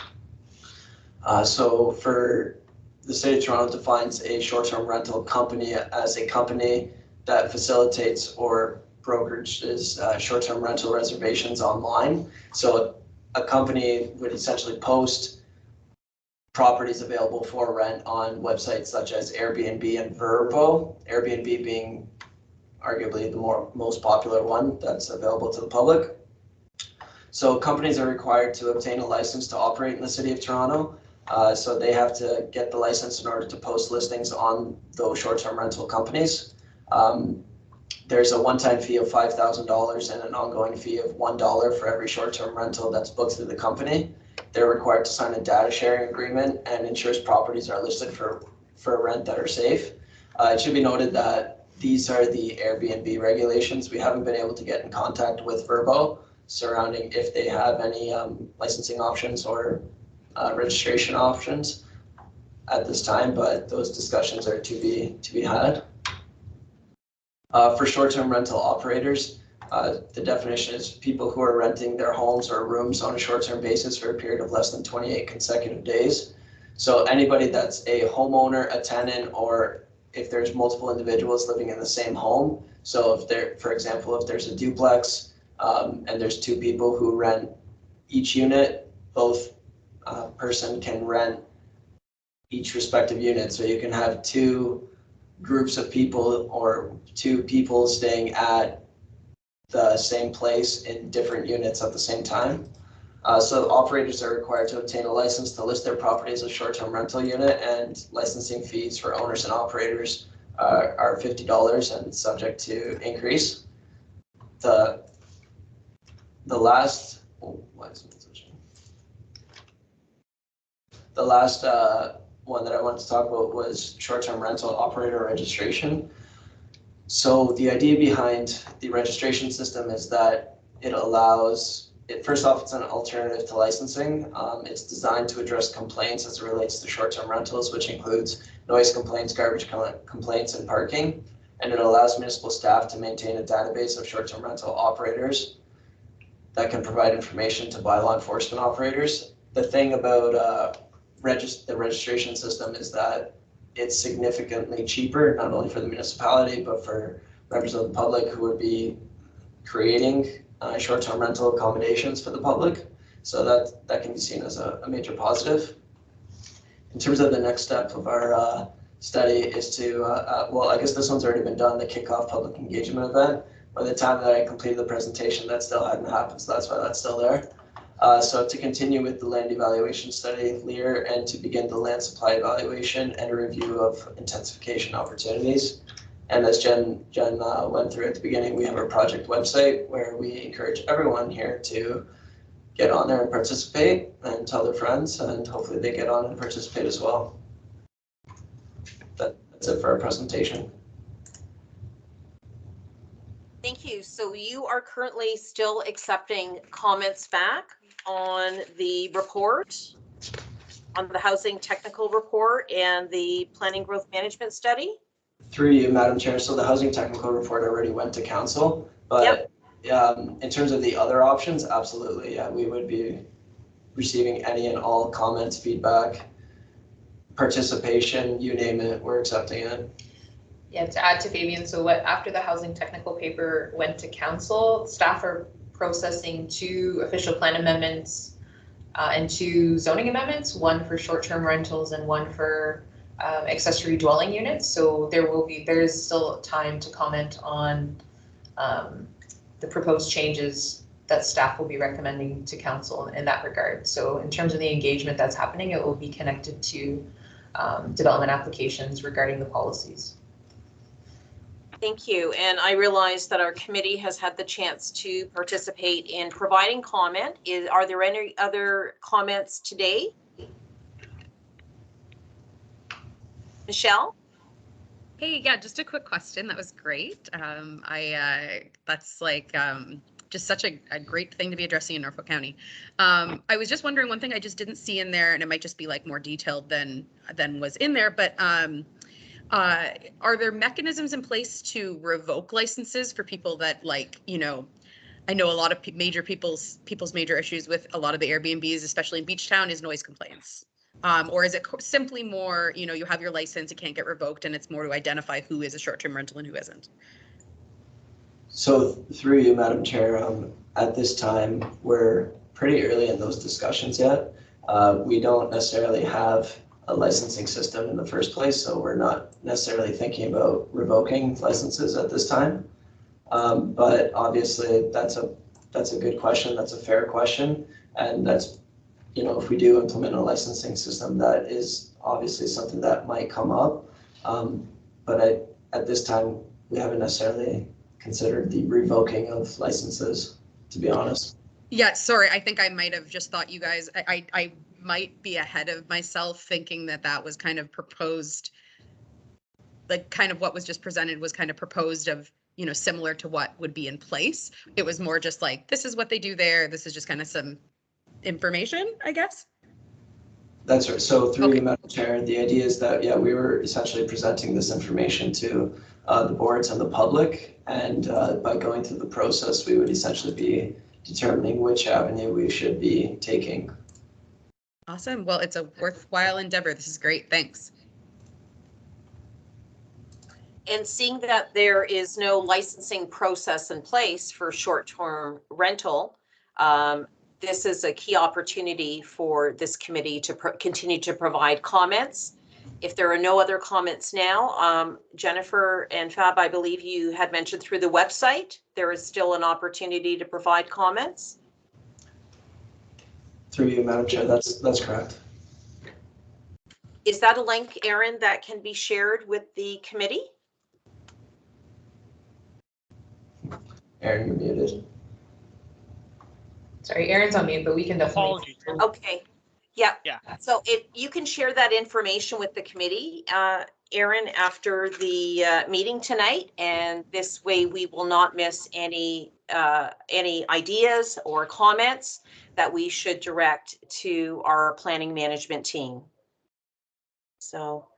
So for the City of Toronto defines a short-term rental company as a company that facilitates or brokerages short-term rental reservations online. So a company would essentially post properties available for rent on websites such as Airbnb and Vrbo, Airbnb being arguably the most popular one that's available to the public. So companies are required to obtain a license to operate in the City of Toronto. So they have to get the license in order to post listings on those short-term rental companies. There's a one-time fee of $5,000 and an ongoing fee of $1 for every short-term rental that's booked through the company. They're required to sign a data sharing agreement and ensures properties are listed for rent that are safe. It should be noted that these are the Airbnb regulations. We haven't been able to get in contact with Vrbo surrounding if they have any licensing options or registration options at this time, but those discussions are to be had. For short-term rental operators, the definition is people who are renting their homes or rooms on a short-term basis for a period of less than 28 consecutive days. So anybody that's a homeowner, a tenant, or if there's multiple individuals living in the same home. So if there, for example, if there's a duplex and there's 2 people who rent each unit, both person can rent each respective unit. So you can have 2 groups of people or 2 people staying at the same place in different units at the same time. So operators are required to obtain a license to list their property as a short-term rental unit, and licensing fees for owners and operators are $50 and subject to increase. The last one that I wanted to talk about was short-term rental operator registration. So the idea behind the registration system is that it allows, first off, it's an alternative to licensing. It's designed to address complaints as it relates to short-term rentals, which includes noise complaints, garbage complaints, and parking. And it allows municipal staff to maintain a database of short-term rental operators that can provide information to bylaw enforcement operators. The thing about the registration system is that it's significantly cheaper, not only for the municipality, but for members of the public who would be creating short-term rental accommodations for the public. So that can be seen as a major positive. In terms of the next step of our study is to, well, I guess this one's already been done, the kickoff public engagement event. By the time that I completed the presentation, that still hadn't happened, so that's why that's still there. So to continue with the land evaluation study, LEAR, and to begin the land supply evaluation and a review of intensification opportunities. And as Jen went through at the beginning, we have our project website where we encourage everyone here to get on there and participate and tell their friends, and hopefully they get on and participate as well. That's it for our presentation. Thank you. So you are currently still accepting comments back on the report, on the housing technical report and the planning growth management study? Through you, Madam Chair, so the housing technical report already went to council, but in terms of the other options, absolutely, yeah, we would be receiving any and all comments, feedback, participation, you name it, we're accepting it. Yeah, to add to Fabian, so after the housing technical paper went to council, staff are processing 2 official plan amendments and 2 zoning amendments, one for short-term rentals and one for accessory dwelling units. So there is still time to comment on the proposed changes that staff will be recommending to council in that regard. So in terms of the engagement that's happening, it will be connected to development applications regarding the policies. Thank you. And I realize that our committee has had the chance to participate in providing comment. Are there any other comments today? Michelle? Hey, yeah, just a quick question. That was great. That's like just such a great thing to be addressing in Norfolk County. I was just wondering, one thing I just didn't see in there, and it might just be like more detailed than was in there, but are there mechanisms in place to revoke licenses for people that, like, you know, I know a lot of people's major issues with a lot of the Airbnbs, especially in Beach Town, is noise complaints. Or is it simply more, you know, you have your license, it can't get revoked, and it's more to identify who is a short-term rental and who isn't? So through you, Madam Chair, at this time, we're pretty early in those discussions yet. We don't necessarily have a licensing system in the first place, so we're not necessarily thinking about revoking licenses at this time. But obviously, that's a good question. That's a fair question, and that's, you know, if we do implement a licensing system, that is obviously something that might come up. But at this time, we haven't necessarily considered the revoking of licenses, to be honest. Yeah, sorry, I think I might have just thought you guys, I might be ahead of myself thinking that was kind of proposed, like kind of what was just presented was kind of proposed of, you know, similar to what would be in place. It was more just like, this is what they do there. This is just kind of some information, I guess. That's right. So through you, Madam Chair, the idea is that, yeah, we were essentially presenting this information to the boards and the public, and by going through the process, we would essentially be determining which avenue we should be taking. Awesome. Well, it's a worthwhile endeavor. This is great. Thanks. And seeing that there is no licensing process in place for short-term rental, this is a key opportunity for this committee to continue to provide comments. If there are no other comments now, Jennifer and Fab, I believe you had mentioned through the website, there is still an opportunity to provide comments. Through you, Madam Chair, that's correct. Is that a link, Aaron, that can be shared with the committee? Aaron, you're muted. Sorry, Aaron's on mute, but we can definitely. Okay. Yeah. Yeah. So you can share that information with the committee, Aaron, after the meeting tonight, and this way we will not miss any ideas or comments that we should direct to our planning management team. So,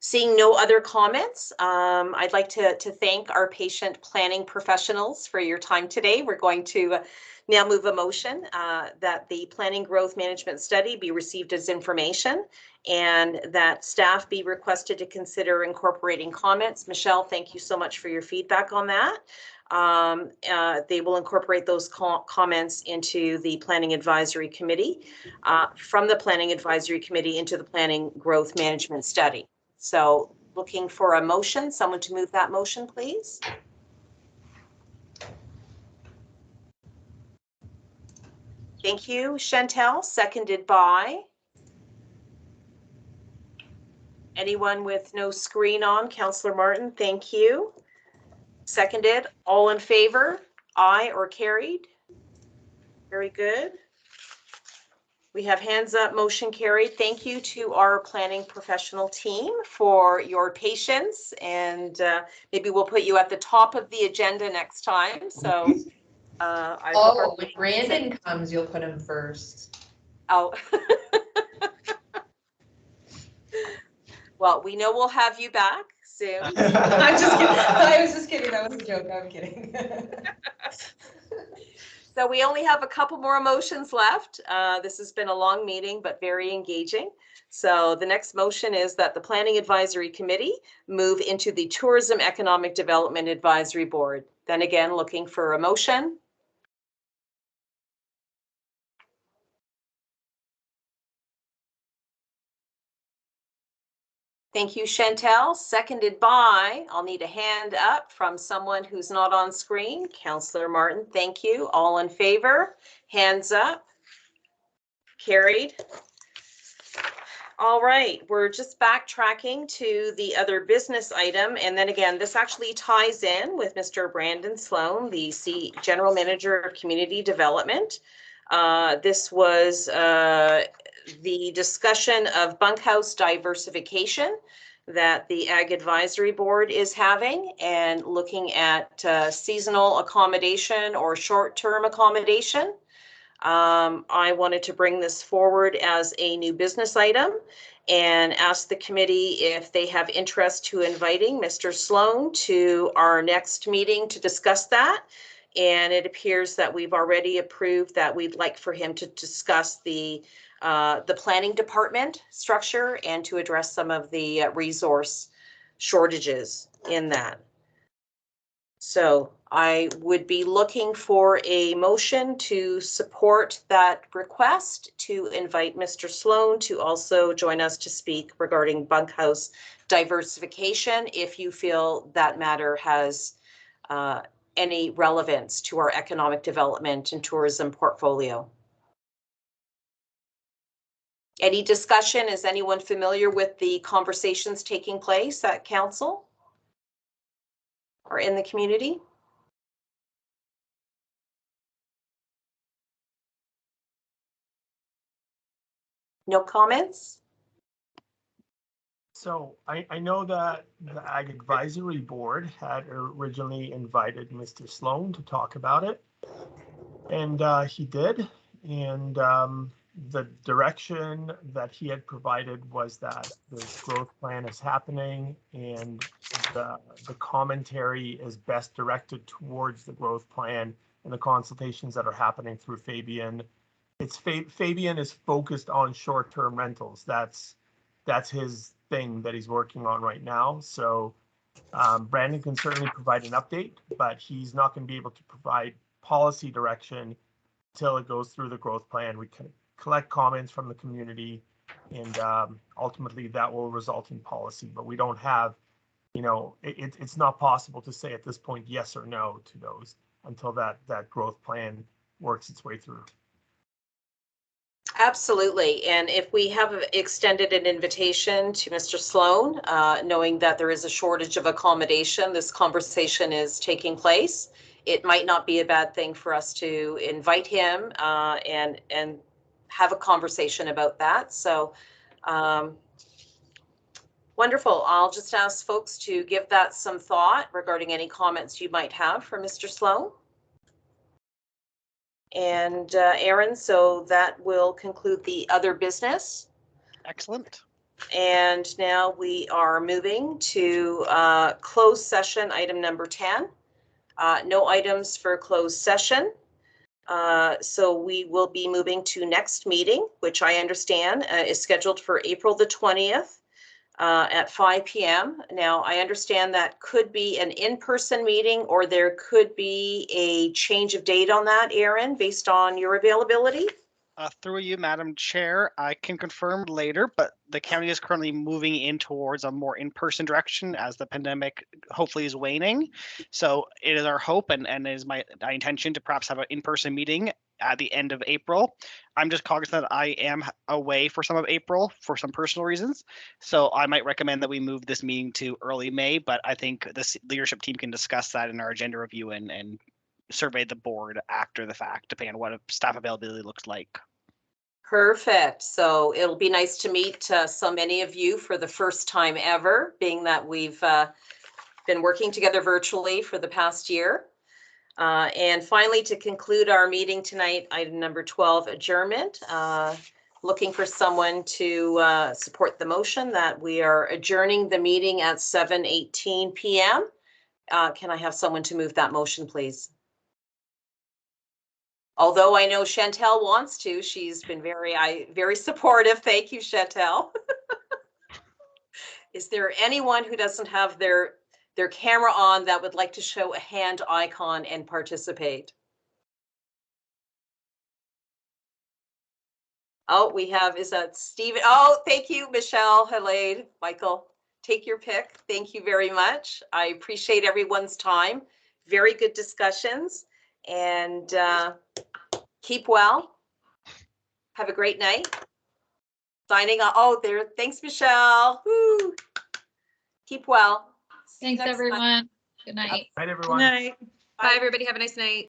seeing no other comments, I'd like to thank our patient planning professionals for your time today. We're going to now move a motion that the planning growth management study be received as information and that staff be requested to consider incorporating comments. Michelle, thank you so much for your feedback on that. They will incorporate those comments into the Planning Advisory Committee, from the Planning Advisory Committee into the Planning Growth Management Study. So looking for a motion, someone to move that motion, please. Thank you, Chantel, seconded by? Anyone with no screen on? Councillor Martin, thank you. Seconded, all in favor? Aye or carried? Very good. We have hands up, motion carried. Thank you to our planning professional team for your patience, and maybe we'll put you at the top of the agenda next time. So I hope our When Brandon comes, you'll put him first. Oh. Well, we know we'll have you back soon. I'm just kidding. I was just kidding. That was a joke. I'm kidding. So we only have a couple more motions left. This has been a long meeting, but very engaging. So the next motion is that the Planning Advisory Committee move into the Tourism Economic Development Advisory Board. Then again, looking for a motion. Thank you, Chantel. Seconded by, I'll need a hand up from someone who's not on screen. Councillor Martin, thank you. All in favor? Hands up. Carried. All right, we're just backtracking to the other business item. And then again, this actually ties in with Mr. Brandon Sloan, the General Manager of Community Development. This was the discussion of bunkhouse diversification that the Ag Advisory Board is having, and looking at seasonal accommodation or short-term accommodation. I wanted to bring this forward as a new business item and ask the committee if they have interest to inviting Mr. Sloan to our next meeting to discuss that. And it appears that we've already approved that we'd like for him to discuss the planning department structure and to address some of the resource shortages in that. So I would be looking for a motion to support that request to invite Mr. Sloan to also join us to speak regarding bunkhouse diversification, if you feel that matter has any relevance to our economic development and tourism portfolio. Any discussion? Is anyone familiar with the conversations taking place at council or in the community? No comments? So I know that the Ag Advisory Board had originally invited Mr. Sloan to talk about it, and he did. And the direction that he had provided was that this growth plan is happening, and the commentary is best directed towards the growth plan and the consultations that are happening through Fabian. Fabian is focused on short-term rentals. That's his thing that he's working on right now. So Brandon can certainly provide an update, but he's not going to be able to provide policy direction until it goes through the growth plan. We can collect comments from the community, and ultimately that will result in policy. But we don't have, it's not possible to say at this point yes or no to those until that growth plan works its way through. Absolutely. And if we have extended an invitation to Mr. Sloan, knowing that there is a shortage of accommodation, this conversation is taking place. It might not be a bad thing for us to invite him and have a conversation about that. So wonderful. I'll just ask folks to give that some thought regarding any comments you might have for Mr. Sloan. And Aaron, so that will conclude the other business. Excellent. And now we are moving to closed session, item number 10. No items for closed session. So we will be moving to next meeting, which I understand is scheduled for April the 20th at 5 p.m. Now, I understand that could be an in-person meeting, or there could be a change of date on that, Aaron, based on your availability. Through you, Madam Chair, I can confirm later, but the county is currently moving in towards a more in-person direction as the pandemic hopefully is waning. So it is our hope and is my intention to perhaps have an in-person meeting at the end of April. I'm just cognizant that I am away for some of April for some personal reasons. So I might recommend that we move this meeting to early May, but I think this leadership team can discuss that in our agenda review and survey the board after the fact, depending on what staff availability looks like. Perfect. So it'll be nice to meet so many of you for the first time ever, being that we've been working together virtually for the past year. And finally, to conclude our meeting tonight, item number 12, adjournment. Looking for someone to support the motion that we are adjourning the meeting at 7:18 p.m. Can I have someone to move that motion, please? Although I know Chantel wants to, she's been very supportive. Thank you, Chantel. Is there anyone who doesn't have their camera on that would like to show a hand icon and participate? Oh, we have, is that Stephen? Oh, thank you, Michelle, Halade, Michael. Take your pick. Thank you very much. I appreciate everyone's time. Very good discussions, and keep well. Have a great night. Signing off. Oh, there. Thanks, Michelle. Woo. Keep well. See you Thanks, next time. everyone. Good night. Night, Good everyone. night. Bye, everybody. Have a nice night.